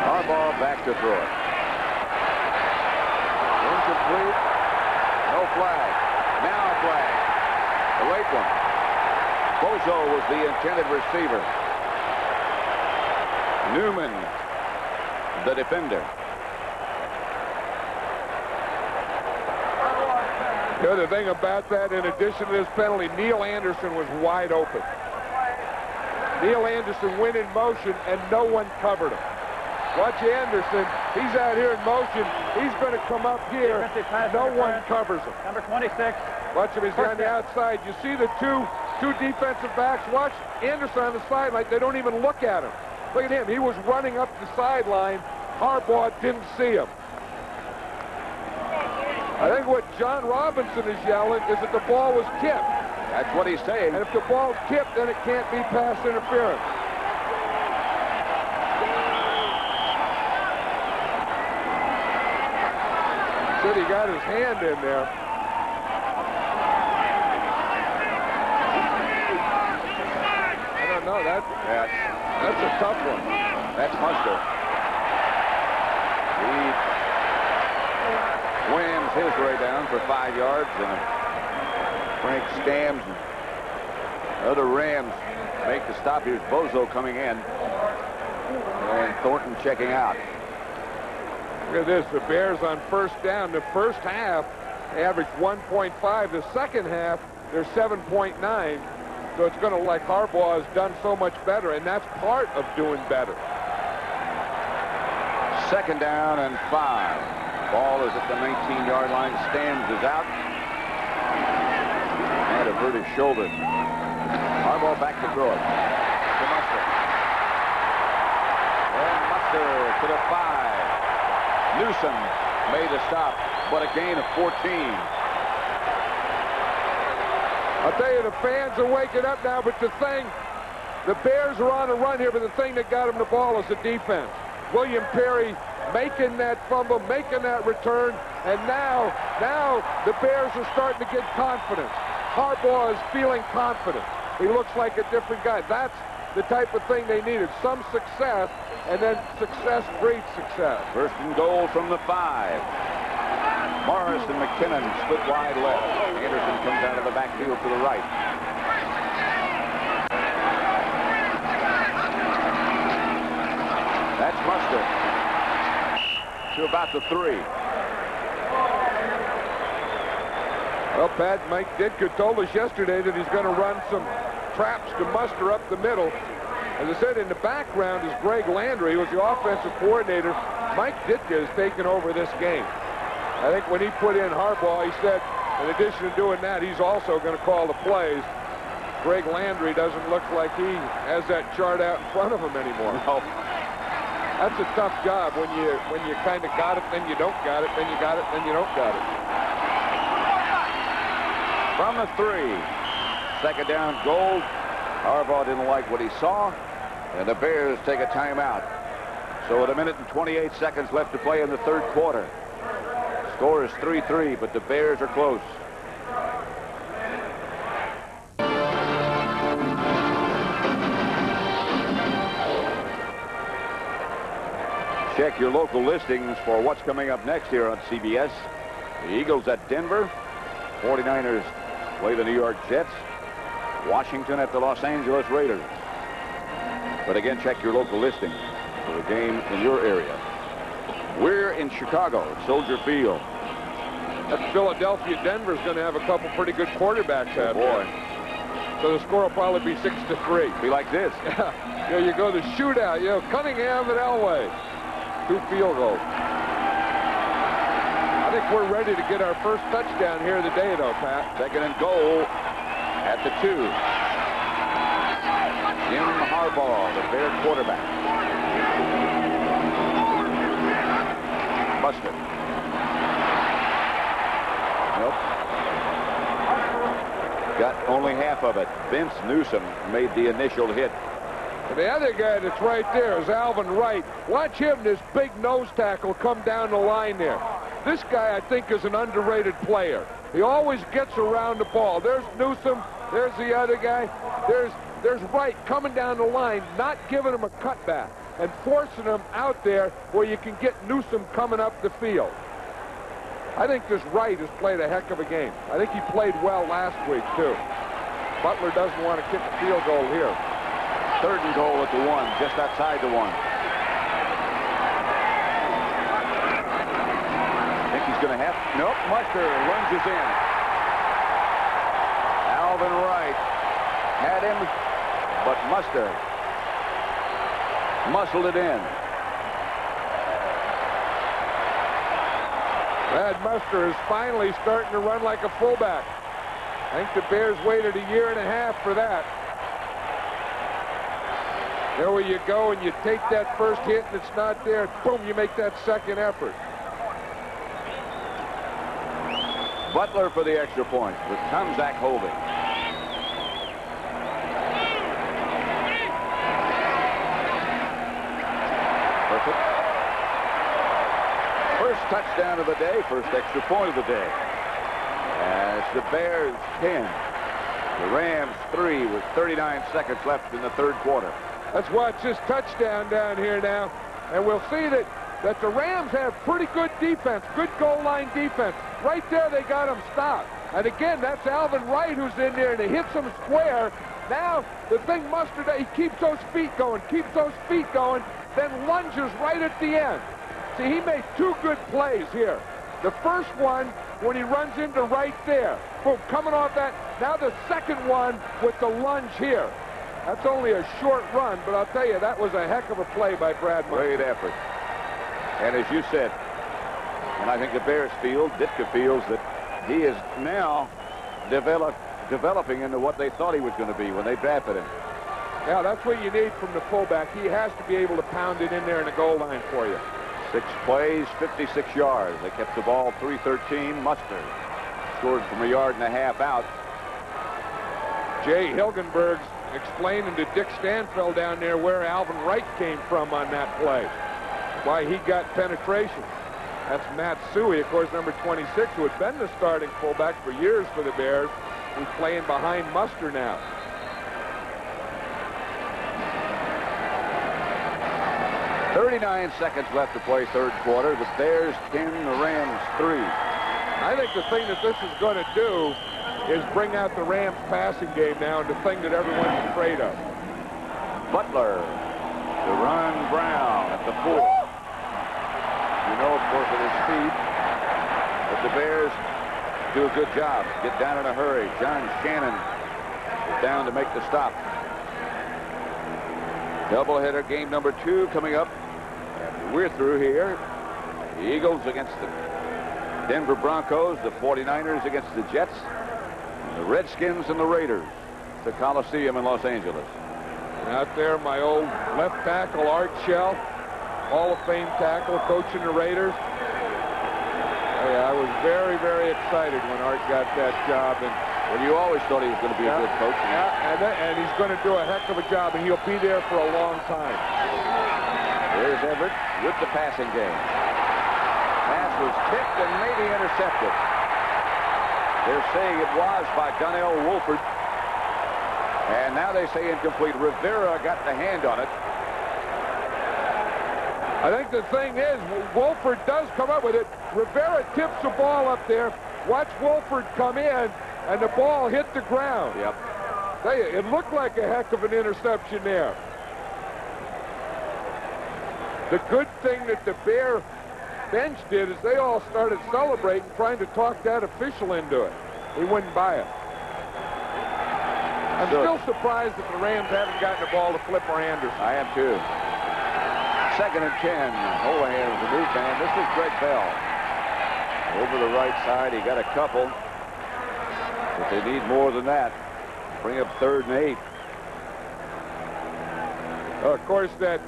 Harbaugh back to throw it. Incomplete. No flag. Now a flag. A late one. Bozo was the intended receiver. Newman, the defender. The other thing about that, in addition to this penalty, Neil Anderson was wide open. Neil Anderson went in motion, and no one covered him. Watch Anderson. He's out here in motion. He's going to come up here. No one covers him. Number 26. Watch him. He's on the outside. You see the two defensive backs. Watch Anderson on the sideline. They don't even look at him. Look at him. He was running up the sideline. Harbaugh didn't see him. I think what John Robinson is yelling is that the ball was tipped. That's what he's saying. And if the ball's tipped, then it can't be pass interference. Said he got his hand in there. I don't know. That's a tough one. That's Munster. He whams his way down for 5 yards, and Frank Stams and other Rams make the stop. Here's Bozo coming in, and Thornton checking out. Look at this. The Bears on 1st down. The first half averaged 1.5. The second half, they're 7.9. So it's going to look like Harbaugh has done so much better, and that's part of doing better. 2nd down and 5. Ball is at the 19-yard line. Stams is out. And hurt his shoulder. Harbaugh back to throw it. To Munster. And Munster to the 5. Newsom made a stop, but a gain of 14. I'll tell you, the fans are waking up now, but the Bears are on a run here, but the thing that got them the ball is the defense. William Perry making that fumble, making that return, and now the Bears are starting to get confidence. Harbaugh is feeling confident. He looks like a different guy. That's the type of thing they needed. Some success, and then success breeds success. 1st and goal from the 5. Morris and McKinnon split wide left. Anderson comes out of the backfield to the right. That's Munster. To about the 3. Well, Pat, Mike Ditka told us yesterday that he's going to run some traps to Munster up the middle. As I said, in the background is Greg Landry, who was the offensive coordinator. Mike Ditka has taken over this game. I think when he put in Harbaugh, he said, in addition to doing that, he's also going to call the plays. Greg Landry doesn't look like he has that chart out in front of him anymore. No. That's a tough job when you kind of got it, then you don't got it, then you got it, then you don't got it. From the 3. 2nd down goal. Harbaugh didn't like what he saw, and the Bears take a timeout. So with 1 minute and 28 seconds left to play in the 3rd quarter. Score is 3-3, but the Bears are close. Check your local listings for what's coming up next here on CBS. The Eagles at Denver. 49ers play the New York Jets. Washington at the Los Angeles Raiders. But again, check your local listings for a game in your area. We're in Chicago at Soldier Field. That Philadelphia Denver's going to have a couple pretty good quarterbacks out there. So the score will probably be 6-3. Be like this. Yeah, you go to shootout. You know, Cunningham and Elway. 2 field goals. I think we're ready to get our first touchdown here today, though, Pat. Second and goal at the 2. Jim Harbaugh, the Bear quarterback. Buster. Nope. Got only half of it. Vince Newsom made the initial hit. And the other guy that's right there is Alvin Wright. Watch him, this big nose tackle, come down the line there. This guy, I think, is an underrated player. He always gets around the ball. There's Newsom. There's the other guy. There's Wright coming down the line, not giving him a cutback and forcing him out there where you can get Newsom coming up the field. I think this Wright has played a heck of a game. I think he played well last week, too. Butler doesn't want to kick a field goal here. Third and goal at the 1, just outside the 1. I think he's going to have... Nope, Muster lunges in. Alvin Wright had him, but Muster muscled it in. Brad Muster is finally starting to run like a fullback. I think the Bears waited 1.5 years for that. There where you go and you take that first hit and it's not there, boom, you make that second effort. Butler for the extra point with Tomczak holding. Perfect. First touchdown of the day, first extra point of the day. As the Bears 10, the Rams 3 with 39 seconds left in the third quarter. Let's watch this touchdown down here now, and we'll see that the Rams have pretty good defense, good goal line defense. Right there, they got him stopped. And again, that's Alvin Wright who's in there, and he hits him square. Now, the thing Mustard, he keeps those feet going, then lunges right at the end. See, he made 2 good plays here. The first one, when he runs into right there. Boom, coming off that. Now the second one with the lunge here. That's only a short run, but I'll tell you, that was a heck of a play by Brad Murray. Great effort. And as you said, and I think the Bears feel, Ditka feels, that he is now developing into what they thought he was going to be when they drafted him. Yeah, that's what you need from the fullback. He has to be able to pound it in there in the goal line for you. 6 plays, 56 yards. They kept the ball 313. Muster scored from 1.5 yards out. Jay Hilgenberg's explaining to Dick Stanfield down there where Alvin Wright came from on that play. Why he got penetration. That's Matt Suey, of course, number 26, who had been the starting fullback for years for the Bears, who's playing behind Muster now. .39 seconds left to play third quarter. The Bears 10, the Rams 3. I think the thing that this is going to do is bring out the Rams passing game now, and the thing that everyone's afraid of. Butler to run Brown at the 4. You know, of course, at his speed, but the Bears do a good job. Get down in a hurry. John Shannon is down to make the stop. Doubleheader game number 2 coming up. After we're through here, the Eagles against the Denver Broncos, the 49ers against the Jets, the Redskins and the Raiders, the Coliseum in Los Angeles. And out there, my old left tackle, Art Shell, Hall of Fame tackle, coaching the Raiders. I was very, very excited when Art got that job. And well, you always thought he was going to be a good coach. And he's going to do a heck of a job, and he'll be there for a long time. There's Everett with the passing game. Pass was tipped and maybe intercepted. They're saying it was by Donnell Wolford. And now they say incomplete. Rivera got the hand on it. I think the thing is, Wolford does come up with it. Rivera tips the ball up there. Watch Wolford come in, and the ball hit the ground. Yep. Tell you, it looked like a heck of an interception there. The good thing that the Bear bench did is they all started celebrating, trying to talk that official into it. He wouldn't buy it. I'm still surprised that the Rams haven't gotten the ball to Flipper Anderson. I am too. 2nd and 10. Holohan is the move man. This is Greg Bell. Over the right side, he got a couple. But they need more than that. Bring up 3rd and 8. Of course, that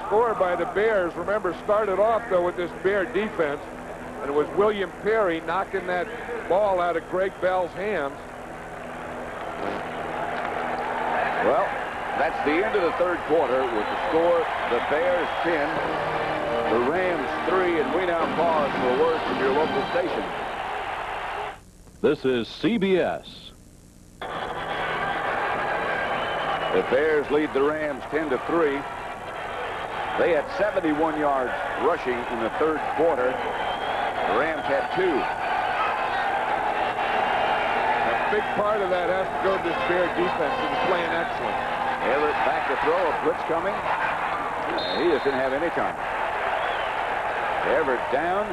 score by the Bears, remember, started off, though, with this Bear defense. And it was William Perry knocking that ball out of Greg Bell's hands. Well, that's the end of the 3rd quarter with the score, the Bears 10, the Rams 3, and we now pause for a word from your local station. This is CBS. The Bears lead the Rams 10-3. They had 71 yards rushing in the 3rd quarter. The Rams had 2. A big part of that has to go to this Bear defense. It was playing excellent. Everett back to throw, a blitz coming. He doesn't have any time. Everett down.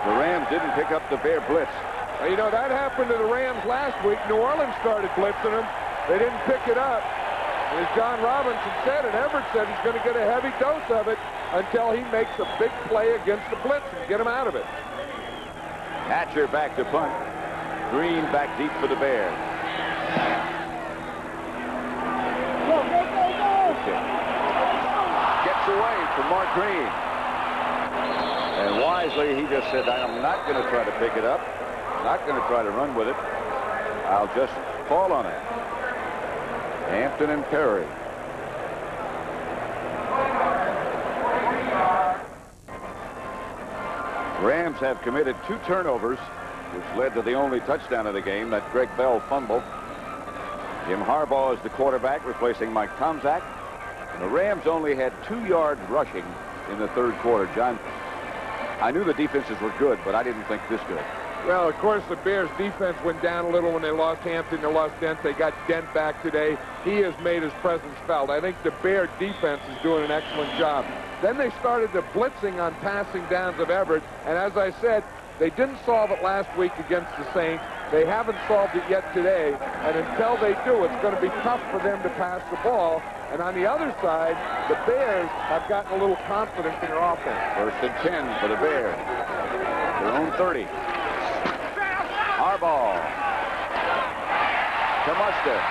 The Rams didn't pick up the Bear blitz. Well, you know, that happened to the Rams last week. New Orleans started blitzing them. They didn't pick it up. As John Robinson said, and Everett said he's going to get a heavy dose of it until he makes a big play against the blitz and get him out of it. Hatcher back to punt. Green back deep for the Bears. Gets away from Mark Green. And wisely, he just said, I'm not going to try to pick it up. Not going to try to run with it. I'll just fall on it. Hampton and Perry. Rams have committed 2 turnovers, which led to the only touchdown of the game, that Greg Bell fumble. Jim Harbaugh is the quarterback, replacing Mike Tomczak. And the Rams only had 2 yards rushing in the 3rd quarter. John, I knew the defenses were good, but I didn't think this good. Well, of course, the Bears' defense went down a little when they lost Hampton. They lost Dent. They got Dent back today. He has made his presence felt. I think the Bear defense is doing an excellent job. Then they started the blitzing on passing downs of Everett. And as I said, they didn't solve it last week against the Saints. They haven't solved it yet today. And until they do, it's going to be tough for them to pass the ball. And on the other side, the Bears have gotten a little confidence in their offense. 1st and 10 for the Bears. Their own 30. Harbaugh to Mustard.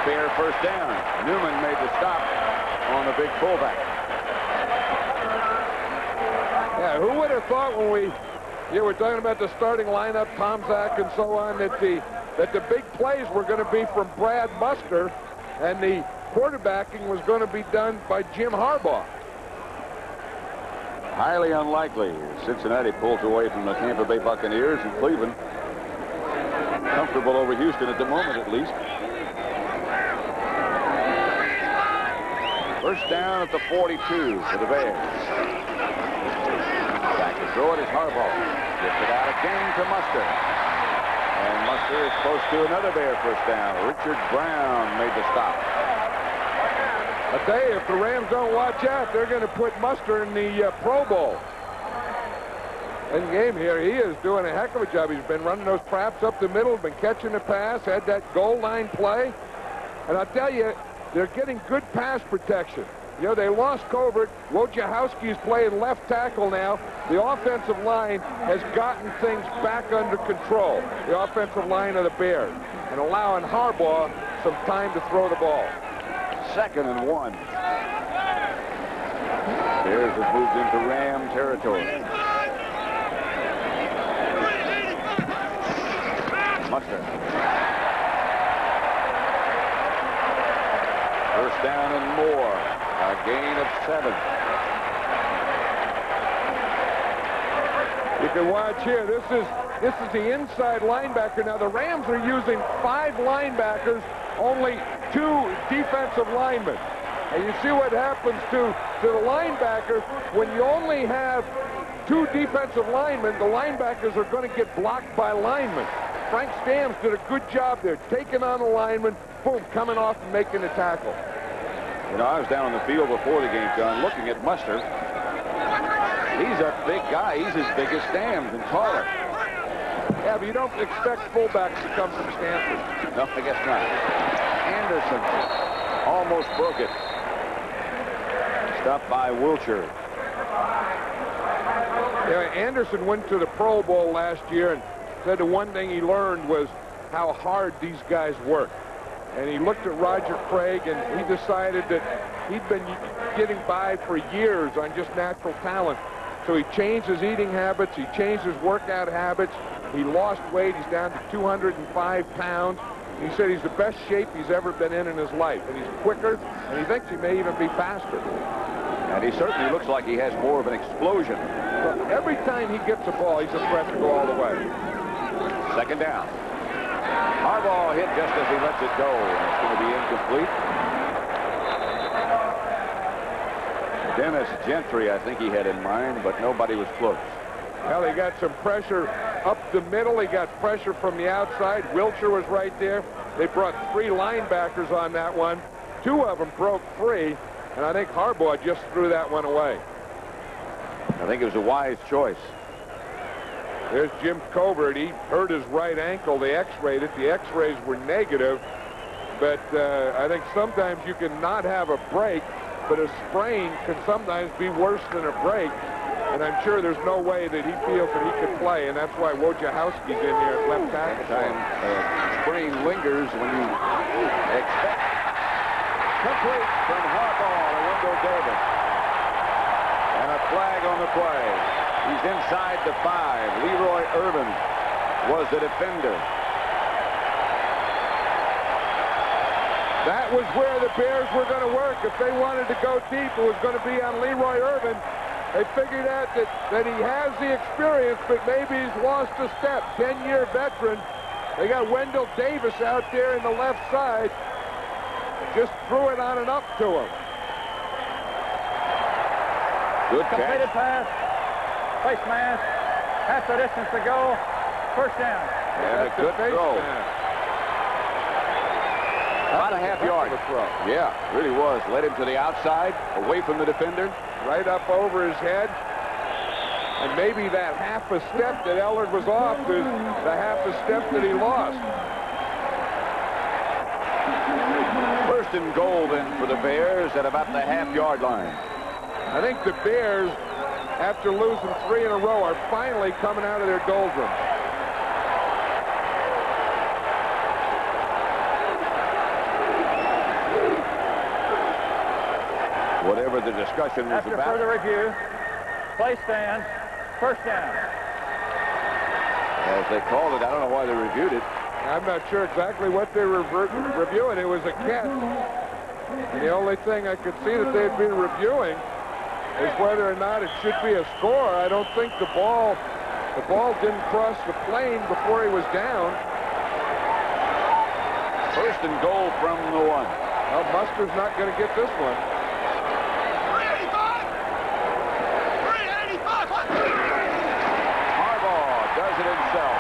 Bear 1st down. Newman made the stop on the big fullback. Yeah, who would have thought when we're talking about the starting lineup, Tomczak and so on, that the big plays were going to be from Brad Muster and the quarterbacking was going to be done by Jim Harbaugh. Highly unlikely. Cincinnati pulls away from the Tampa Bay Buccaneers, and Cleveland comfortable over Houston at the moment, at least. 1st down at the 42 for the Bears. Back to throw it is Harbaugh. Gets it out again to Muster. And Muster is close to another Bear 1st down. Richard Brown made the stop. I tell you, if the Rams don't watch out, they're going to put Muster in the Pro Bowl. In game here, he is doing a heck of a job. He's been running those traps up the middle, been catching the pass, had that goal line play. And I'll tell you, they're getting good pass protection. You know, they lost Covert. Wojciechowski's playing left tackle now. The offensive line has gotten things back under control, the offensive line of the Bears, and allowing Harbaugh some time to throw the ball. 2nd and 1. Bears have moved into Ram territory. Muster. 1st down and more. A gain of 7. You can watch here. This is the inside linebacker. Now the Rams are using 5 linebackers, only 2 defensive linemen. And you see what happens to the linebacker when you only have 2 defensive linemen. The linebackers are going to get blocked by linemen. Frank Stamms did a good job there, taking on the lineman, boom, coming off and making the tackle. You know, I was down on the field before the game, John, looking at Muster. He's a big guy. He's as big as Stamms and taller. Yeah, but you don't expect fullbacks to come from Stanford. No, I guess not. Anderson almost broke it. Stopped by Wiltshire. Yeah, Anderson went to the Pro Bowl last year and said the one thing he learned was how hard these guys work. And he looked at Roger Craig, and he decided that he'd been getting by for years on just natural talent. So he changed his eating habits. He changed his workout habits. He lost weight. He's down to 205 pounds. He said he's the best shape he's ever been in his life. And he's quicker, and he thinks he may even be faster. And he certainly looks like he has more of an explosion. But every time he gets the ball, he's a threat to go all the way. Second down. Harbaugh hit just as he lets it go, and it's going to be incomplete. Dennis Gentry, I think he had in mind, but nobody was close. Well, he got some pressure up the middle. He got pressure from the outside. Wiltshire was right there. They brought 3 linebackers on that one. 2 of them broke free, and I think Harbaugh just threw that one away. I think it was a wise choice. There's Jim Covert. He hurt his right ankle. They x-rayed it. The x-rays were negative, but I think sometimes you can not have a break, but a sprain can sometimes be worse than a break. And I'm sure there's no way that he feels that he could play, and that's why Wojciechowski's in here at left tackle. Sprain lingers when you expect. Complete from Harbaugh to Wendell Davis. And a flag on the play. He's inside the 5. Leroy Irvin was the defender. That was where the Bears were going to work. If they wanted to go deep, it was going to be on Leroy Irvin. They figured out that he has the experience, but maybe he's lost a step. 10-year veteran. They got Wendell Davis out there in the left side. Just threw it on and up to him. Good catch. Completed pass. Face mask. Half the distance to go. First down. And a good throw. About a half yard. Throw. Yeah, really was. Led him to the outside, away from the defender. Right up over his head. And maybe that half a step that Ellard was off is the half a step that he lost. First and goal then for the Bears at about the half-yard line. I think the Bears, after losing 3 in a row, are finally coming out of their doldrums. Whatever the discussion was After about. further review, play stand, first down. As they called it, I don't know why they reviewed it. I'm not sure exactly what they were reviewing. It was a catch. And the only thing I could see that they'd been reviewing is whether or not it should be a score. I don't think the ball didn't cross the plane before he was down. First and goal from the 1. Well, Muster's not going to get this one. Harbaugh does it himself.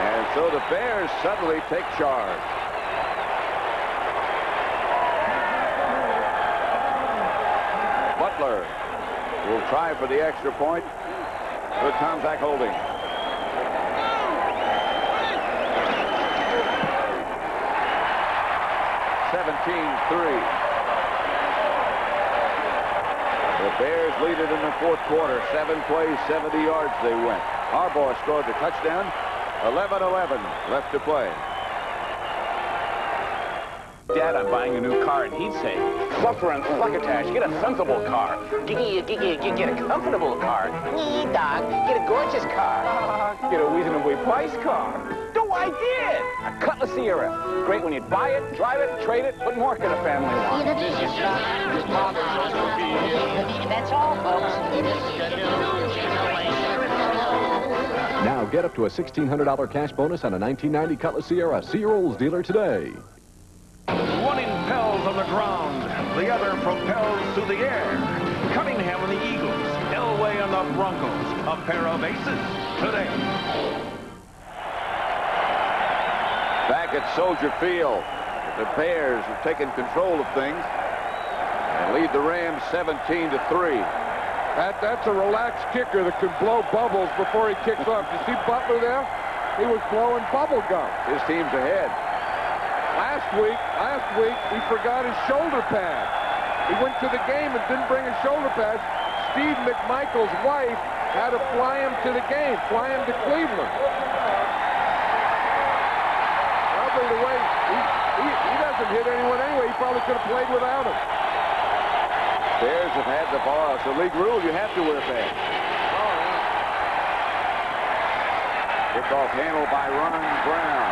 And so the Bears suddenly take charge. Butler will try for the extra point with Tomczak holding. The Bears lead it in the 4th quarter. 7 plays, 70 yards they went. Harbaugh scored the touchdown. 11-11 left to play. Dad, I'm buying a new car, and he'd say, suffer and succotash, get a sensible car. Get a comfortable car. Doc, get a gorgeous car. Get a reasonably priced car. No, I did. A Cutlass Sierra. Great when you buy it, drive it, trade it, but more can a family want. That's all, folks. Now get up to a $1,600 cash bonus on a 1990 Cutlass Sierra. See your Olds dealer today. One impels on the ground, the other propels through the air. Cunningham on the Eagles, Elway on the Broncos. A pair of aces today. Back at Soldier Field, the Bears have taken control of things and lead the Rams 17-3. That's a relaxed kicker that can blow bubbles before he kicks off. You see Butler there? He was blowing bubble gum. His team's ahead. Last week, he forgot his shoulder pad. He went to the game and didn't bring his shoulder pad. Steve Mcmichael's wife had to fly him to the game, fly him to Cleveland. Probably the way he doesn't hit anyone anyway. He probably could have played without him. Bears have had the ball. It's a league rule. You have to wear pads. Kickoff handled by Ron Brown.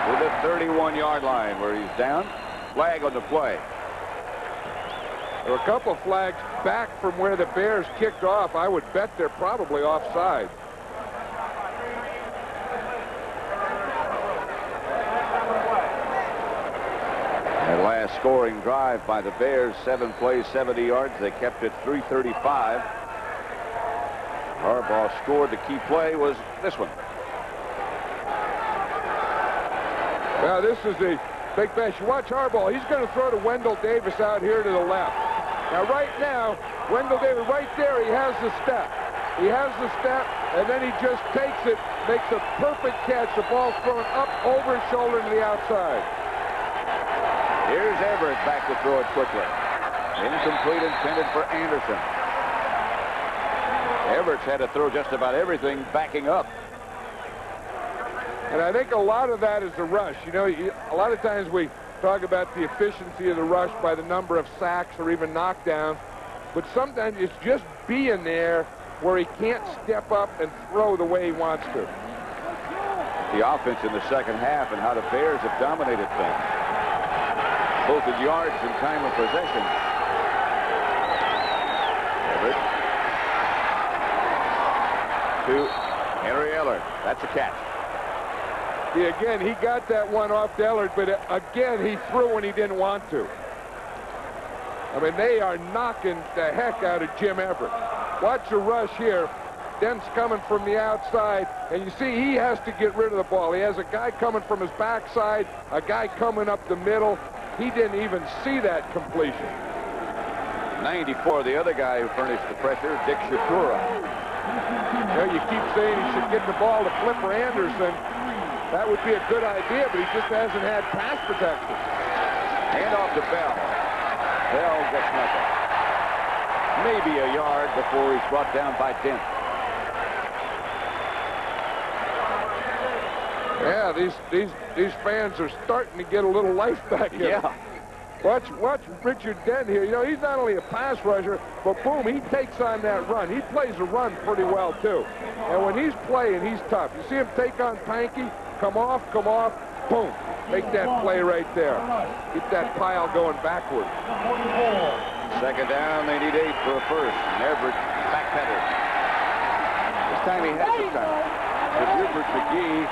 To the 31-yard line where he's down. Flag on the play. There were a couple of flags back from where the Bears kicked off. I would bet they're probably offside. That last scoring drive by the Bears, 7 plays, 70 yards. They kept it 3:35. Harbaugh scored. The key play was this one. Now, this is the big pass. You watch Harbaugh. He's going to throw to Wendell Davis out here to the left. Now, right now, Wendell Davis, right there, he has the step. He has the step, and then he just takes it, makes a perfect catch. The ball's thrown up over his shoulder to the outside. Here's Everett back to throw it quickly. Incomplete, intended for Anderson. Everett's had to throw just about everything backing up. And I think a lot of that is the rush. You know, a lot of times we talk about the efficiency of the rush by the number of sacks or even knockdowns, but sometimes it's just being there where he can't step up and throw the way he wants to. The offense in the second half and how the Bears have dominated things, both in yards and time of possession. Everett to Henry Ellard. That's a catch. Yeah, again, he got that one off Ellard, but again, he threw when he didn't want to. I mean, they are knocking the heck out of Jim Everett. Watch the rush here. Dent's coming from the outside, and you see he has to get rid of the ball. He has a guy coming from his backside, a guy coming up the middle. He didn't even see that completion. 94, the other guy who furnished the pressure, Dick Shakura. You know, you keep saying he should get the ball to Flipper Anderson. That would be a good idea, but he just hasn't had pass protection. Hand off to Bell. Bell gets nothing. Maybe a yard before he's brought down by Dent. Yeah, these fans are starting to get a little life back in. Yeah. Watch Richard Dent here. You know, he's not only a pass rusher, but boom, he takes on that run. He plays the run pretty well, too. And when he's playing, he's tough. You see him take on Pankey, come off, boom. Make that play right there. Get that pile going backward. Second down, they need 8 for a first. And Everett backpedaled. This time he has some time. With Rupert McGee,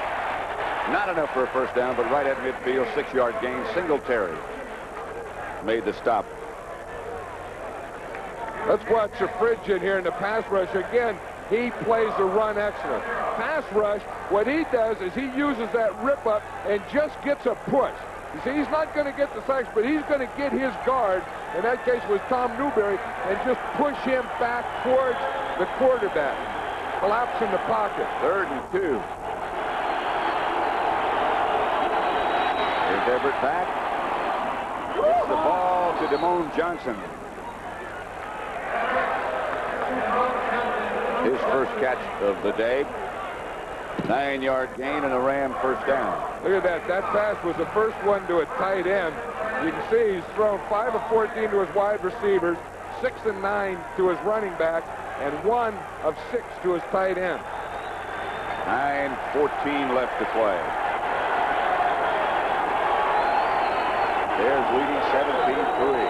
not enough for a first down, but right at midfield, 6-yard gain. Singletary made the stop. Let's watch the Fridge in here in the pass rush. Again, he plays the run excellent. Pass rush, what he does is he uses that rip up and just gets a push. You see, he's not going to get the sacks, but he's going to get his guard, in that case was Tom Newberry, and just push him back towards the quarterback. Collapse in the pocket. 3rd and 2. Here's Everett back. Gets the ball to Damone Johnson. His first catch of the day. 9-yard gain and a Ram first down. Look at that. That pass was the first one to a tight end. You can see he's thrown 5 of 14 to his wide receivers, 6 and 9 to his running back, and 1 of 6 to his tight end. 9:14 left to play. Bears leading 17-3.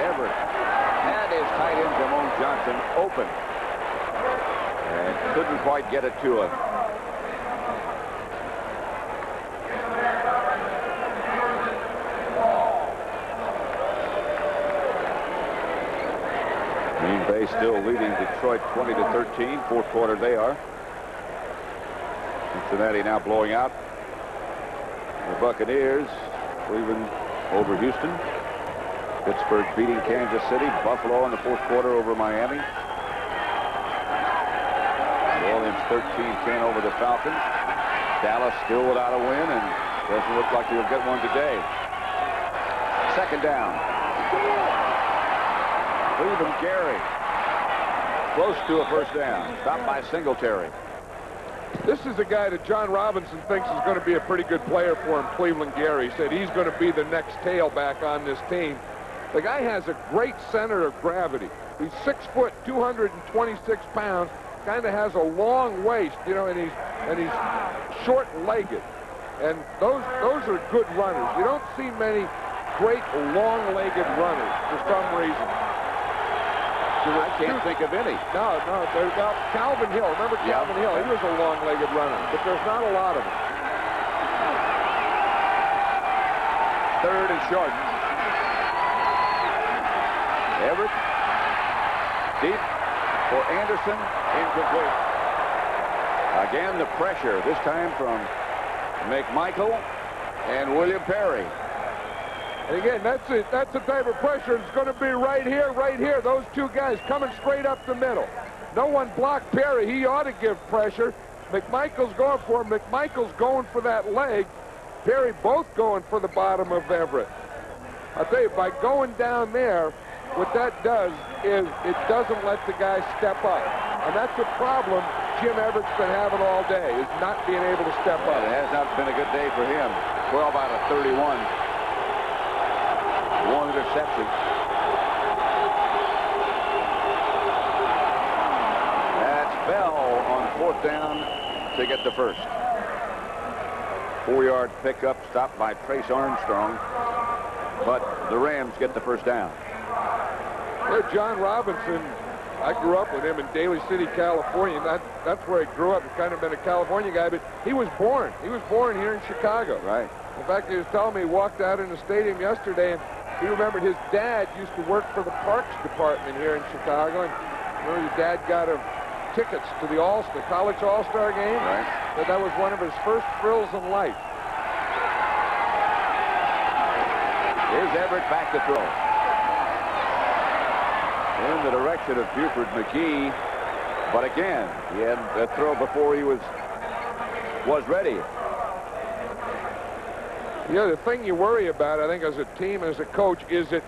Everett had his tight end, Damone Johnson, open. And couldn't quite get it to him. Green Bay still leading Detroit 20-13. Fourth quarter they are. Cincinnati now blowing out the Buccaneers. Cleveland over Houston. Pittsburgh beating Kansas City. Buffalo in the fourth quarter over Miami. New Orleans 13-10 over the Falcons. Dallas still without a win and doesn't look like they'll get one today. Second down. Cleveland Gary. Close to a first down. Stopped by Singletary. This is a guy that John Robinson thinks is going to be a pretty good player for him, Cleveland Gary. He said he's going to be the next tailback on this team. The guy has a great center of gravity. He's 6 foot, 226 pounds, kind of has a long waist, you know, and he's short-legged. And those are good runners. You don't see many great long-legged runners for some reason. I can't think of any. No. There's Calvin Hill. Remember Calvin Hill? He was a long-legged runner, but there's not a lot of them. Third and short. Everett. Deep for Anderson. Incomplete. Again, the pressure, this time from Mcmichael and William Perry. And again, that's the type of pressure it's going to be right here. Those two guys coming straight up the middle. No one blocked Perry. He ought to give pressure. Mcmichael's going for him. Mcmichael's going for that leg. Perry both going for the bottom of Everett. I'll tell you, by going down there, what that does is it doesn't let the guy step up. And that's the problem Jim Everett's been having all day, is not being able to step up. It has not been a good day for him. 12 out of 31. One interception. That's Bell on fourth down to get the first. 4-yard pickup stopped by Trace Armstrong, but the Rams get the first down. Well, John Robinson, I grew up with him in Daly City, California. That's where he grew up. He's kind of been a California guy, but he was born here in Chicago. Right. In fact, he was telling me he walked out in the stadium yesterday, and he remembered his dad used to work for the Parks Department here in Chicago, and remember his dad got him tickets to the college All-Star game. Right. But that was one of his first thrills in life. Here's Everett back to throw. In the direction of Buford McGee, but again, he had that throw before he was ready. You know, the thing you worry about, I think, as a team, as a coach, is that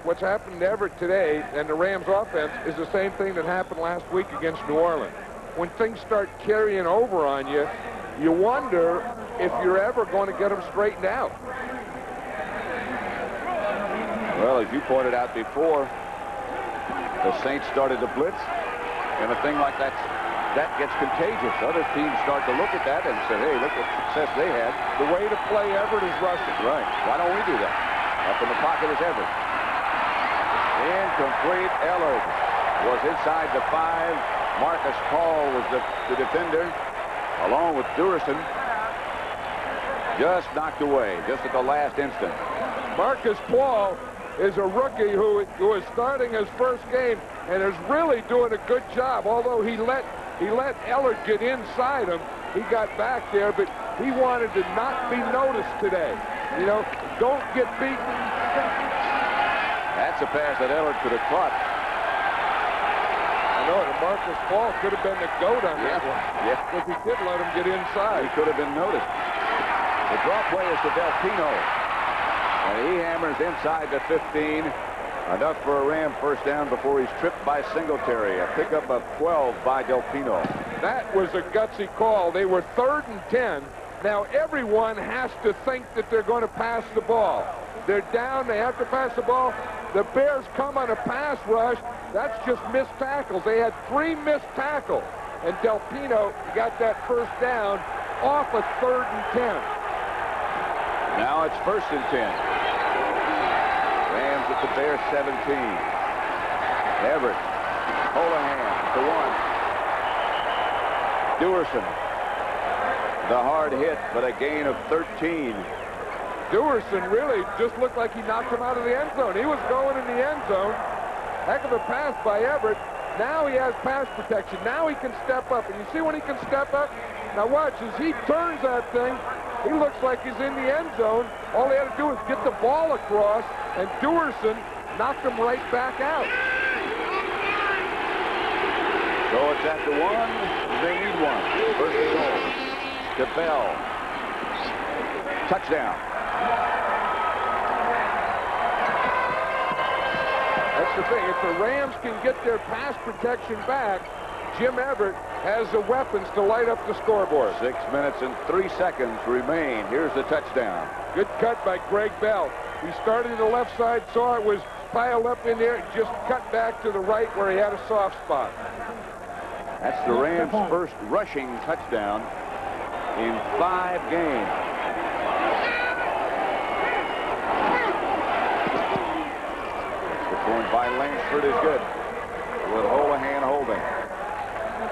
what's happened to Everett today and the Rams offense is the same thing that happened last week against New Orleans. When things start carrying over on you, you wonder if you're ever going to get them straightened out. Well, as you pointed out before, the Saints started to blitz, and a thing like that gets contagious. Other teams start to look at that and say, hey, look at the success they had. The way to play Everett is rushing. Right. Why don't we do that? Up in the pocket is Everett. Incomplete. Ellard was inside the 5. Marcus Paul was the defender, along with Duerson. Just knocked away, just at the last instant. Marcus Paul is a rookie who is starting his first game and is really doing a good job. Although he let Ellard get inside him, he got back there, but he wanted to not be noticed today. You know, don't get beaten. That's a pass that Ellard could have caught. I know, and Marcus Paul could have been the GOAT on that one. Yeah. Because he did let him get inside. He could have been noticed. The draw play is to Delpino. And he hammers inside the 15. Enough for a Ram first down before he's tripped by Singletary. A pickup of 12 by Delpino. That was a gutsy call. They were 3rd and 10. Now everyone has to think that they're going to pass the ball. They're down. They have to pass the ball. The Bears come on a pass rush. That's just missed tackles. They had 3 missed tackles. And Delpino got that first down off a 3rd and 10. Now it's 1st and 10. Rams at the Bears 17. Everett. Holohan to 1. Duerson. The hard hit, but a gain of 13. Duerson really just looked like he knocked him out of the end zone. He was going in the end zone, Heck of a pass by Everett. Now he has pass protection. Now he can step up. And you see when he can step up? Now watch, as he turns that thing, he looks like he's in the end zone. All he had to do was get the ball across, and Duerson knocked him right back out. So it's at the 1. They need 1. First and goal. To Bell. Touchdown. That's the thing. If the Rams can get their pass protection back, Jim Everett has the weapons to light up the scoreboard. 6 minutes and 3 seconds remain. Here's the touchdown. Good cut by Greg Bell. He started to the left side, saw it was piled up in there, just cut back to the right where he had a soft spot. That's the Rams' first rushing touchdown in 5 games. The point by Langsford is good. With Holohan holding.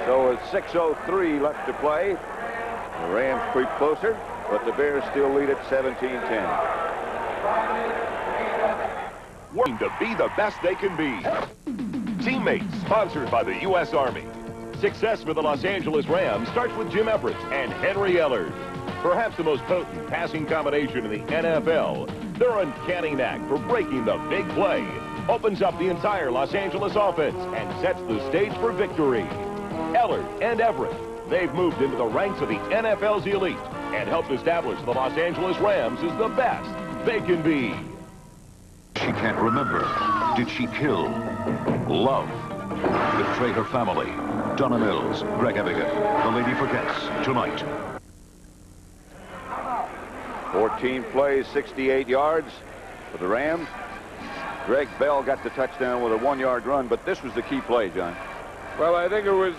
So with 6:03 left to play, the Rams creep closer, but the Bears still lead at 17-10. Working to be the best they can be. Teammates, sponsored by the U.S. Army. Success for the Los Angeles Rams starts with Jim Everett and Henry Ellard. Perhaps the most potent passing combination in the NFL, their uncanny knack for breaking the big play opens up the entire Los Angeles offense and sets the stage for victory. Ellard and Everett, they've moved into the ranks of the NFL's elite and helped establish the Los Angeles Rams as the best they can be. She can't remember. Did she kill? Love? Betray her family? Donna Mills, Greg Evigan. The Lady Forgets, tonight. 14 plays, 68 yards for the Rams. Greg Bell got the touchdown with a 1-yard run, but this was the key play, John. Well, I think it was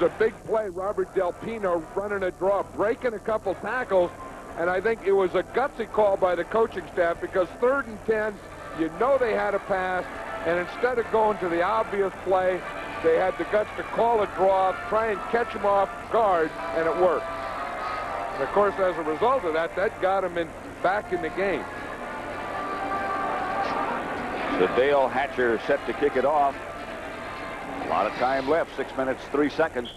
a big play. Robert Del Pino running a draw, breaking a couple tackles, and I think it was a gutsy call by the coaching staff because 3rd and 10, you know they had a pass, and instead of going to the obvious play, they had the guts to call a draw, try and catch him off guard, and it worked. And of course, as a result of that, that got him back in the game. So Dale Hatcher set to kick it off. A lot of time left, 6 minutes, 3 seconds.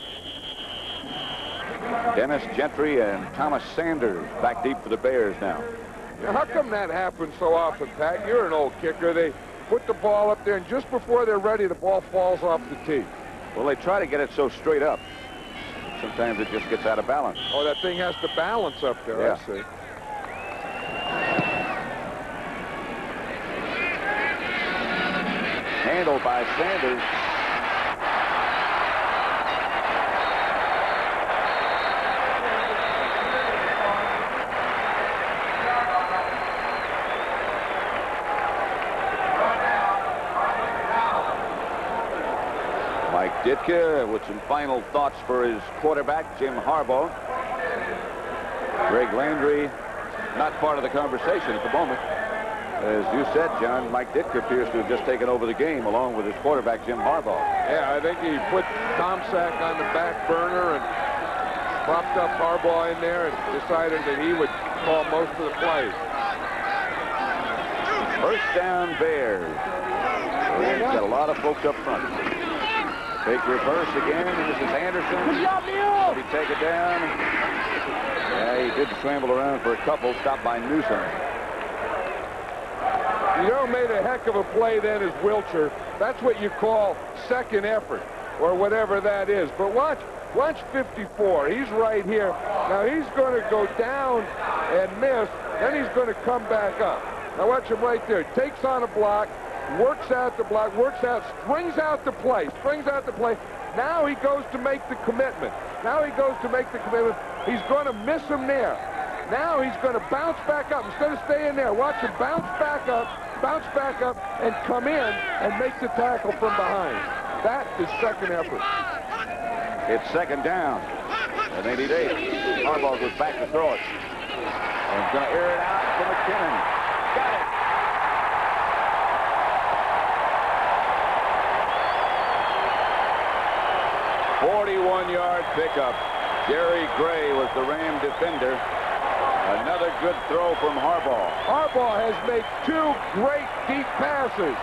Dennis Gentry and Thomas Sanders back deep for the Bears now. How come that happens so often, Pat? You're an old kicker. They put the ball up there, and just before they're ready, the ball falls off the tee. Well, they try to get it so straight up. Sometimes it just gets out of balance. Oh, that thing has to balance up there, yeah. I see. Handled by Sanders. Mike Ditka with some final thoughts for his quarterback, Jim Harbaugh. Greg Landry, not part of the conversation at the moment. As you said, John, Mike Ditka appears to have just taken over the game along with his quarterback, Jim Harbaugh. Yeah, I think he put Tomczak on the back burner and propped up Harbaugh in there and decided that he would call most of the plays. First down, Bears. He's got a lot of folks up front. Fake reverse again, and this is Anderson. Did he take it down? Yeah, he did scramble around for a couple, stopped by Newsom. You know, made a heck of a play then is Wilcher. That's what you call second effort, or whatever that is. But watch 54. He's right here. Now he's going to go down and miss, then he's going to come back up. Now watch him right there. Takes on a block, works out the block, springs out the play. Now he goes to make the commitment. He's going to miss him there. Now he's going to bounce back up. Instead of staying there, watch him bounce back up, and come in and make the tackle from behind. That is second effort. It's second down. And they need 8. Harbaugh goes back to throw it. And he's going to air it out to McKinnon. Got it. "41-yard pickup. Jerry Gray was the Ram defender. Another good throw from Harbaugh. Harbaugh has made 2 great deep passes.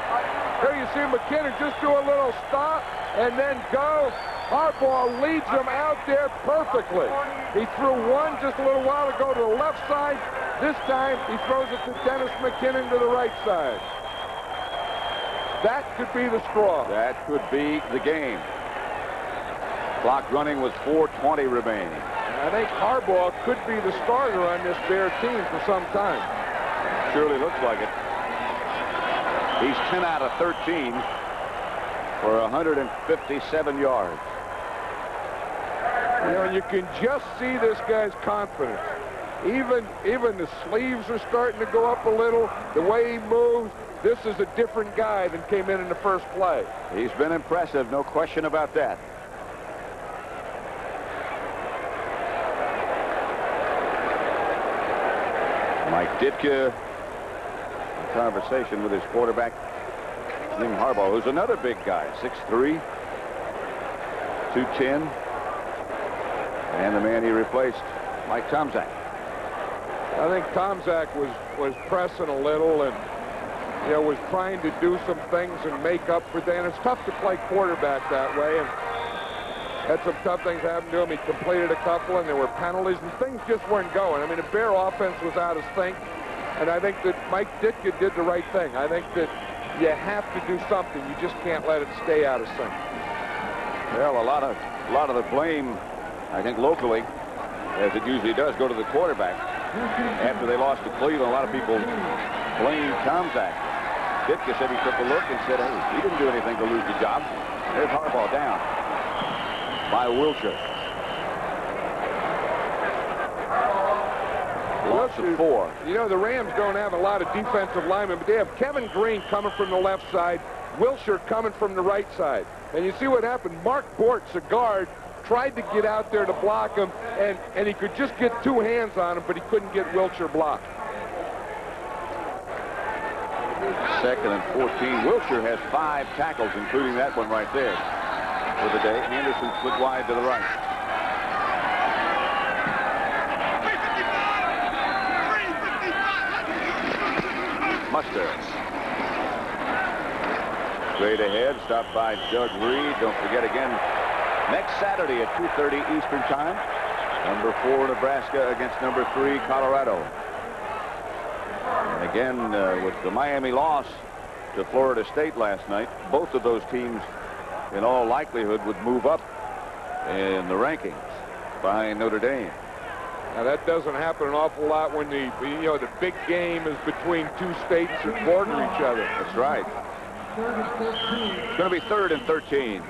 Here you see McKinnon just do a little stop and then go. Harbaugh leads him out there perfectly. He threw one just a little while ago to the left side. This time he throws it to Dennis McKinnon to the right side. That could be the straw. That could be the game. Clock running with 4:20 remaining. I think Harbaugh could be the starter on this Bear team for some time. Surely looks like it. He's 10 out of 13 for 157 yards. You know, you can just see this guy's confidence. Even the sleeves are starting to go up a little. The way he moves, this is a different guy than came in the first play. He's been impressive, no question about that. Mike Ditka, in conversation with his quarterback, Jim Harbaugh, who's another big guy, 6'3", 210, and the man he replaced, Mike Tomczak. I think Tomczak was pressing a little and, you know, was trying to do some things and make up for that. And it's tough to play quarterback that way. And had some tough things happen to him. He completed a couple, and there were penalties, and things just weren't going. I mean, the Bear offense was out of sync, and I think that Mike Ditka did the right thing. I think that you have to do something. You just can't let it stay out of sync. Well, a lot of the blame, I think, locally, as it usually does, go to the quarterback. After they lost to Cleveland, a lot of people blamed Tomczak. Ditka said he took a look and said, hey, he didn't do anything to lose the job. There's Harbaugh down by Wilshire. Loss of 4. You know, the Rams don't have a lot of defensive linemen, but they have Kevin Green coming from the left side, Wilshire coming from the right side. And you see what happened. Mark Bortz, a guard, tried to get out there to block him, and he could just get 2 hands on him, but he couldn't get Wilshire blocked. 2nd and 14. Wilshire has 5 tackles, including that one right there for the day. Anderson split wide to the right. Muster. Straight ahead, stopped by Doug Reed. Don't forget again, next Saturday at 2:30 Eastern Time, number 4 Nebraska against number 3 Colorado. And again, with the Miami loss to Florida State last night, both of those teams, in all likelihood, would move up in the rankings behind Notre Dame. Now that doesn't happen an awful lot when the big game is between 2 states that border each other. That's right. It's going to be 3rd and 13.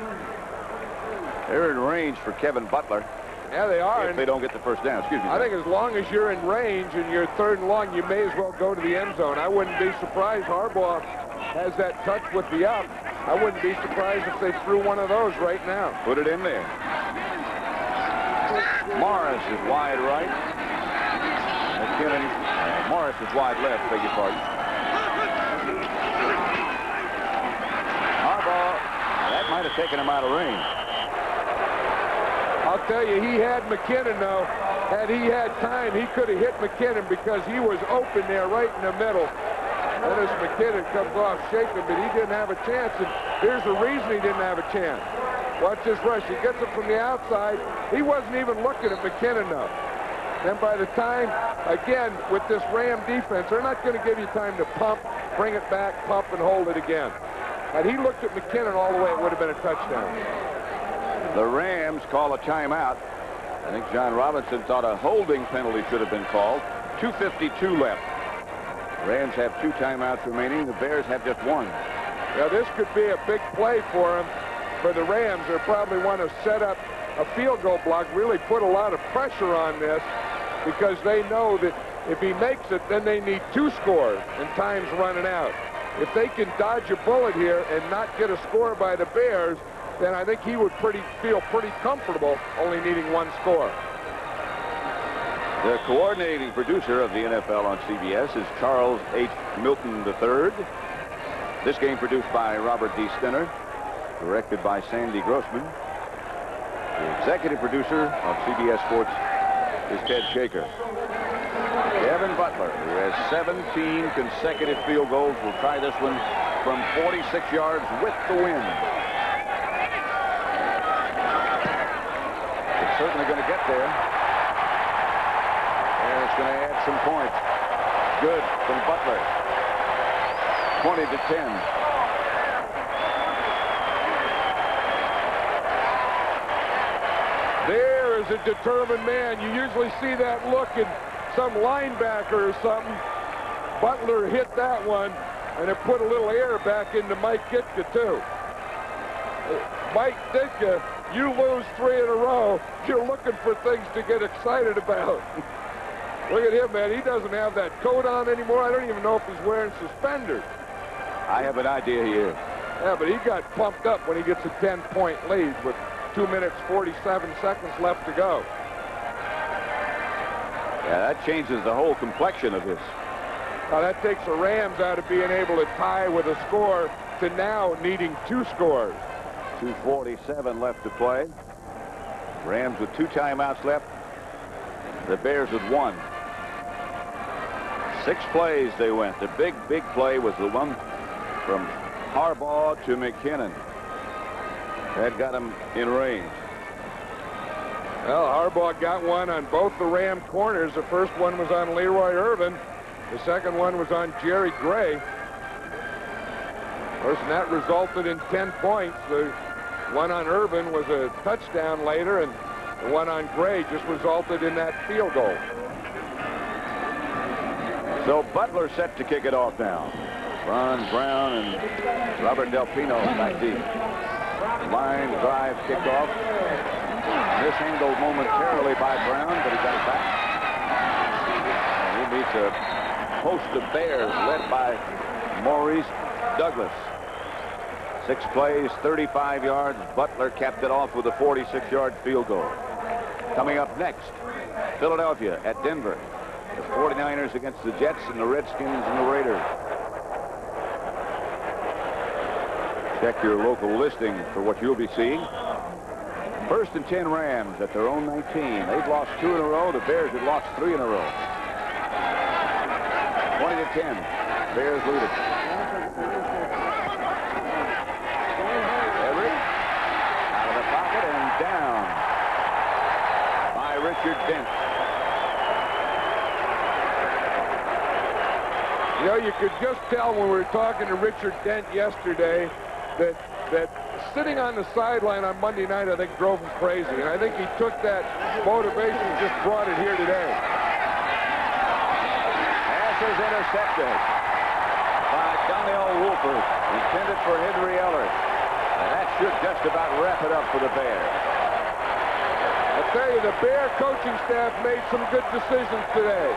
They're in range for Kevin Butler. Yeah, they are. If they don't get the first down. Excuse me. I think as long as you're in range and you're 3rd and long, you may as well go to the end zone. I wouldn't be surprised. Harbaugh has that touch with the up. I wouldn't be surprised if they threw one of those right now. Put it in there. Morris is wide right. McKinnon. Morris is wide left, beg your pardon. Harbaugh, that might have taken him out of range. I'll tell you, he had McKinnon, though. Had he had time, he could have hit McKinnon because he was open there right in the middle. Dennis McKinnon comes off shaking, but he didn't have a chance, and here's the reason he didn't have a chance. Watch this rush. He gets it from the outside. He wasn't even looking at McKinnon, though. Then by the time, again, with this Ram defense, they're not going to give you time to pump, bring it back, pump, and hold it again. Had he looked at McKinnon all the way, it would have been a touchdown. The Rams call a timeout. I think John Robinson thought a holding penalty should have been called. 2:52 left. Rams have 2 timeouts remaining. The Bears have just 1. Now, this could be a big play for him. For the Rams, they probably want to set up a field goal block, really put a lot of pressure on this, because they know that if he makes it, then they need 2 scores, and time's running out. If they can dodge a bullet here and not get a score by the Bears, then I think he would feel pretty comfortable only needing 1 score. The coordinating producer of the NFL on CBS is Charles H. Milton III. This game produced by Robert D. Stinner, directed by Sandy Grossman. The executive producer of CBS Sports is Ted Shaker. Kevin Butler, who has 17 consecutive field goals, will try this one from 46 yards with the wind. It's certainly going to get there. And it's going to add some points. Good from Butler. 20-10. There is a determined man. You usually see that look in some linebacker or something. Butler hit that one, and it put a little air back into Mike Ditka, too. Mike Ditka, you lose 3 in a row, you're looking for things to get excited about. Look at him, man. He doesn't have that coat on anymore. I don't even know if he's wearing suspenders. I have an idea here. Yeah, but he got pumped up when he gets a 10-point lead with 2 minutes, 47 seconds left to go. Yeah, that changes the whole complexion of this. Now, that takes the Rams out of being able to tie with a score to now needing 2 scores. 2:47 left to play. Rams with 2 timeouts left. The Bears with 1. 6 plays they went. The big play was the one from Harbaugh to McKinnon. That got him in range. Well, Harbaugh got one on both the Ram corners. The first one was on Leroy Irvin. The second one was on Jerry Gray. Of course, and that resulted in 10 points. The one on Irvin was a touchdown later, and the one on Gray just resulted in that field goal. So Butler set to kick it off now. Ron Brown and Robert Del Pino back deep. Line drive kickoff. Mishandled momentarily by Brown, but he got it back. And he meets a host of Bears led by Maurice Douglas. 6 plays, 35 yards. Butler capped it off with a 46-yard field goal. Coming up next, Philadelphia at Denver. The 49ers against the Jets and the Redskins and the Raiders. Check your local listing for what you'll be seeing. 1st and 10 Rams at their own 19. They've lost 2 in a row. The Bears had lost 3 in a row. 20-10. Bears lead it. Everett out of the pocket and down by Richard Dent. You know, you could just tell when we were talking to Richard Dent yesterday that sitting on the sideline on Monday night, I think, drove him crazy. And I think he took that motivation and just brought it here today. Pass is intercepted by Donnell Wolford, intended for Henry Ellert. And that should just about wrap it up for the Bears. I tell you, the Bear coaching staff made some good decisions today.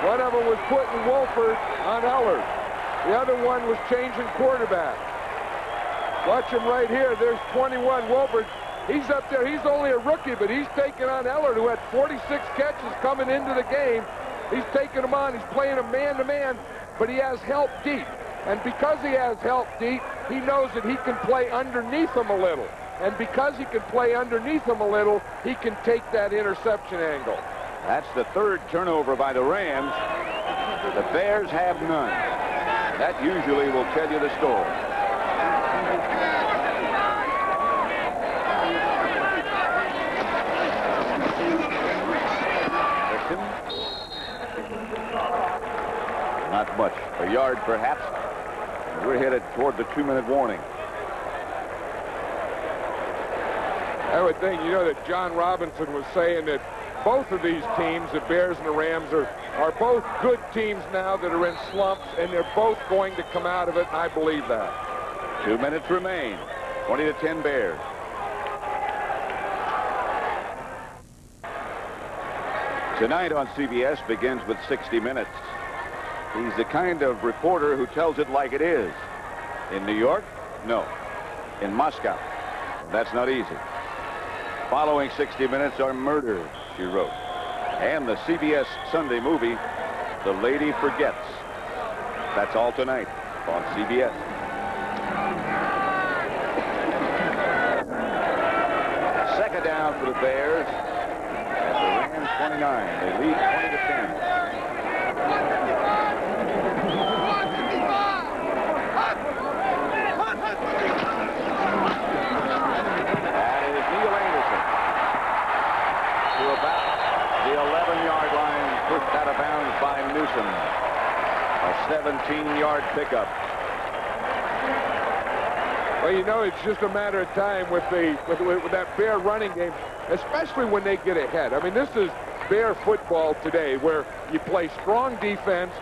One of them was putting Wolford on Ellert. The other one was changing quarterback. Watch him right here. There's 21 Wolford. He's up there. He's only a rookie, but he's taking on Ellert, who had 46 catches coming into the game. He's taking him on. He's playing him man-to-man, but he has help deep. And because he has help deep, he knows that he can play underneath him a little. And because he can play underneath him a little, he can take that interception angle. That's the 3rd turnover by the Rams. The Bears have none. That usually will tell you the story. Not much. A yard, perhaps. We're headed toward the 2-minute warning. I would think, you know, that John Robinson was saying that both of these teams, the Bears and the Rams, are both good teams now that are in slumps, and they're both going to come out of it, and I believe that. 2 minutes remain. 20-10 Bears. Tonight on CBS begins with 60 Minutes. He's the kind of reporter who tells it like it is. In New York? No. In Moscow? That's not easy. Following 60 Minutes are murders, she wrote. And the CBS Sunday movie, The Lady Forgets. That's all tonight on CBS. Second down for the Bears at the Rams 29. They lead 20-10. bounds by Newsom. A 17-yard pickup. Well, you know, it's just a matter of time with that Bear running game, especially when they get ahead. I mean, this is Bear football today, where you play strong defense,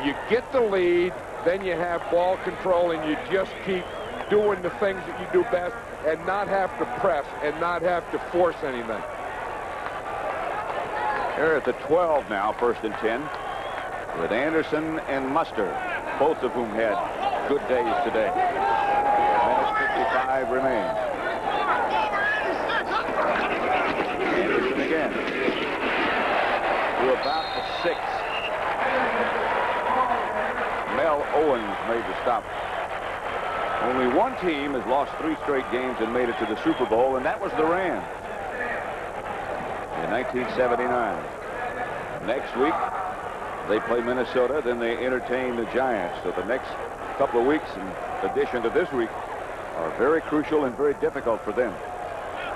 you get the lead, then you have ball control, and you just keep doing the things that you do best and not have to press and not have to force anything. They're at the 12 now, 1st and 10, with Anderson and Muster, both of whom had good days today. Minute 55 remains. Anderson again. To about the 6. Mel Owens made the stop. Only one team has lost 3 straight games and made it to the Super Bowl, and that was the Rams in 1979. Next week, they play Minnesota, then they entertain the Giants. So the next couple of weeks, in addition to this week, are very crucial and very difficult for them.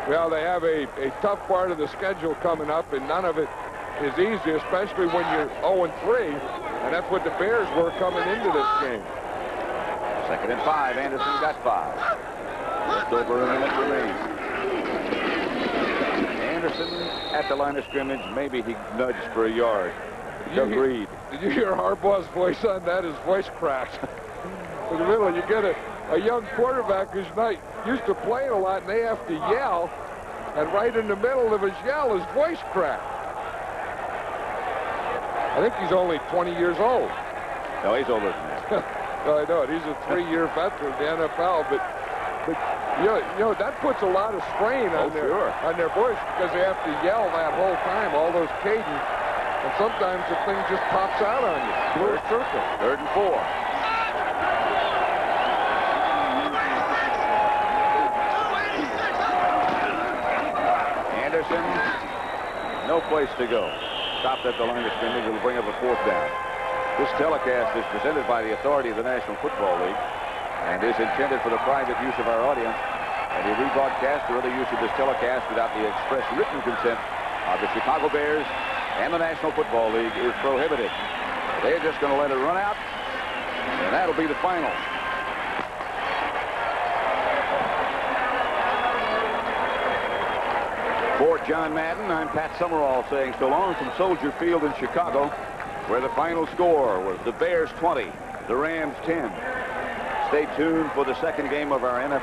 Well, they have a tough part of the schedule coming up, and none of it is easy, especially when you're 0-3, and that's what the Bears were coming into this game. 2nd and 5. Anderson got 5. Just over a minute remains. Anderson at the line of scrimmage. Maybe he nudged for a yard. Agreed. Did you hear Harbaugh's voice on that? His voice cracked. In the middle, you get a young quarterback who's not used to playing a lot, and they have to yell. And right in the middle of his yell, his voice cracked. I think he's only 20 years old. No, he's older than that. Well, I know it. He's a 3-year veteran of the NFL, but you know that puts a lot of strain on their voice, because they have to yell that whole time, all those cadence, and sometimes the thing just pops out on you. Through a circle. 3rd and 4. Anderson, no place to go. Stopped at the line of scrimmage. Will bring up a 4th down. This telecast is presented by the authority of the National Football League and is intended for the private use of our audience. Any rebroadcast or other use of this telecast without the express written consent of the Chicago Bears and the National Football League is prohibited. They're just going to let it run out, and that'll be the final. For John Madden, I'm Pat Summerall saying so long from Soldier Field in Chicago, where the final score was the Bears 20, the Rams 10. Stay tuned for the second game of our NFL